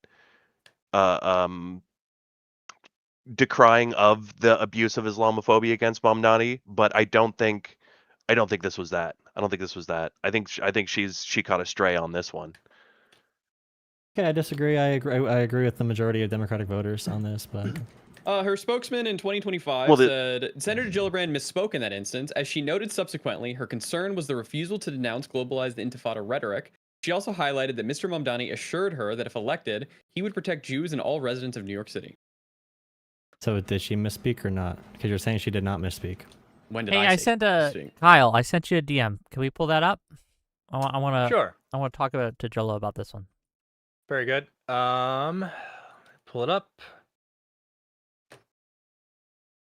decrying of the abuse of Islamophobia against Mamdani, but I don't think this was that. I don't think this was that. I think she caught a stray on this one. Okay, I disagree. I agree with the majority of Democratic voters on this, but her spokesman in 2025 said Senator Gillibrand misspoke in that instance. As she noted subsequently, her concern was the refusal to denounce globalized intifada rhetoric. She also highlighted that Mr. Mamdani assured her that if elected, he would protect Jews and all residents of New York City. So did she misspeak or not? Because you're saying she did not misspeak. When did Hey, I I say sent misspeak? Kyle. I sent you a DM. Can we pull that up? I want to. Sure. I want to talk to Jolo about this one. Very good. Pull it up.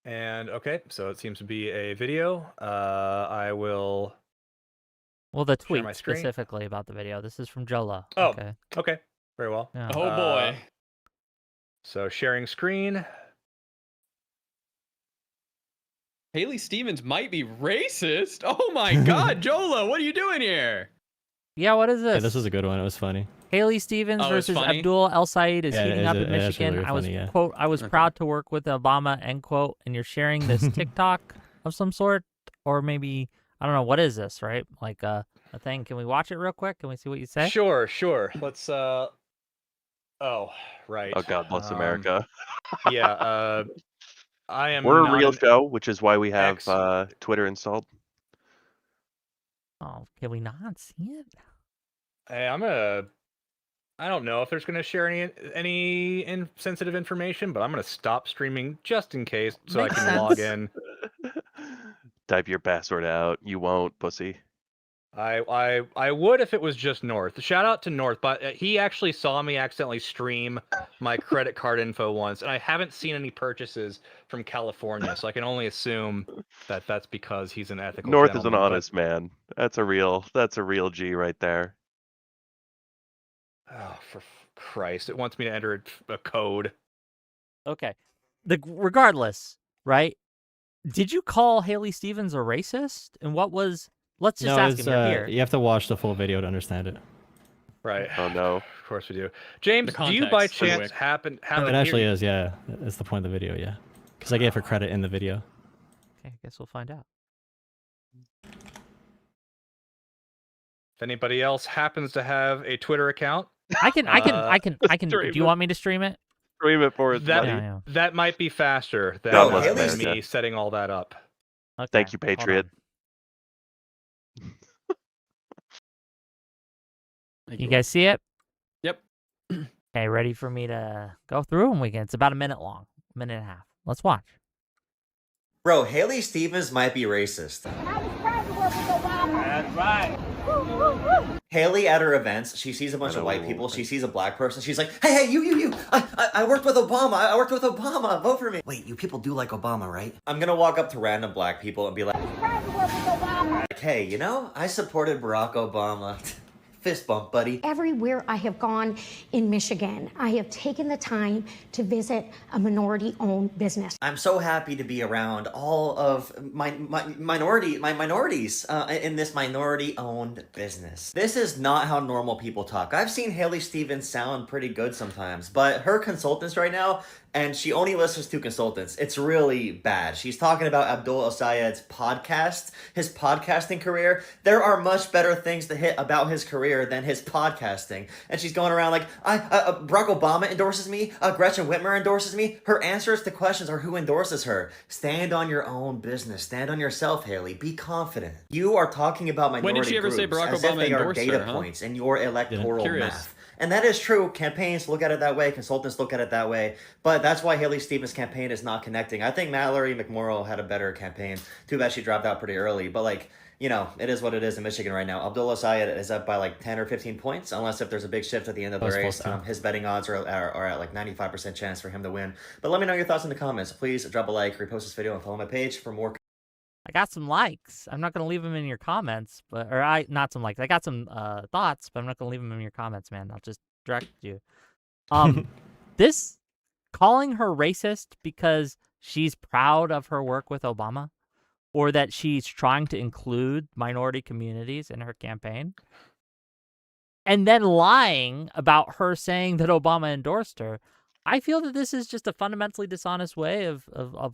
And okay, so it seems to be a video. I will. Well, the share tweet my screen. specifically about the video. This is from Jolo. Oh, okay. Very well. Yeah. Oh boy. So sharing screen. Haley Stevens might be racist. Oh my God, Jolo, what are you doing here? Yeah, what is this? Yeah, this was a good one. It was funny. Haley Stevens Oh, it's versus funny? Abdul El Said is Yeah, heating it up is- in it actually Michigan. really I was funny, yeah. quote. I was proud to work with Obama end quote. And you're sharing this TikTok of some sort, or maybe I don't know what is this, right? Like a thing. Can we watch it real quick? Can we see what you say? Sure. Let's. Oh, right. Oh, God bless America. Yeah. I am. We're a not real an show, which is why we have X- Twitter installed. Oh, can we not see it? Hey, I don't know if there's gonna share any sensitive information, but I'm gonna stop streaming just in case, so Makes I can log sense. in. Type your password out. You won't, pussy. I would if it was just North. Shout out to North, but he actually saw me accidentally stream my credit card info once, and I haven't seen any purchases from California, so I can only assume that that's because he's an ethical North is an gentleman. honest man. That's a real G right there. Oh, for Christ! It wants me to enter a code. Okay. Regardless, right? Did you call Haley Stevens a racist? And what was? Let's just No, ask it's him. You're here. you have to watch the full video to understand it. Right. Oh no. Of course we do. James, The do you by context for chance Whick. happen No, it actually here? is, yeah. It's the point of the video, yeah. Because I gave her credit in the video. Okay, I guess we'll find out. If anybody else happens to have a Twitter account, I can. Do stream you it. want me to stream it? Stream it for his that money. Yeah. that might be faster than God bless than America. me setting all that up. Okay, Thank you, hold Patriot. on. You guys see it? Yep. Okay, ready for me to go through them? It's about a minute long, minute and a half. Let's watch. Bro, Haley Stevens might be racist. That's right. Haley at her events, she sees a bunch of white people, she sees a black person, she's like, hey, you, I worked with Obama, vote for me. Wait, you people do like Obama, right? I'm gonna walk up to random black people and be like, hey, you know, I supported Barack Obama. Fist bump, buddy. Everywhere I have gone in Michigan, I have taken the time to visit a minority-owned business. I'm so happy to be around all of my minorities in this minority-owned business. This is not how normal people talk. I've seen Haley Stevens sound pretty good sometimes, but her consultants right now, and she only listens to consultants. It's really bad. She's talking about Abdul Asayed's podcast, his podcasting career. There are much better things to hit about his career than his podcasting. And she's going around like, Barack Obama endorses me, Gretchen Whitmer endorses me. Her answers to questions are who endorses her. Stand on your own business. Stand on yourself, Haley. Be confident. You are talking about minority When did she ever groups say Barack as if Obama they are endorsed data her, huh? points in your electoral Curious. math. And that is true. Campaigns look at it that way. Consultants look at it that way. But that's why Haley Stevens' campaign is not connecting. I think Mallory McMorrow had a better campaign. Too bad she dropped out pretty early. But, like, you know, it is what it is in Michigan right now. Abdullah Sayed is up by, like, 10 or 15 points, unless if there's a big shift at the end of the That was race. supposed to. His betting odds are at, like, 95% chance for him to win. But let me know your thoughts in the comments. Please drop a like, repost this video, and follow my page for more. I got some likes. I'm not gonna leave them in your comments, not some likes. I got some thoughts, but I'm not gonna leave them in your comments, man. I'll just direct you. This calling her racist because she's proud of her work with Obama, or that she's trying to include minority communities in her campaign, and then lying about her saying that Obama endorsed her. I feel that this is just a fundamentally dishonest way of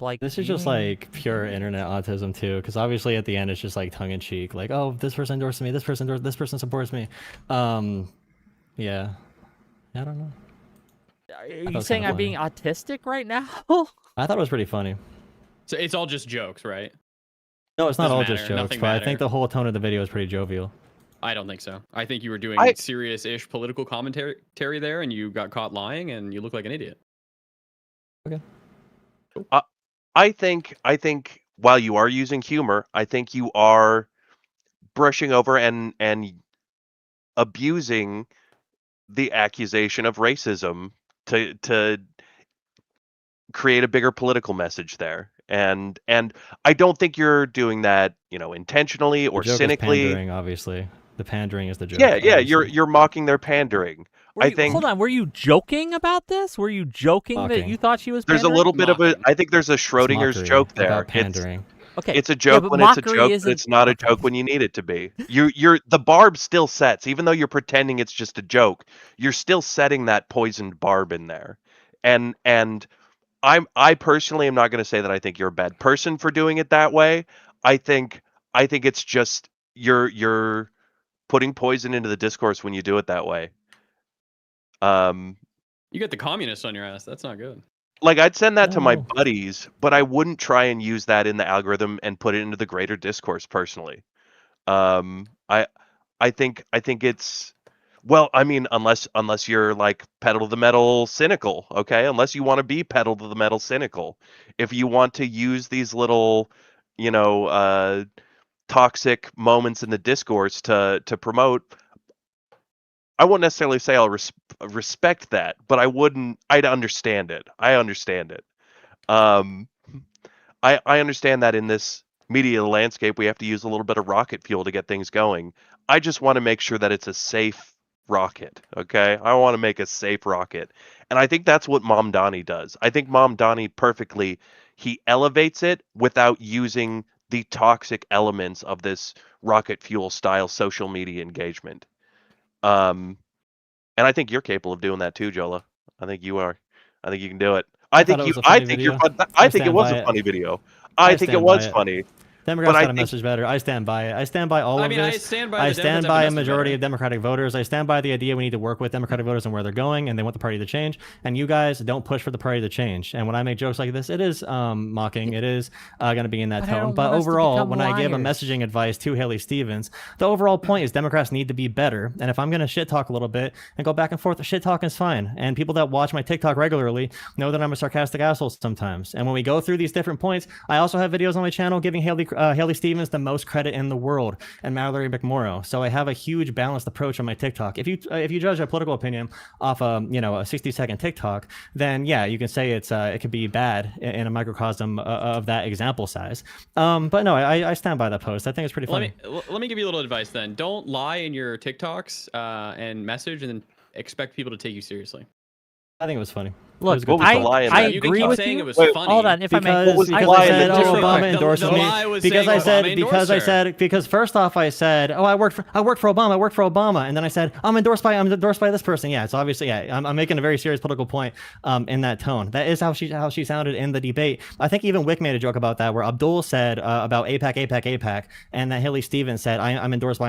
like. This is just like pure internet autism too, because obviously at the end it's just like tongue in cheek, like, oh, this person endorsed me, this person supports me. Yeah, I don't know. Are thought it you was saying kinda I'm being funny. autistic right now? I thought it was pretty funny. So it's all just jokes, right? No, it's not Doesn't all matter, just jokes, nothing but I think matter. the whole tone of the video is pretty jovial. I don't think so. I think you were doing I- serious-ish political commentary there, and you got caught lying, and you look like an idiot. I think while you are using humor, I think you are brushing over and abusing the accusation of racism to create a bigger political message there. And I don't think you're doing that, you know, intentionally The or joke is cynically. pandering, obviously. The pandering is the joke. Yeah, obviously. you're mocking their pandering. I think Hold on, were you joking about this? Were you joking that Mocking. you thought she was there's a pandering? little bit of a. Mocking. I think there's a Schrodinger's mockery joke there. about pandering. Okay. It's a yeah, joke but when it's a mockery joke, but isn't- it's not a okay. joke when you need it to be. You're the barb still sets, even though you're pretending it's just a joke. You're still setting that poisoned barb in there, and I personally am not going to say that I think you're a bad person for doing it that way. I think it's just you're putting poison into the discourse when you do it that way. You get the communists on your ass. That's not good. Like I'd send that to my No. buddies, but I wouldn't try and use that in the algorithm and put it into the greater discourse personally. I think it's Well, I mean, unless you're like pedal to the metal cynical, okay? Unless you want to be pedal to the metal cynical. If you want to use these little, you know, toxic moments in the discourse to promote, I wouldn't necessarily say I'll respect that, but I'd understand it. I understand it. Um, I understand that in this media landscape, we have to use a little bit of rocket fuel to get things going. I just want to make sure that it's a safe rocket, okay? I want to make a safe rocket. And I think that's what Mom Donnie does. I think Mom Donnie perfectly, he elevates it without using the toxic elements of this rocket fuel style social media engagement. Um, and I think you're capable of doing that too, Jola. I think you are. I think you can do it. I thought it was a I funny think you're video. fun. I I think it stand was by a it. funny video. I I think it stand by was it. funny. Democrats But I got a think message better. I stand by it. I stand by all of I this. stand by I the stand Democrats by a have a message majority better. of Democratic voters. I stand by the idea we need to work with Democratic voters and where they're going, and they want the party to change. And you guys don't push for the party to change. And when I make jokes like this, it is mocking. It is going to be in that But I tone. don't But want us to overall, become when I give a liars. messaging advice to Haley Stevens, the overall point is Democrats need to be better. And if I'm going to shit talk a little bit and go back and forth, the shit talking is fine. And people that watch my TikTok regularly know that I'm a sarcastic asshole sometimes. And when we go through these different points, I also have videos on my channel giving Haley Stevens the most credit in the world, and Mallory McMorrow. So I have a huge balanced approach on my TikTok. If you judge a political opinion off a 60-second TikTok, then yeah, you can say it could be bad in a microcosm of that example size. But no, I stand by that post. I think it's pretty funny. Let me give you a little advice then. Don't lie in your TikToks and message and then expect people to take you seriously. I think it was funny. Look, What was the lie in I that? You can agree keep with saying you. it was Wait, funny. Hold on, if I may. What was the Because lie I in the said, TikTok? oh, Obama The endorsed me. lie was Because saying I said, Obama because I endorsed her. said, because first off, I said, oh, I worked for Obama. I worked for Obama, and then I said, I'm endorsed by this person. Yeah, it's obviously, yeah, I'm making a very serious political point in that tone. That is how she sounded in the debate. I think even Whick made a joke about that, where Abdul said about APAC, and that Haley Stevens said, I'm endorsed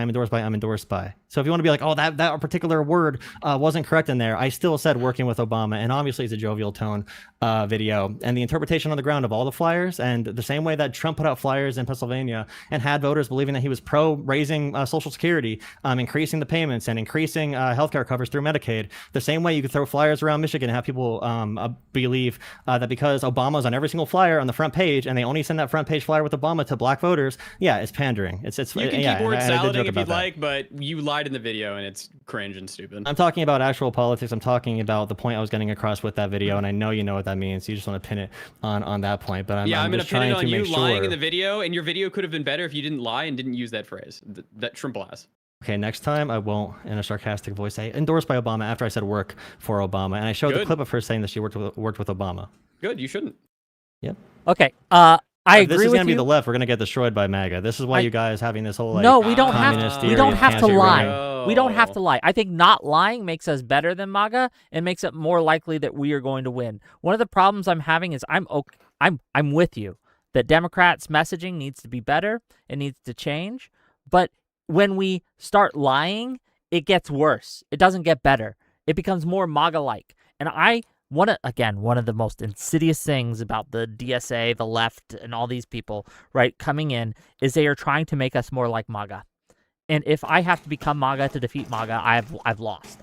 by. So if you want to be like, oh, that particular word wasn't correct in there, I still said working with Obama, and obviously it's a jovial tone video. And the interpretation on the ground of all the flyers, and the same way that Trump put out flyers in Pennsylvania and had voters believing that he was pro raising Social Security, increasing the payments and increasing healthcare coverage through Medicaid, the same way you could throw flyers around Michigan and have people believe that because Obama's on every single flyer on the front page and they only send that front page flyer with Obama to black voters, yeah, it's pandering. It's You can yeah, keep word and I did salading joke if about you'd that. like, but you lied in the video and it's cringe and stupid. I'm talking about actual politics. I'm talking about the point I was getting across with that video, and I know you know what that means. You just want to pin it on that point, but I'm I'm gonna just pin it trying on to you make lying sure. in the video, and your video could have been better if you didn't lie and didn't use that phrase, that trimple ass. Okay, next time I won't, in a sarcastic voice, say endorsed by Obama after I said work for Obama, and I showed the Good. clip of her saying that she worked with Obama. Good, you shouldn't. Yep. Okay. I If agree this is with gonna be you. the left, we're gonna get destroyed by MAGA. This is why you guys having this whole like No, we don't have communist to. We theory don't of have to cancel lie. running. We don't have to lie. I think not lying makes us better than MAGA and makes it more likely that we are going to win. One of the problems I'm having is I'm with you that Democrats' messaging needs to be better. It needs to change. But when we start lying, it gets worse. It doesn't get better. It becomes more MAGA-like. And one of the most insidious things about the DSA, the left, and all these people, right, coming in is they are trying to make us more like MAGA. And if I have to become MAGA to defeat MAGA, I've lost.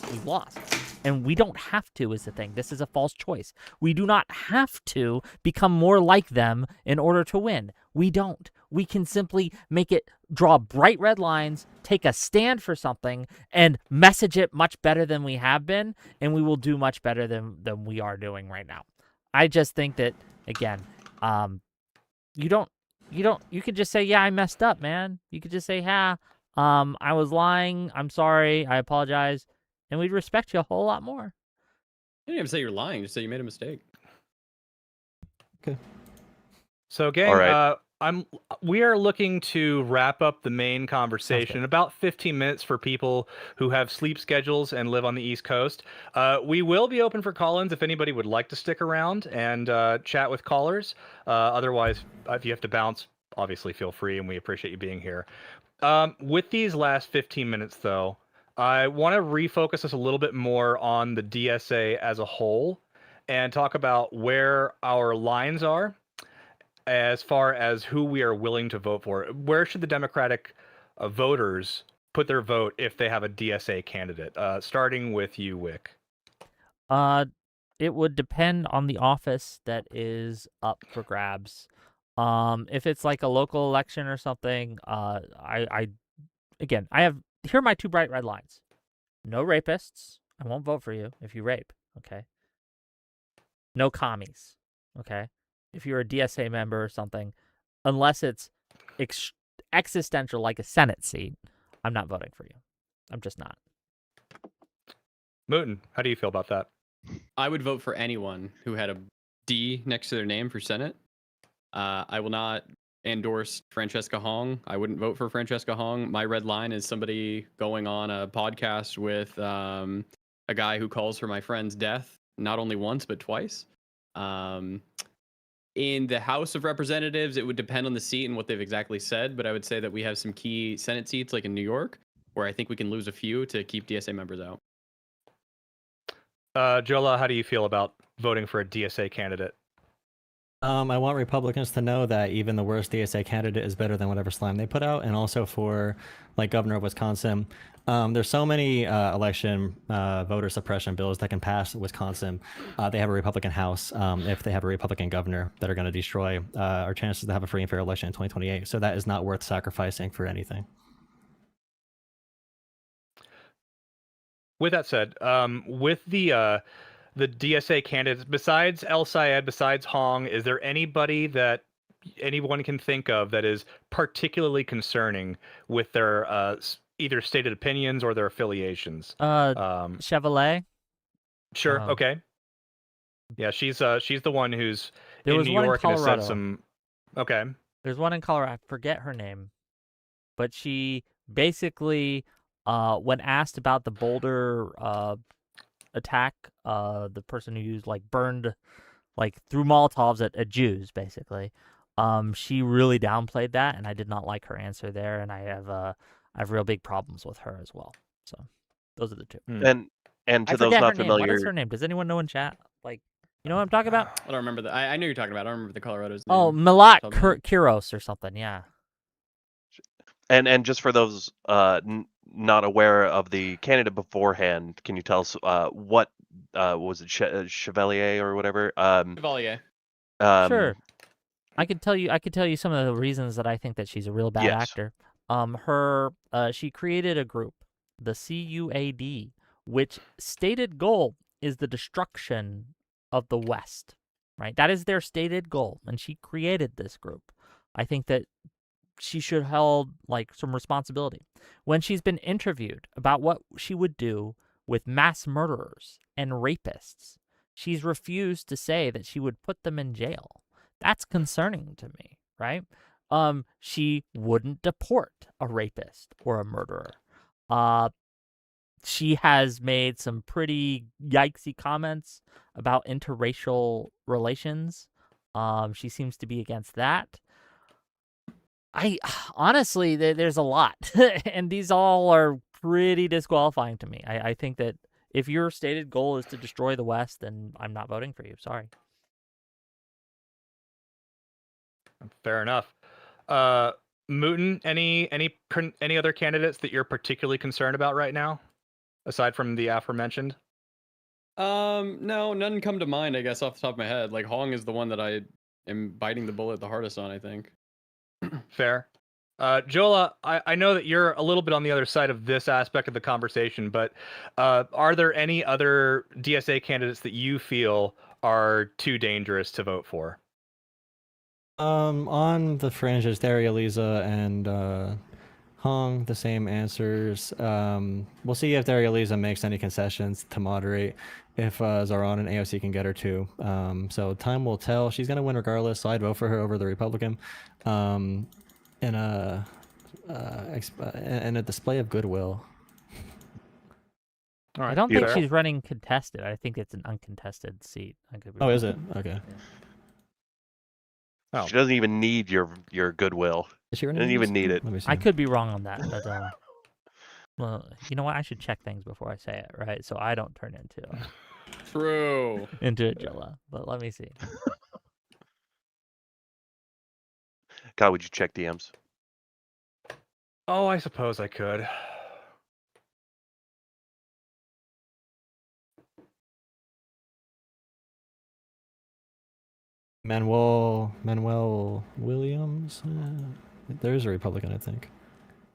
We've lost. And we don't have to is the thing. This is a false choice. We do not have to become more like them in order to win. We don't. We can simply draw bright red lines, take a stand for something, and message it much better than we have been, and we will do much better than we are doing right now. I just think that, again, you could just say, yeah, I messed up, man. You could just say, I was lying. I'm sorry. I apologize. And we'd respect you a whole lot more. You didn't even say you're lying. Just say you made a mistake. Okay. So, gang, All right. we are looking to wrap up the main conversation in about 15 minutes for people who have sleep schedules and live on the East Coast. We will be open for call-ins if anybody would like to stick around and chat with callers. Otherwise, if you have to bounce, obviously feel free, and we appreciate you being here. With these last 15 minutes, though, I want to refocus us a little bit more on the DSA as a whole and talk about where our lines are as far as who we are willing to vote for. Where should the Democratic voters put their vote if they have a DSA candidate? Starting with you, Whick. It would depend on the office that is up for grabs. If it's like a local election or something, I here are my two bright red lines. No rapists. I won't vote for you if you rape. Okay. No commies. Okay. If you're a DSA member or something, unless it's existential like a Senate seat, I'm not voting for you. I'm just not. Mooten, how do you feel about that? I would vote for anyone who had a D next to their name for Senate. I will not endorse Francesca Hong. I wouldn't vote for Francesca Hong. My red line is somebody going on a podcast with a guy who calls for my friend's death, not only once, but twice. In the House of Representatives, it would depend on the seat and what they've exactly said, but I would say that we have some key Senate seats, like in New York, where I think we can lose a few to keep DSA members out. Jola, how do you feel about voting for a DSA candidate? I want Republicans to know that even the worst DSA candidate is better than whatever slime they put out. And also for, like, governor of Wisconsin, there's so many election voter suppression bills that can pass Wisconsin. They have a Republican House if they have a Republican governor that are going to destroy our chances to have a free and fair election in 2028. So that is not worth sacrificing for anything. With that said, with the DSA candidates, besides El Sayed, besides Hong, is there anybody that anyone can think of that is particularly concerning with their either stated opinions or their affiliations? Chevrolet. Sure. Okay. Yeah, she's the one who's There in was New one in York and has said Colorado. some. Okay. There's one in Colorado. I forget her name, but she basically, when asked about the Boulder attack, the person who used burned, threw Molotovs at Jews, basically. She really downplayed that, and I did not like her answer there, and I have real big problems with her as well. So those are the two. And to I those forget not her name. What familiar, is her name? Does anyone know in chat? You know what I'm talking about? I don't remember that. I know you're talking about. I don't remember the Colorado's name. Oh, Milat Tell me. Kuros or something. Yeah. and just for those not aware of the candidate beforehand, can you tell us what was it, Chevalier or whatever? Chevalier. Sure. I could tell you some of the reasons that I think that she's a real bad Yes. actor. She created a group, the CUAD, which stated goal is the destruction of the West, right? That is their stated goal, and she created this group. I think that she should hold some responsibility. When she's been interviewed about what she would do with mass murderers and rapists, she's refused to say that she would put them in jail. That's concerning to me, right? She wouldn't deport a rapist or a murderer. She has made some pretty yikesy comments about interracial relations. She seems to be against that. Honestly, there's a lot, and these all are pretty disqualifying to me. I think that if your stated goal is to destroy the West, then I'm not voting for you. Sorry. Fair enough. Mooten, any other candidates that you're particularly concerned about right now, aside from the aforementioned? No, none come to mind, I guess, off the top of my head. Hong is the one that I am biting the bullet the hardest on, I think. Fair. Jola, I know that you're a little bit on the other side of this aspect of the conversation, but are there any other DSA candidates that you feel are too dangerous to vote for? On the fringes, Daria, Lisa, and Hong, the same answers. We'll see if Daria Lisa makes any concessions to moderate, if Zoran and AOC can get her to. So time will tell. She's going to win regardless, so I'd vote for her over the Republican. In a display of goodwill. All right, I don't think fair. she's running contested. I think it's an uncontested seat. I could be Oh, wrong. is it? Okay. Oh. She doesn't even need your goodwill. Is she She running? doesn't even this? need it. Let me see. I could be wrong on that, but well, you know what? I should check things before I say it, right? So I don't turn True. into a Jola. But let me see. God, would you check DMs? Oh, I suppose I could. Manuel Williams. There's a Republican, I think.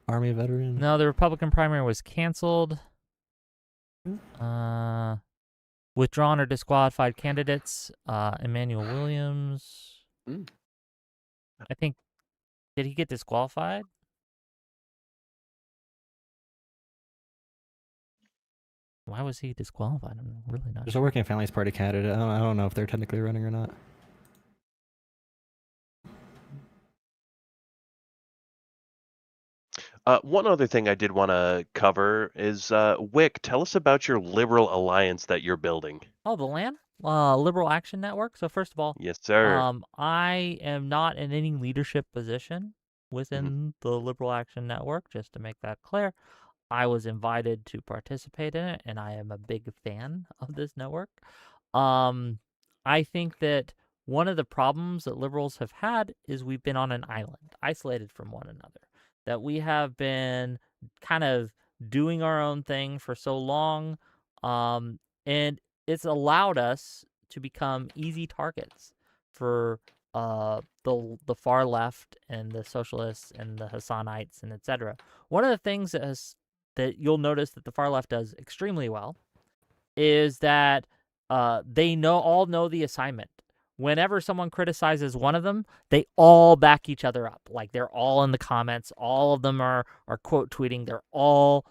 Army veteran. No, the Republican primary was canceled. Withdrawn or disqualified candidates. Emmanuel Williams. I think. Did he get disqualified? Why was he disqualified? I'm really not There's sure. a Working Families Party candidate. I don't know if they're technically running or not. One other thing I did want to cover is Whick. Tell us about your liberal alliance that you're building. Oh, the LAN? Liberal Action Network. So first of all, Yes, sir. I am not in any leadership position within the Liberal Action Network, just to make that clear. I was invited to participate in it, and I am a big fan of this network. I think that one of the problems that liberals have had is we've been on an island, isolated from one another, that we have been kind of doing our own thing for so long, and it's allowed us to become easy targets for the far left and the socialists and the Hassanites and etc. One of the things that you'll notice that the far left does extremely well is that they all know the assignment. Whenever someone criticizes one of them, they all back each other up. Like they're all in the comments. All of them are quote tweeting. They're all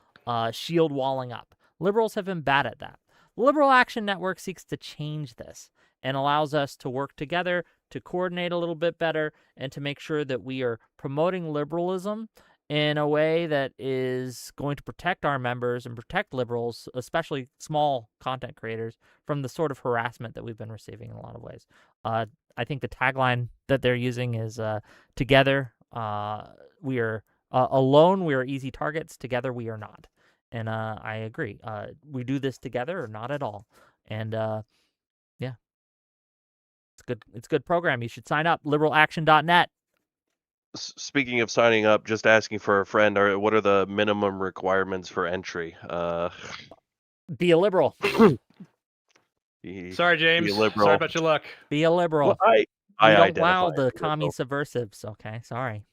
shield walling up. Liberals have been bad at that. Liberal Action Network seeks to change this and allows us to work together, to coordinate a little bit better, and to make sure that we are promoting liberalism in a way that is going to protect our members and protect liberals, especially small content creators, from the sort of harassment that we've been receiving in a lot of ways. I think the tagline that they're using is together we are alone we are easy targets, together we are not. And I agree. We do this together or not at all. And yeah, it's good. It's a good program. You should sign up. Liberalaction.net. Speaking of signing up, just asking for a friend. What are the minimum requirements for entry? Be a liberal. Sorry, James. Be a liberal. Sorry about your luck. Be a liberal. Well, We I don't identify wow as the a commie liberal. subversives. Okay, sorry.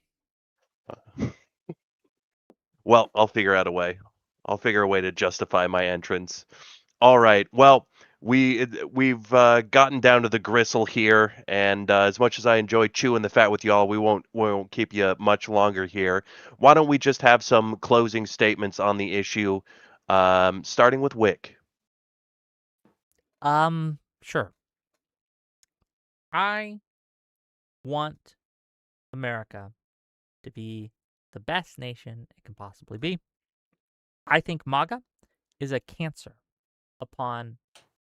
Well, I'll figure out a way. I'll figure a way to justify my entrance. All right. Well, we've gotten down to the gristle here, and as much as I enjoy chewing the fat with y'all, we won't keep you much longer here. Why don't we just have some closing statements on the issue, starting with Whick? Sure. I want America to be the best nation it can possibly be. I think MAGA is a cancer upon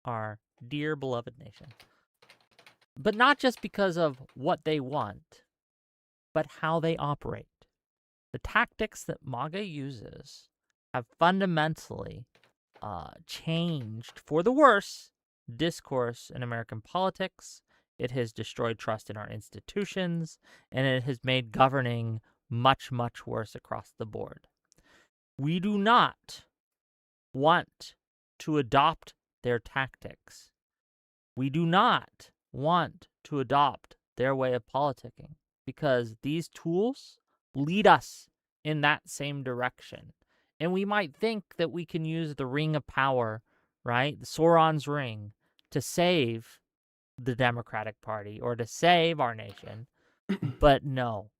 our dear beloved nation. But not just because of what they want, but how they operate. The tactics that MAGA uses have fundamentally changed, for the worse, discourse in American politics. It has destroyed trust in our institutions, and it has made governing much, much worse across the board. We do not want to adopt their tactics. We do not want to adopt their way of politicking, because these tools lead us in that same direction. And we might think that we can use the ring of power, right? The Sauron's ring, to save the Democratic Party or to save our nation. But no,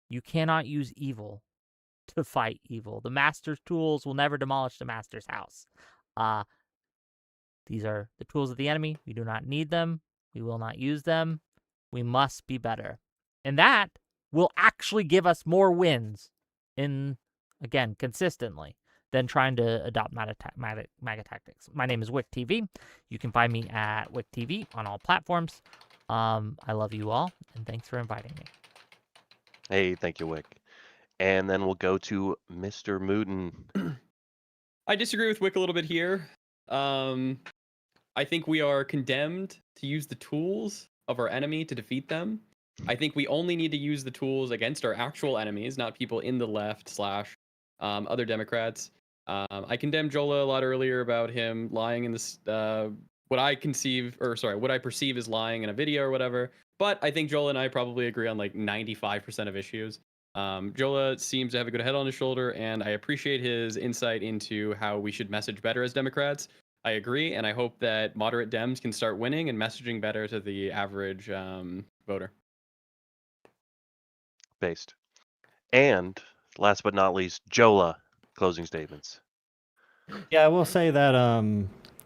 you cannot use evil to fight evil. The master's tools will never demolish the master's house. These are the tools of the enemy. We do not need them. We will not use them. We must be better. And that will actually give us more wins consistently than trying to adopt MAGA tactics. My name is Whick TV. You can find me at Whick TV on all platforms. I love you all, and thanks for inviting me. Hey, thank you, Whick. And then we'll go to Mr. Mooten. I disagree with Whick a little bit here. I think we are condemned to use the tools of our enemy to defeat them. I think we only need to use the tools against our actual enemies, not people in the left / other Democrats. I condemned Jola a lot earlier about him lying in this what I perceive as lying in a video or whatever. But I think Jola and I probably agree on like 95% of issues. Jola seems to have a good head on his shoulder, and I appreciate his insight into how we should message better as Democrats. I agree, and I hope that moderate Dems can start winning and messaging better to the average voter. Based. And last but not least, Jola, closing statements. Yeah, I will say that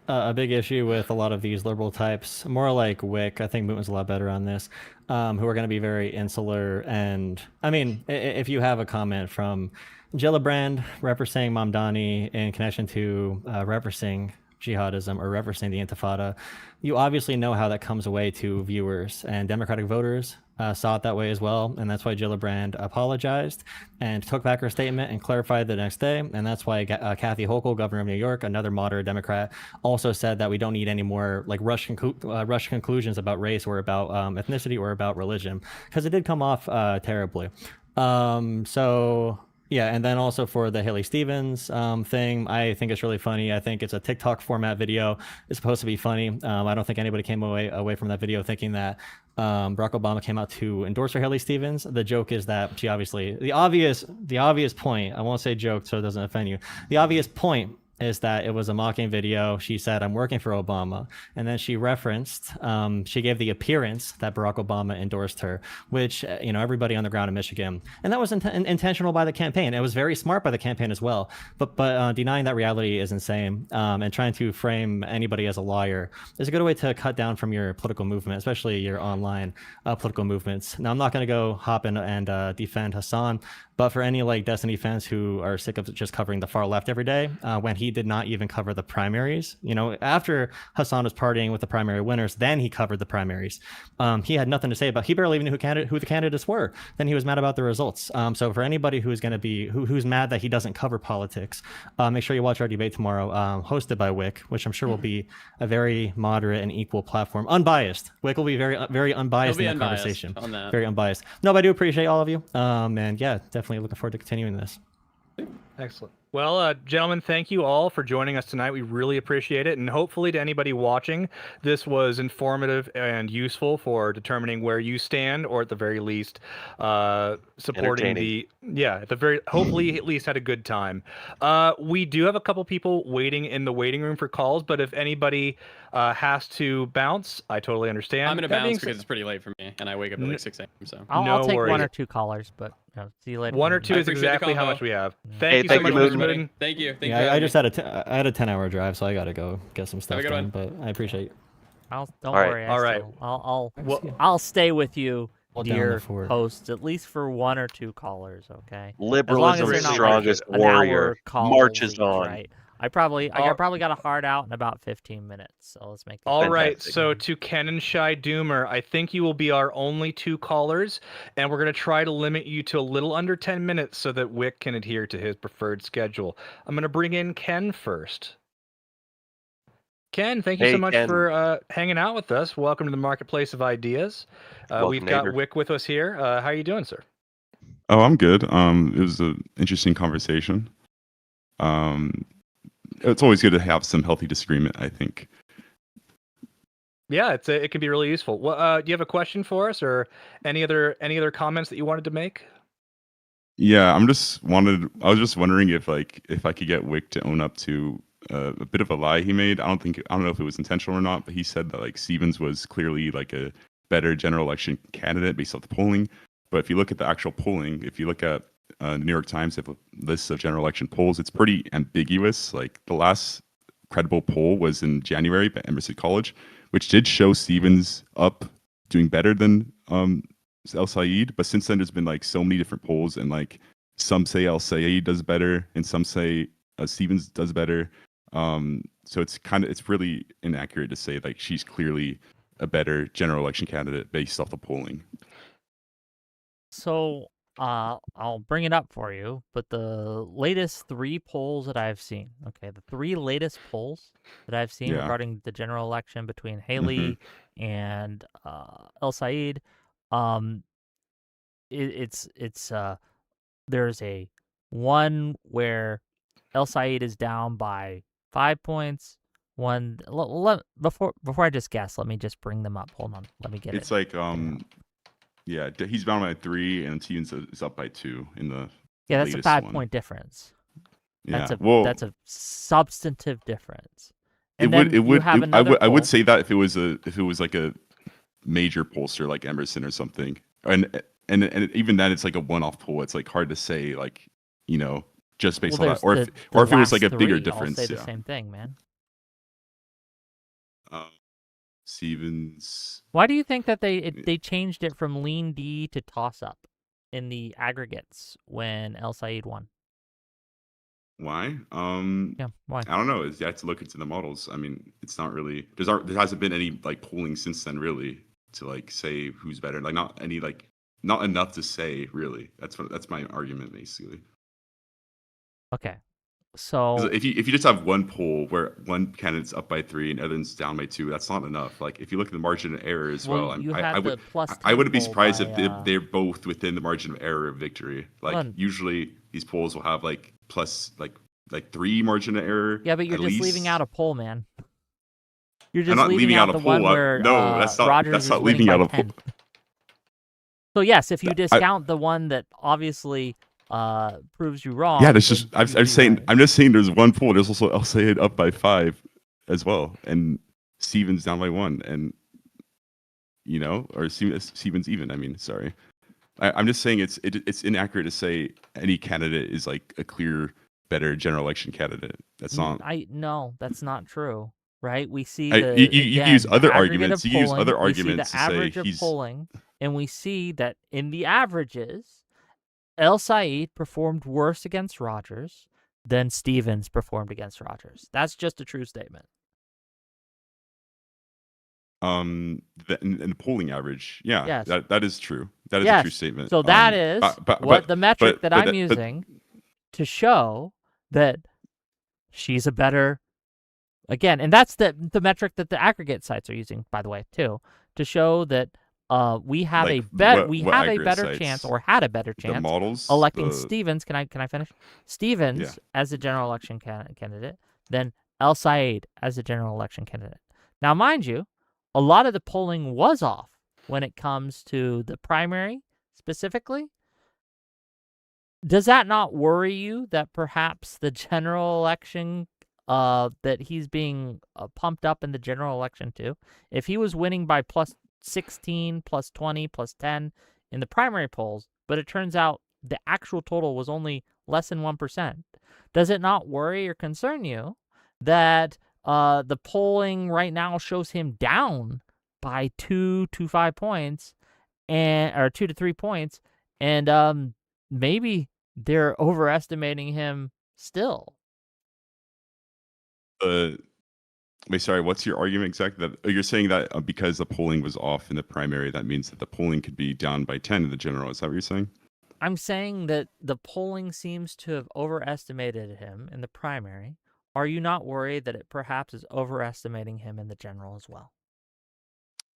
a big issue with a lot of these liberal types, more like Whick, I think Mootman's a lot better on this, who are going to be very insular. And I mean, if you have a comment from Gillibrand referencing Mamdani in connection to referencing jihadism or referencing the Intifada, you obviously know how that comes away to viewers, and Democratic voters saw it that way as well, and that's why Gillibrand apologized and took back her statement and clarified the next day, and that's why Kathy Hochul, governor of New York, another moderate Democrat, also said that we don't need any more like rush conclusions about race or about ethnicity or about religion, because it did come off terribly. So yeah, and then also for the Haley Stevens thing, I think it's really funny. I think it's a TikTok format video. It's supposed to be funny. I don't think anybody came away from that video thinking that Barack Obama came out to endorse for Haley Stevens. The joke is that she obviously, the obvious point, I won't say joke so it doesn't offend you. The obvious point is that it was a mocking video. She said, "I'm working for Obama." And then she referenced, she gave the appearance that Barack Obama endorsed her, which, everybody on the ground in Michigan. And that was intentional by the campaign. It was very smart by the campaign as well. But denying that reality is insane. And trying to frame anybody as a liar is a good way to cut down from your political movement, especially your online political movements. Now, I'm not going to go hop in and defend Hassan, but for any like Destiny fans who are sick of just covering the far left every day, when he did not even cover the primaries, after Hassan was partying with the primary winners, then he covered the primaries. He had nothing to say about. He barely even knew who the candidates were. Then he was mad about the results. So for anybody who's going to be who's mad that he doesn't cover politics, make sure you watch our debate tomorrow, hosted by Whick, which I'm sure will be a very moderate and equal platform, unbiased. Whick will be very unbiased in the conversation. On that. Very unbiased. No, but I do appreciate all of you. And yeah, definitely looking forward to continuing this. Excellent. Well, gentlemen, thank you all for joining us tonight. We really appreciate it. And hopefully to anybody watching, this was informative and useful for determining where you stand, or at the very least, supporting hopefully at least had a good time. We do have a couple people waiting in the waiting room for calls, but if anybody has to bounce, I totally understand. I'm going to bounce because it's pretty late for me, and I wake up at like 6 a.m. So I'll take one or two callers, but see you later. One or two is exactly how much we have. Thank you thank so you, much, Moon. Mr. Mooden. Thank you. I just had a 10-hour drive, so I got to go get some stuff done. But I appreciate it. Don't All right. worry. All right. I'll stay with you, Hold down dear the fort. host, at least for one or two callers. Okay. Liberalism's they're not, like, strongest an warrior hour call marches each, on. Right. I probably got a hard out in about 15 minutes. So let's make. All right, Fantastic. so to Ken and Shy Doomer, I think you will be our only two callers, and we're going to try to limit you to a little under 10 minutes so that Whick can adhere to his preferred schedule. I'm going to bring in Ken first. Ken, thank you so much for hanging out with us. Welcome to the Marketplace of Ideas. We've got neighbor. Whick with us here. How are you doing, sir? Oh, I'm good. It was an interesting conversation. It's always good to have some healthy disagreement, I think. Yeah, it can be really useful. Well, do you have a question for us, or any other comments that you wanted to make? Yeah, I was just wondering if I could get Wick to own up to a bit of a lie he made. I don't know if it was intentional or not, but he said that like Stevens was clearly like a better general election candidate based off the polling. But if you look at the actual polling, if you look at the New York Times list of general election polls, it's pretty ambiguous. Like the last credible poll was in January by Emerson College, which did show Stevens up doing better than El Sayed. But since then, there's been like so many different polls, and like some say El Sayed does better, and some say Stevens does better. So it's really inaccurate to say like she's clearly a better general election candidate based off the polling. So I'll bring it up for you, but the latest three polls that I've seen, the three latest polls that I've seen regarding the general election between Haley and El Sayed, there's a one where El Sayed is down by 5 points, Before I just guess, let me just bring them up. Hold on, let me get It's it. like yeah, he's down by 3 and Stevens is up by 2 in the Yeah, that's a latest 5-point difference. Yeah, That's a substantive difference. And I would say that if it was like a major pollster like Emerson or something, and even then it's like a one-off poll. It's like hard to say, like, just based on that, or if it was like a bigger difference. I'll say the same thing, man. Stevens. Why do you think that they changed it from lean D to toss up in the aggregates when El Said won? Why? Yeah, why? I don't know. You have to look into the models. I mean, it's not really. There hasn't been any like polling since then, really, to like say who's better. Like not enough to say, really. That's my argument, basically. Okay, so if you just have one poll where one candidate's up by 3 and others down by 2, that's not enough. Like if you look at the margin of error as well, I wouldn't be surprised if they're both within the margin of error of victory. Like usually these polls will have like plus like 3 margin of error. Yeah, but you're just leaving out a poll, man. You're just I'm not leaving out a the poll. one where that's not Rogers is leaving out a poll. So yes, if you discount the one that obviously proves you wrong. Yeah, there's just I'm just saying there's one poll. There's also El Sayed up by 5 as well, and Stevens down by 1, and or Stevens even. I mean, sorry, I'm just saying it's inaccurate to say any candidate is like a clear better general election candidate. That's not. No, that's not true. Right? We see you use other arguments. You use other arguments to say he's polling, and we see that in the averages, El Said performed worse against Rogers than Stevens performed against Rogers. That's just a true statement. In the polling average, yeah, yes. that is true. That is a true statement. So that is the metric that I'm using to show that she's a better. Again, and that's the metric that the aggregate sites are using, by the way, too, to show that we have a better chance, or had a better chance, electing Stevens. Can I finish? Stevens as a general election candidate, than El Said as a general election candidate. Now, mind you, a lot of the polling was off when it comes to the primary specifically. Does that not worry you that perhaps the general election, that he's being pumped up in the general election too? If he was winning by plus 16, plus 20, plus 10 in the primary polls, but it turns out the actual total was only less than 1%, does it not worry or concern you that the polling right now shows him down by 2 to 5 points, or 2 to 3 points, and maybe they're overestimating him still? Wait, sorry, what's your argument exactly? That you're saying that because the polling was off in the primary, that means that the polling could be down by 10 in the general. Is that what you're saying? I'm saying that the polling seems to have overestimated him in the primary. Are you not worried that it perhaps is overestimating him in the general as well?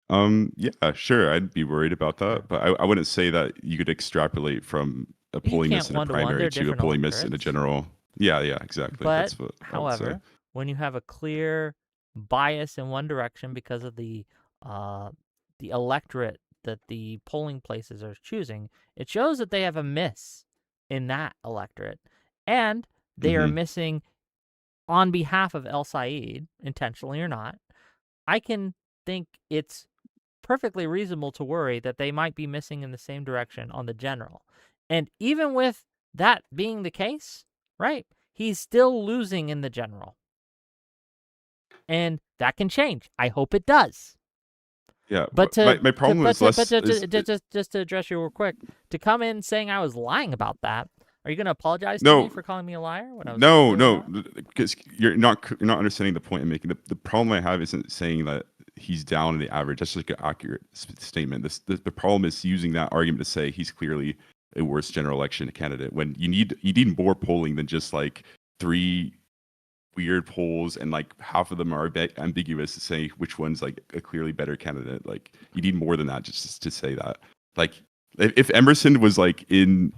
Yeah, sure, I'd be worried about that, but I wouldn't say that you could extrapolate from a polling miss in a primary to a polling miss in a general. Yeah, exactly. But, that's what however, when you have a clear bias in one direction because of the electorate that the polling places are choosing, it shows that they have a miss in that electorate, and they are missing on behalf of El Said, intentionally or not. I can think it's perfectly reasonable to worry that they might be missing in the same direction on the general. And even with that being the case, right, he's still losing in the general. And that can change. I hope it does. Yeah, but my problem is less. Just to address you real quick, to come in saying I was lying about that, are you going to apologize to me for calling me a liar? No, because you're not understanding the point I'm making. The problem I have isn't saying that he's down in the average. That's just like an accurate statement. The problem is using that argument to say he's clearly a worse general election candidate when you need more polling than just like 3 weird polls, and like half of them are ambiguous to say which one's like a clearly better candidate. Like you need more than that just to say that. Like if Emerson was like in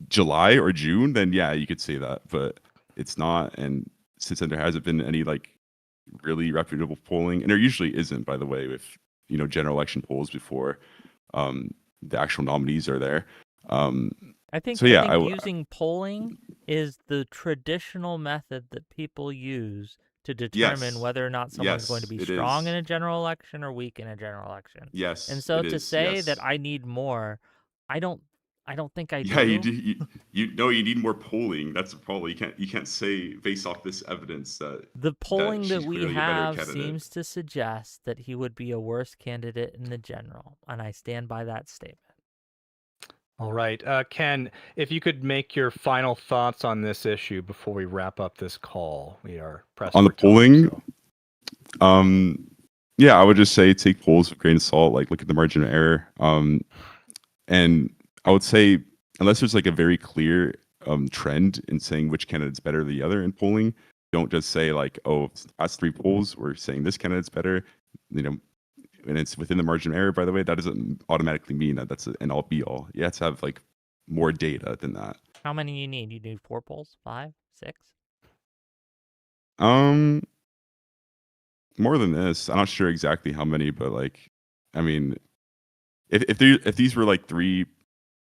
July or June, then yeah, you could say that, but it's not. And since there hasn't been any like really reputable polling, and there usually isn't, by the way, with general election polls before the actual nominees are there. I think So yeah, using polling is the traditional method that people use to determine yes, whether or not someone's going to be it strong in is. a general election or weak in a general election. Yes, And so it to is. say Yes. that I need more, I don't think I Yeah, you do. do. You need more polling. That's the problem. You can't say based off this evidence that The polling that she's we clearly a better have candidate. seems to suggest that he would be a worse candidate in the general, and I stand by that statement. All right. Ken, if you could make your final thoughts on this issue before we wrap up this call. We are pressed On the for time, polling, so. yeah, I would just say take polls with a grain of salt, like look at the margin of error. And I would say, unless there's like a very clear trend in saying which candidate's better than the other in polling, don't just say like, oh, that's 3 polls, we're saying this candidate's better, and it's within the margin of error, by the way. That doesn't automatically mean that that's an all be all. You have to have like more data than that. How many you need? You need 4 polls? 5? 6? More than this. I'm not sure exactly how many, but like, I mean, if these were like 3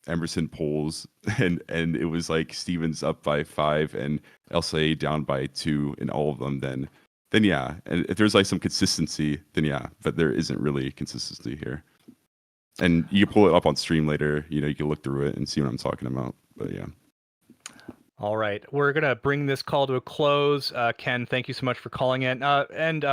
Emerson polls and it was like Stevens up by 5 and LCA down by 2 in all of them, then yeah. And if there's like some consistency, then yeah. But there isn't really consistency here. And you can pull it up on stream later. You can look through it and see what I'm talking about. But yeah. All right. We're going to bring this call to a close. Ken, thank you so much for calling in. And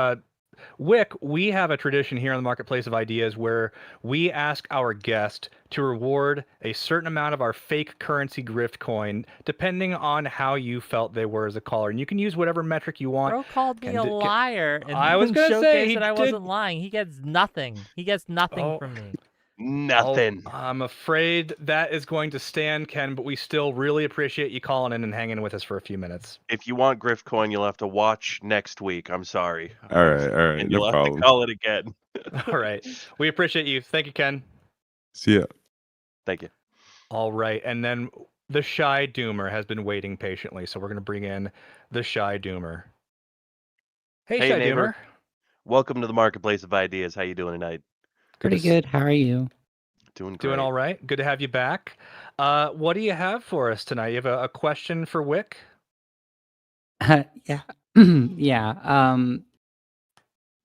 Whick, we have a tradition here on the Marketplace of Ideas where we ask our guest to reward a certain amount of our fake currency grift coin, depending on how you felt they were as a caller. And you can use whatever metric you want. Bro called me a liar and I was gonna say that I wasn't lying. He gets nothing. He gets nothing from me. Nothing. I'm afraid that is going to stand, Ken, but we still really appreciate you calling in and hanging with us for a few minutes. If you want Grift Coin, you'll have to watch next week. I'm sorry. All right. And No you'll problem. have to call it again. All right. We appreciate you. Thank you, Ken. See ya. Thank you. All right. And then the Shy Doomer has been waiting patiently, so we're going to bring in the Shy Doomer. Hey Shy neighbor. Doomer. Welcome to the Marketplace of Ideas. How you doing tonight? Pretty good. How are you? Doing great. Doing all right. Good to have you back. What do you have for us tonight? You have a question for Whick? Yeah. Yeah.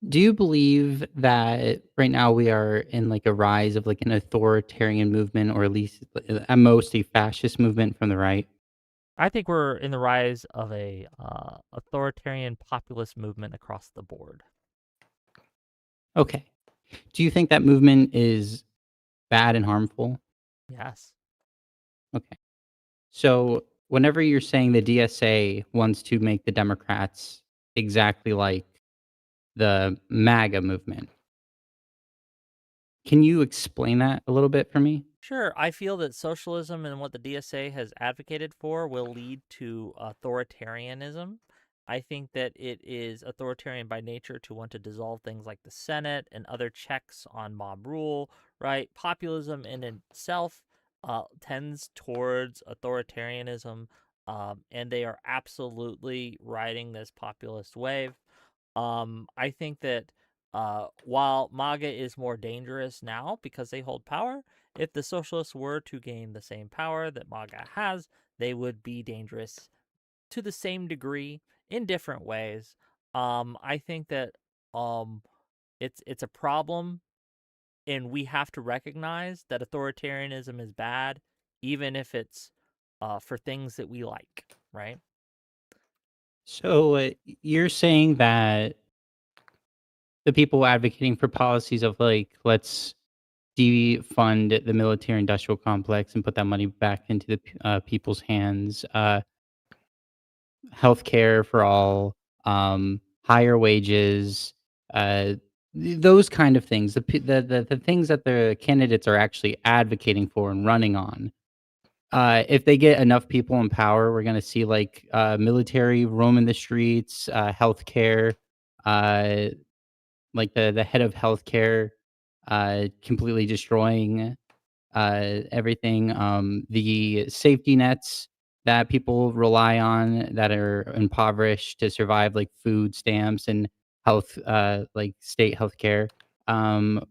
Do you believe that right now we are in like a rise of like an authoritarian movement, or at least at most a fascist movement from the right? I think we're in the rise of a authoritarian populist movement across the board. Okay. Do you think that movement is bad and harmful? Yes. Okay. So whenever you're saying the DSA wants to make the Democrats exactly like the MAGA movement, can you explain that a little bit for me? Sure. I feel that socialism and what the DSA has advocated for will lead to authoritarianism. I think that it is authoritarian by nature to want to dissolve things like the Senate and other checks on mob rule, right? Populism in itself tends towards authoritarianism, and they are absolutely riding this populist wave. I think that while MAGA is more dangerous now because they hold power, if the socialists were to gain the same power that MAGA has, they would be dangerous to the same degree in different ways. I think that it's a problem, and we have to recognize that authoritarianism is bad, even if it's for things that we like, right? So you're saying that the people advocating for policies of like, let's defund the military industrial complex and put that money back into the people's hands, healthcare for all, higher wages, those kind of things, the things that the candidates are actually advocating for and running on. If they get enough people in power, we're going to see like military roaming the streets, healthcare, like the head of healthcare completely destroying everything. The safety nets that people rely on that are impoverished to survive, like food stamps and health, like state healthcare,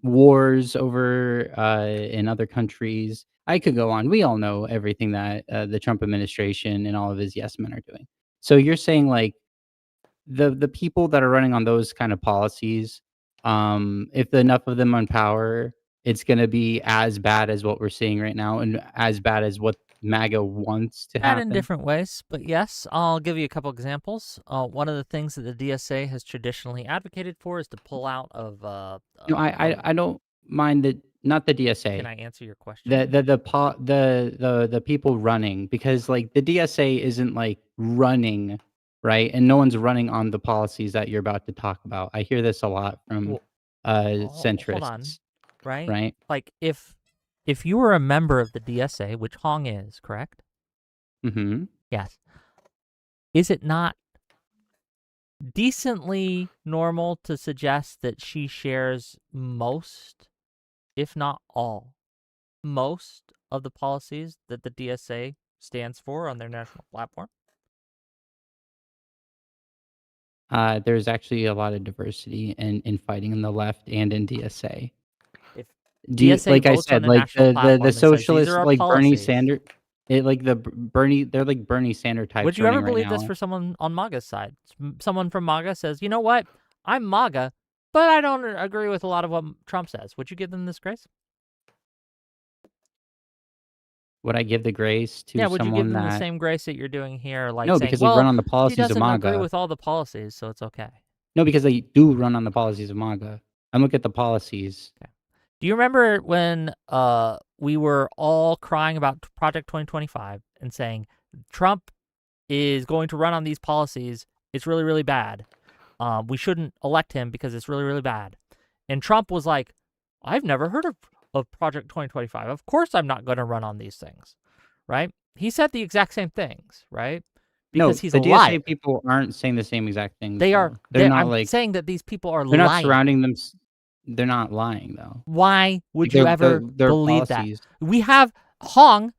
wars over in other countries. I could go on. We all know everything that the Trump administration and all of his yes men are doing. So you're saying like the people that are running on those kind of policies, if enough of them on power, it's going to be as bad as what we're seeing right now, and as bad as what MAGA wants to That in happen. different ways, but yes, I'll give you a couple examples. One of the things that the DSA has traditionally advocated for is to pull out of. No, I don't mind the not the DSA. Can I answer your question? The people running, because like the DSA isn't like running, right? And no one's running on the policies that you're about to talk about. I hear this a lot from centrists. Hold on, right? Right? Like if you were a member of the DSA, which Hong is, correct? Mm-hmm. Yes. Is it not decently normal to suggest that she shares most, if not all, most of the policies that the DSA stands for on their national platform? There's actually a lot of diversity in fighting in the left and in DSA. If DSA like I votes said, on a like national platform the and says, "These socialists, are our like Bernie policies." Sanders, like they're like Bernie Sanders types. Would you ever running right believe this now. for someone on MAGA's side? Someone from MAGA says, "You know what? I'm MAGA, but I don't agree with a lot of what Trump says." Would you give them this grace? Would I give the grace to Yeah, would you someone give them the that? same grace that you're doing here? Like No, saying, because they well, run on the she policies of doesn't agree MAGA. with all the policies, so it's okay. No, because they do run on the policies of MAGA. I'm looking at the policies. Okay. Do you remember when we were all crying about Project 2025 and saying Trump is going to run on these policies? It's really, really bad. We shouldn't elect him because it's really, really bad. And Trump was like, I've never heard of Project 2025. Of course I'm not going to run on these things, right? He said the exact same things, right? Because No, he's the a liar. DSA people aren't saying the same exact things. They are. They're not I'm like saying that these people are they're lying. not surrounding them. They're not lying though. Why would Like, you they're- ever they're believe policies. that? We have Hong.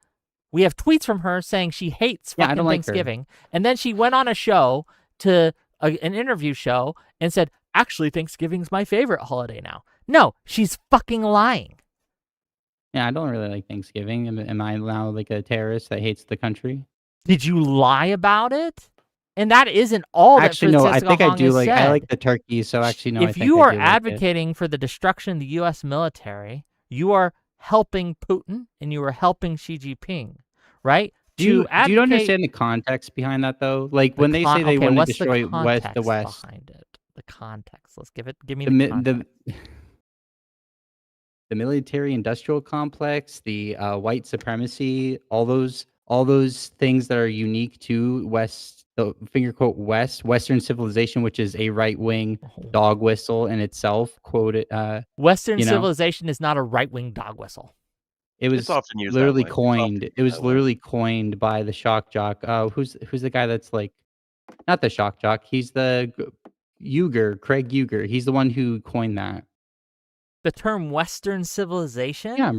We have tweets from her saying she hates Yeah, I fucking don't like her. Thanksgiving, and then she went on a show an interview show and said, "Actually, Thanksgiving's my favorite holiday now." No, she's fucking lying. Yeah, I don't really like Thanksgiving. Am I now like a terrorist that hates the country? Did you lie about it? And that isn't all that Actually, no. I Francesca think I Hong do has like. I said. like the turkey. So actually, no. If I think you I are do like it. advocating for the destruction of the U.S. military, you are helping Putin and you are helping Xi Jinping, right? Do you advocate, understand the context behind that though? Like when they say they want to what's destroy the context the West. behind it? The context. Let's give me The context. the military-industrial complex, the white supremacy, all those things that are unique to West, the finger quote Western civilization, which is a right-wing dog whistle in itself. Quoted. Western you know? civilization is not a right-wing dog whistle. It was It's often used literally that way. It's often coined. used It was that way. literally coined by the shock jock. Who's the guy that's like, not the shock jock. He's the Craig Uger. He's the one who coined that. The term Western civilization? Yeah,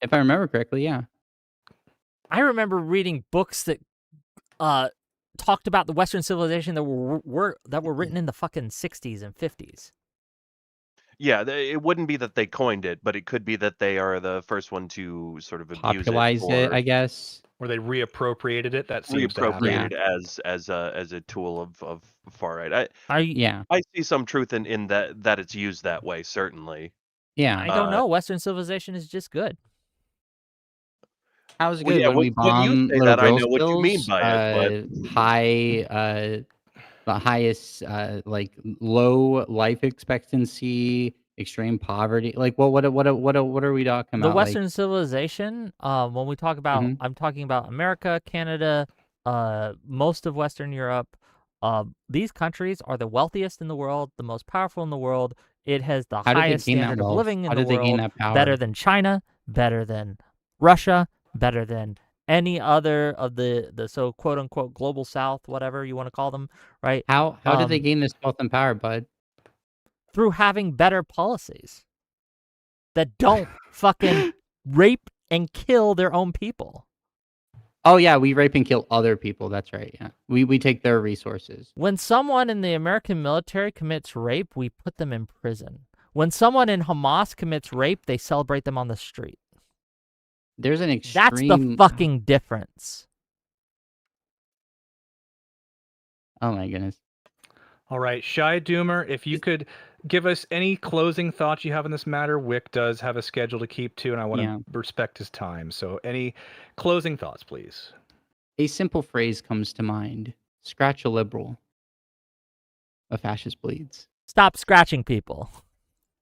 if I remember correctly, yeah. I remember reading books that talked about the Western civilization that were written in the fucking 60s and 50s. Yeah, it wouldn't be that they coined it, but it could be that they are the first one to sort of abuse Popularize it, I guess. Or they reappropriated it. That seems to happen. Reappropriated as a tool of far right. Yeah. I see some truth in that it's used that way, certainly. Yeah. I don't know. Western civilization is just good. How's it Well, good yeah, when we when you bomb say little that, I girl know what you mean schools? by it, High, the highest, like low life expectancy, extreme poverty. Like, what are we talking The about? Western civilization, when we talk about, I'm talking about America, Canada, most of Western Europe. These countries are the wealthiest in the world, the most powerful in the world. It has the highest standard of living in the world, better than China, better than Russia, better than any other of the so quote unquote global South, whatever you want to call them, right? How did they gain this wealth and power, bud? Through having better policies that don't fucking rape and kill their own people. Oh yeah, we rape and kill other people. That's right. Yeah, we take their resources. When someone in the American military commits rape, we put them in prison. When someone in Hamas commits rape, they celebrate them on the street. There's an That's the extreme. fucking difference. Oh my goodness. All right, Shy Doomer, if you could give us any closing thoughts you have on this matter. Wick does have a schedule to keep to, and I want to respect his time. So any closing thoughts, please? A simple phrase comes to mind: scratch a liberal, a fascist bleeds. Stop scratching people.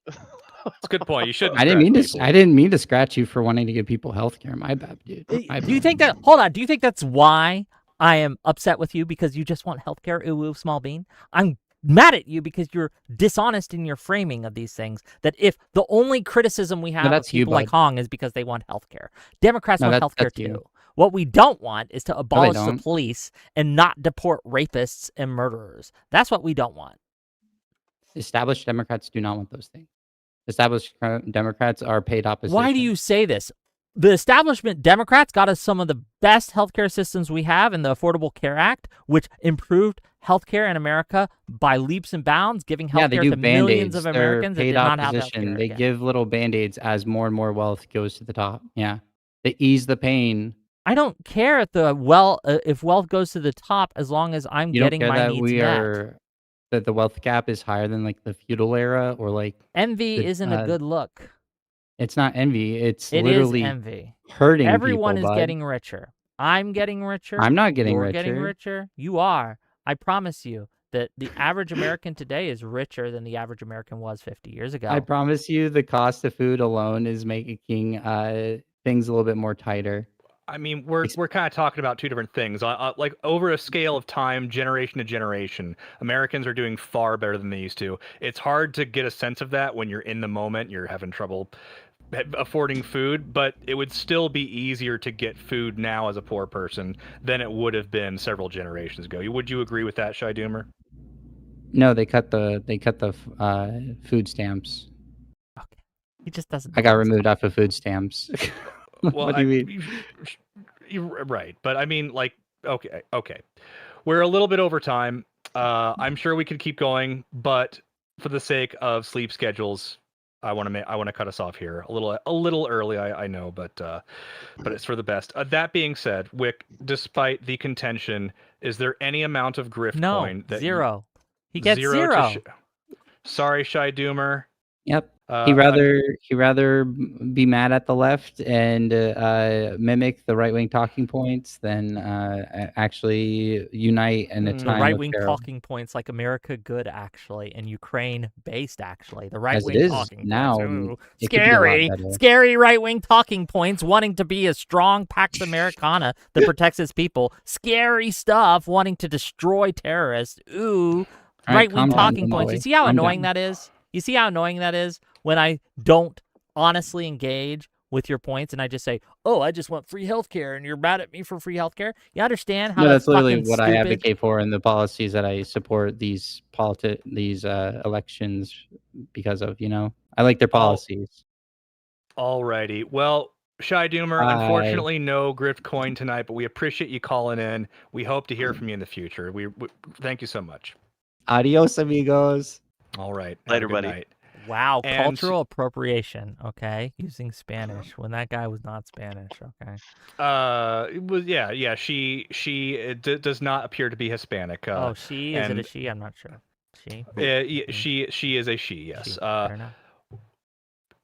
That's a good point. You shouldn't. I didn't mean to scratch you for wanting to give people health care. My bad, dude. My Do you bad. think that? Hold on. Do you think that's why I am upset with you because you just want healthcare? Ooh, ooh, small bean. I'm mad at you because you're dishonest in your framing of these things. That if the only criticism we have of that's you, people like bud. Hong is because they want healthcare, Democrats No, want that's healthcare too. you. What we don't want is to abolish the don't. police and not deport rapists and murderers. That's what we don't want. Established Democrats do not want those things. Established Democrats are paid opposition. Why do you say this? The establishment Democrats got us some of the best healthcare systems we have in the Affordable Care Act, which improved healthcare in America by leaps and bounds, giving Yeah, they healthcare do to millions Band-Aids. of They're Americans that paid did not have opposition. healthcare. They give little Band-Aids as more and more wealth goes to the top. Yeah. They ease the pain. I don't care if if wealth goes to the top as long as I'm You don't getting care my that needs we met. are that the wealth gap is higher than like the feudal era or like Envy the, isn't a good look. It's not envy. It's It is literally envy. hurting Everyone people, is bud. getting richer. I'm getting richer. I'm not getting You're getting richer. richer. You are. I promise you that the average American today is richer than the average American was 50 years ago. I promise you the cost of food alone is making things a little bit more tighter. I mean, we're kind of talking about two different things. Like over a scale of time, generation to generation, Americans are doing far better than they used to. It's hard to get a sense of that when you're in the moment. You're having trouble affording food, but it would still be easier to get food now as a poor person than it would have been several generations ago. Would you agree with that, Shy Doomer? No, they cut the food stamps. Okay. He just doesn't. I got removed off of food stamps. Well, what do you mean? You're right, but I mean, like, okay, we're a little bit over time. I'm sure we could keep going, but for the sake of sleep schedules, I want to cut us off here a little early. I know, but it's for the best. That being said, Wick, despite the contention, is there any amount of grift coin that zero? He gets zero. Sorry, Shy Doomer. Yep. He rather be mad at the left and mimic the right wing talking points than actually unite in a time the of right wing peril. talking points like America good actually and Ukraine based actually. The right As it wing is talking now, points. Ooh, it could be a lot scary, better. scary right wing talking points wanting to be a strong Pax Americana that protects its people. Scary stuff wanting to destroy terrorists. Ooh, All right wing calm down, talking points. Molly. You see how Calm annoying down. that is? You see how annoying that is when I don't honestly engage with your points and I just say, "Oh, I just want free healthcare," and you're mad at me for free healthcare. You understand how No, that's literally fucking what I stupid? advocate for and the policies that I support these elections because of. I like their policies. Alrighty. Well, Shy Doomer, Bye. unfortunately, no grift coin tonight, but we appreciate you calling in. We hope to hear from you in the future. We thank you so much. Adios, amigos. All right. Have a Later, good buddy. night. Wow, And- cultural appropriation. Okay, using Spanish when that guy was not Spanish. Okay. It was yeah. She does not appear to be Hispanic. Oh, she is it and a she? I'm not sure. She. she is a she. Yes. She. Fair enough.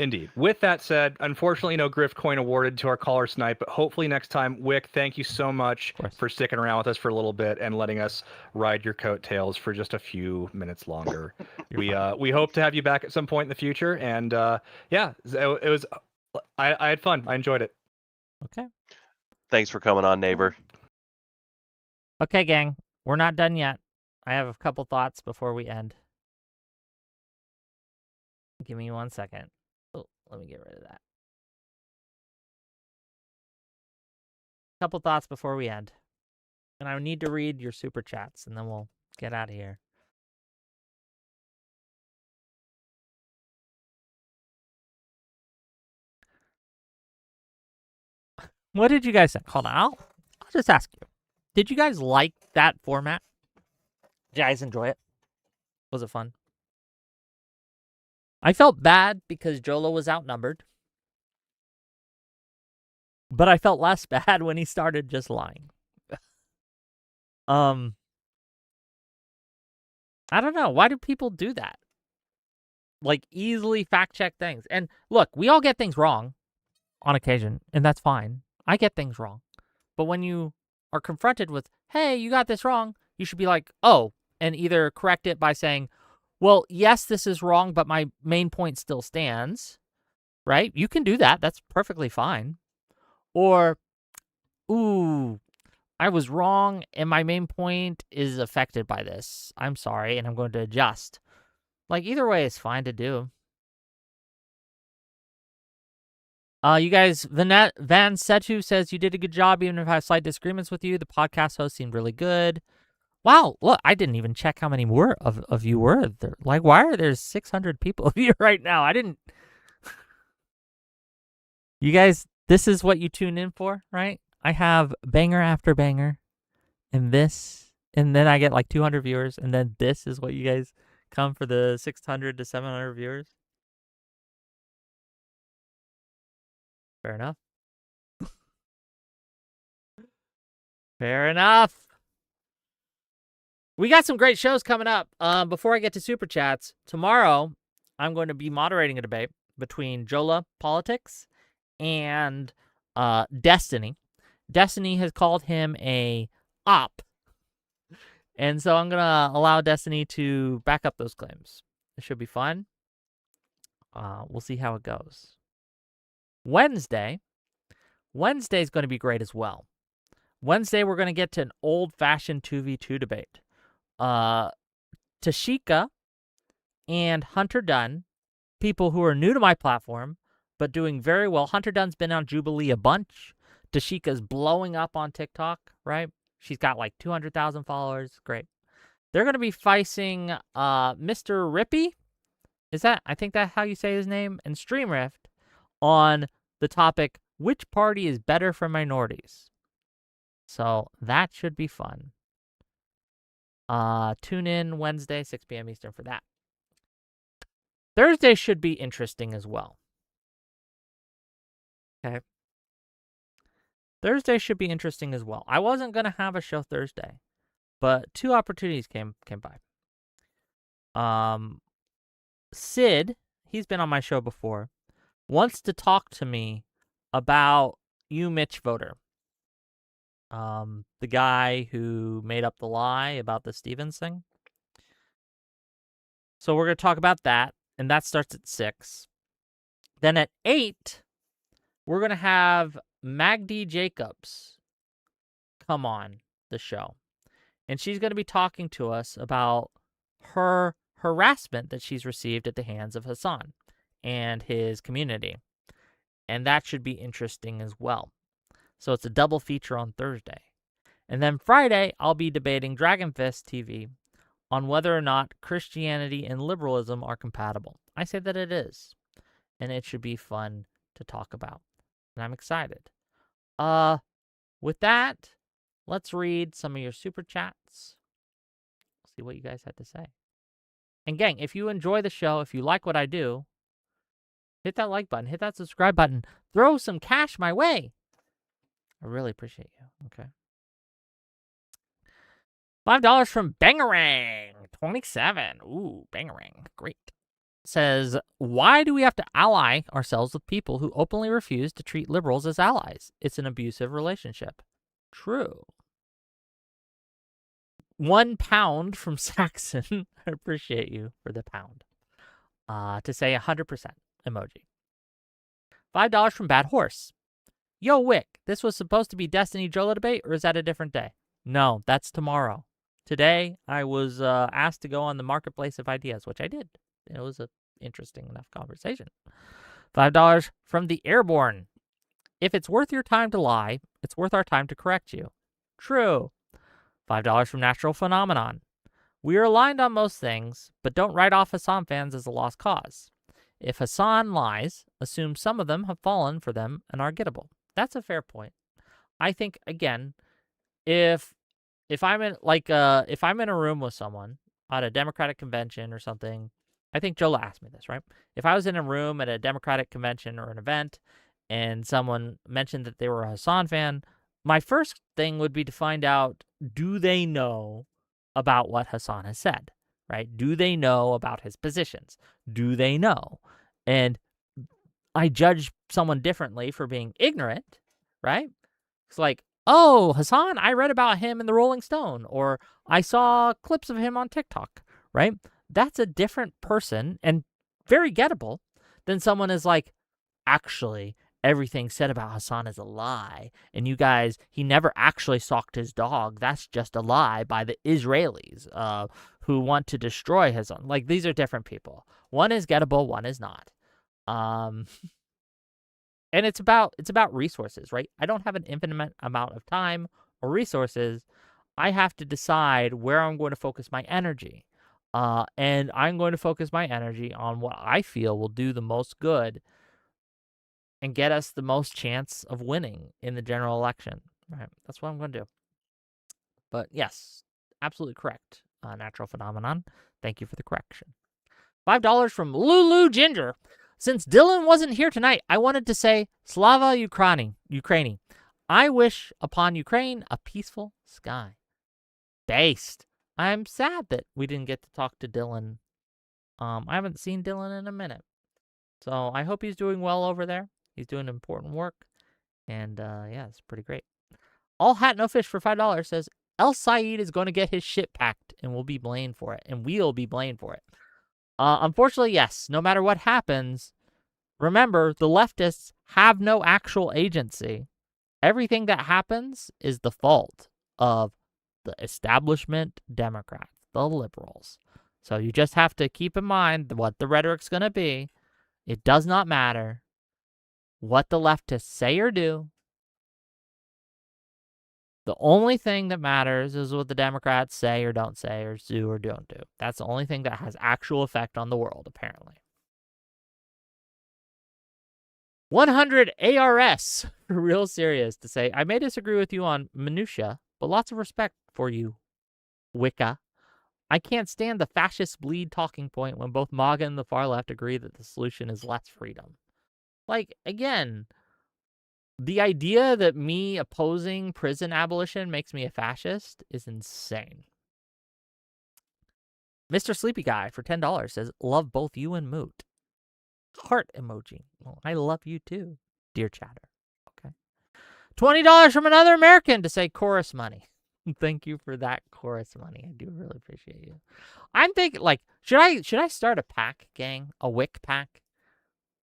Indeed. With that said, unfortunately, no grift coin awarded to our caller tonight, but hopefully next time. Wick, thank you so much for sticking around with us for a little bit and letting us ride your coattails for just a few minutes longer. We hope to have you back at some point in the future, and yeah, it was. I had fun. I enjoyed it. Okay. Thanks for coming on, neighbor. Okay, gang, we're not done yet. I have a couple thoughts before we end. Give me 1 second. Oh, let me get rid of that. Couple thoughts before we end. And I need to read your super chats, and then we'll get out of here. What did you guys say? Hold on. I'll just ask you, did you guys like that format? Did you guys enjoy it? Was it fun? I felt bad because Jolo was outnumbered. But I felt less bad when he started just lying. I don't know. Why do people do that? Like, easily fact check things. And look, we all get things wrong on occasion, and that's fine. I get things wrong. But when you are confronted with, hey, you got this wrong, you should be like, oh, and either correct it by saying, well, yes, this is wrong, but my main point still stands, right? You can do that. That's perfectly fine. Or, ooh, I was wrong, and my main point is affected by this. I'm sorry, and I'm going to adjust. Like, either way is fine to do. You guys, Van Setu says you did a good job, even if I have slight disagreements with you. The podcast host seemed really good. Wow, look, I didn't even check how many of you were there. Like, why are there 600 people here right now? I didn't. You guys, this is what you tune in for, right? I have banger after banger, and this, and then I get like 200 viewers, and then this is what you guys come for the 600 to 700 viewers. Fair enough. Fair enough. We got some great shows coming up. Before I get to Super Chats, tomorrow I'm going to be moderating a debate between Jola Politics and Destiny. Destiny has called him a op. And so I'm going to allow Destiny to back up those claims. It should be fun. We'll see how it goes. Wednesday's going to be great as well. Wednesday, we're going to get to an old-fashioned 2v2 debate. Tashika and Hunter Dunn, people who are new to my platform, but doing very well. Hunter Dunn's been on Jubilee a bunch. Tashika's blowing up on TikTok, right? She's got like 200,000 followers. Great. They're going to be facing Mr. Rippy. I think that's how you say his name? And Streamrift on the topic, which party is better for minorities? So that should be fun. Tune in Wednesday, 6 p.m. Eastern for that. Thursday should be interesting as well. Okay. Thursday should be interesting as well. I wasn't going to have a show Thursday, but two opportunities came by. Sid, he's been on my show before, wants to talk to me about you, Mitch Voter. The guy who made up the lie about the Stevens thing. So we're going to talk about that, and that starts at 6. Then at 8, we're going to have Magdi Jacobs come on the show. And she's going to be talking to us about her harassment that she's received at the hands of Hassan and his community. And that should be interesting as well. So it's a double feature on Thursday. And then Friday, I'll be debating Dragon Fist TV on whether or not Christianity and liberalism are compatible. I say that it is. And it should be fun to talk about. And I'm excited. With that, let's read some of your super chats. See what you guys had to say. And gang, if you enjoy the show, if you like what I do, hit that like button, hit that subscribe button, throw some cash my way. I really appreciate you. Okay. $5 from Bangarang 27. Ooh, Bangarang. Great. Says, why do we have to ally ourselves with people who openly refuse to treat liberals as allies? It's an abusive relationship. True. £1 from Saxon. I appreciate you for the pound. To say 100% emoji. $5 from Bad Horse. Yo, Whick, this was supposed to be Destiny Jola debate, or is that a different day? No, that's tomorrow. Today, I was asked to go on the Marketplace of Ideas, which I did. It was an interesting enough conversation. $5 from the Airborne. If it's worth your time to lie, it's worth our time to correct you. True. $5 from Natural Phenomenon. We are aligned on most things, but don't write off Hassan fans as a lost cause. If Hassan lies, assume some of them have fallen for them and are gettable. That's a fair point. I think, again, if I'm in if I'm in a room with someone at a Democratic convention or something, I think Jola asked me this, right? If I was in a room at a Democratic convention or an event and someone mentioned that they were a Hassan fan, my first thing would be to find out, do they know about what Hassan has said, right? Do they know about his positions? Do they know? And I judge someone differently for being ignorant, right? It's like, oh, Hassan, I read about him in the Rolling Stone, or I saw clips of him on TikTok, right? That's a different person and very gettable than someone is like, actually, everything said about Hassan is a lie. And you guys, he never actually socked his dog. That's just a lie by the Israelis who want to destroy Hassan. Like, these are different people. One is gettable, one is not. And it's about resources, right? I don't have an infinite amount of time or resources. I have to decide where I'm going to focus my energy. And I'm going to focus my energy on what I feel will do the most good and get us the most chance of winning in the general election. Right? That's what I'm going to do. But yes, absolutely correct. Natural phenomenon. Thank you for the correction. $5 from Lulu Ginger. Since Dylan wasn't here tonight, I wanted to say Slava Ukraini. I wish upon Ukraine a peaceful sky. Based. I'm sad that we didn't get to talk to Dylan. I haven't seen Dylan in a minute. So I hope he's doing well over there. He's doing important work. And yeah, it's pretty great. All Hat No Fish for $5 says El Said is going to get his shit packed and we'll be blamed for it. And we'll be blamed for it. Unfortunately, yes. No matter what happens, remember, the leftists have no actual agency. Everything that happens is the fault of the establishment Democrats, the liberals. So you just have to keep in mind what the rhetoric's going to be. It does not matter what the leftists say or do. The only thing that matters is what the Democrats say or don't say or do or don't do. That's the only thing that has actual effect on the world, apparently. 100 ARS, real serious, to say, I may disagree with you on minutia, but lots of respect for you, Wicca. I can't stand the fascist bleed talking point when both MAGA and the far left agree that the solution is less freedom. Like, again, the idea that me opposing prison abolition makes me a fascist is insane. Mr. Sleepy Guy for $10 says, love both you and Moot. Heart emoji. Well, I love you too, dear chatter. Okay. $20 from another American to say chorus money. Thank you for that chorus money. I do really appreciate you. I'm thinking, like, should I start a pack, gang? A Whick pack?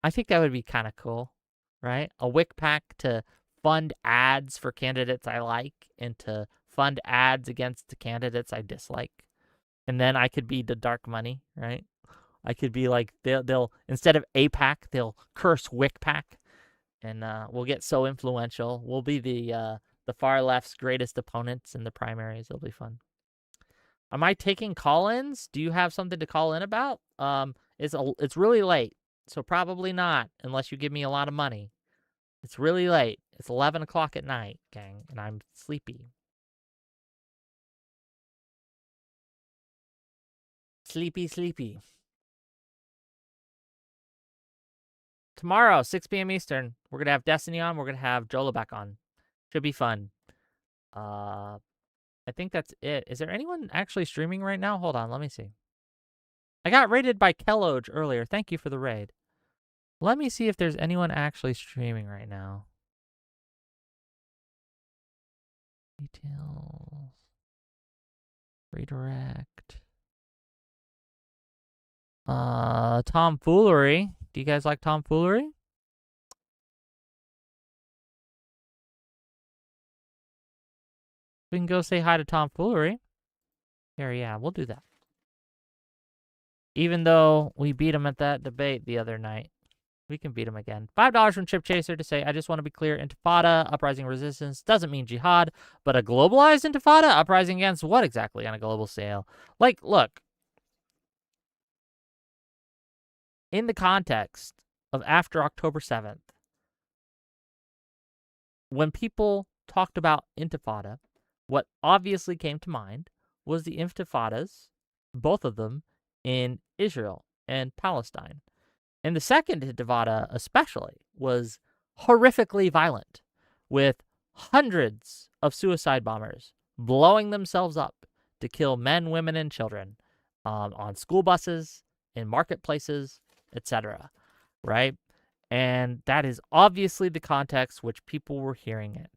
I think that would be kind of cool, right? A Whick pack to fund ads for candidates I like and to fund ads against the candidates I dislike. And then I could be the dark money, right? I could be like, they'll instead of APAC, they'll curse Whick pack. And we'll get so influential. We'll be the far left's greatest opponents in the primaries. It'll be fun. Am I taking call-ins? Do you have something to call in about? It's really late, so probably not unless you give me a lot of money. It's really late. It's 11 o'clock at night, gang, and I'm sleepy. Sleepy. Tomorrow, 6 p.m. Eastern, we're going to have Destiny on. We're going to have Jola back on. Should be fun. I think that's it. Is there anyone actually streaming right now? Hold on, let me see. I got raided by Kelloge earlier. Thank you for the raid. Let me see if there's anyone actually streaming right now. Details. Redirect. Tomfoolery. Do you guys like tomfoolery? We can go say hi to tomfoolery. Here, yeah, we'll do that. Even though we beat him at that debate the other night, we can beat him again. $5 from Chip Chaser to say, I just want to be clear, Intifada, uprising resistance, doesn't mean jihad, but a globalized Intifada, uprising against what exactly on a global scale? Like, look, in the context of after October 7th, when people talked about Intifada, what obviously came to mind was the intifadas, both of them, in Israel and Palestine. And the second intifada especially was horrifically violent, with hundreds of suicide bombers blowing themselves up to kill men, women, and children on school buses, in marketplaces, etc. Right? And that is obviously the context which people were hearing it.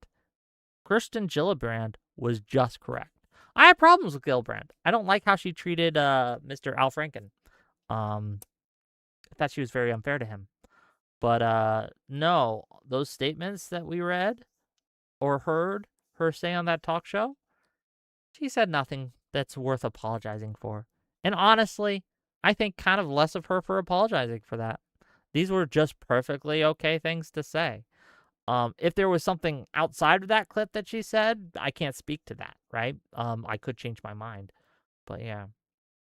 Kirsten Gillibrand was just correct. I have problems with Gillibrand. I don't like how she treated Mr. Al Franken. I thought she was very unfair to him. But no, those statements that we read or heard her say on that talk show, she said nothing that's worth apologizing for. And honestly, I think kind of less of her for apologizing for that. These were just perfectly okay things to say. If there was something outside of that clip that she said, I can't speak to that, right? I could change my mind. But yeah,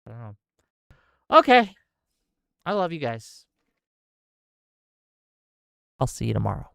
I don't know. Okay. I love you guys. I'll see you tomorrow.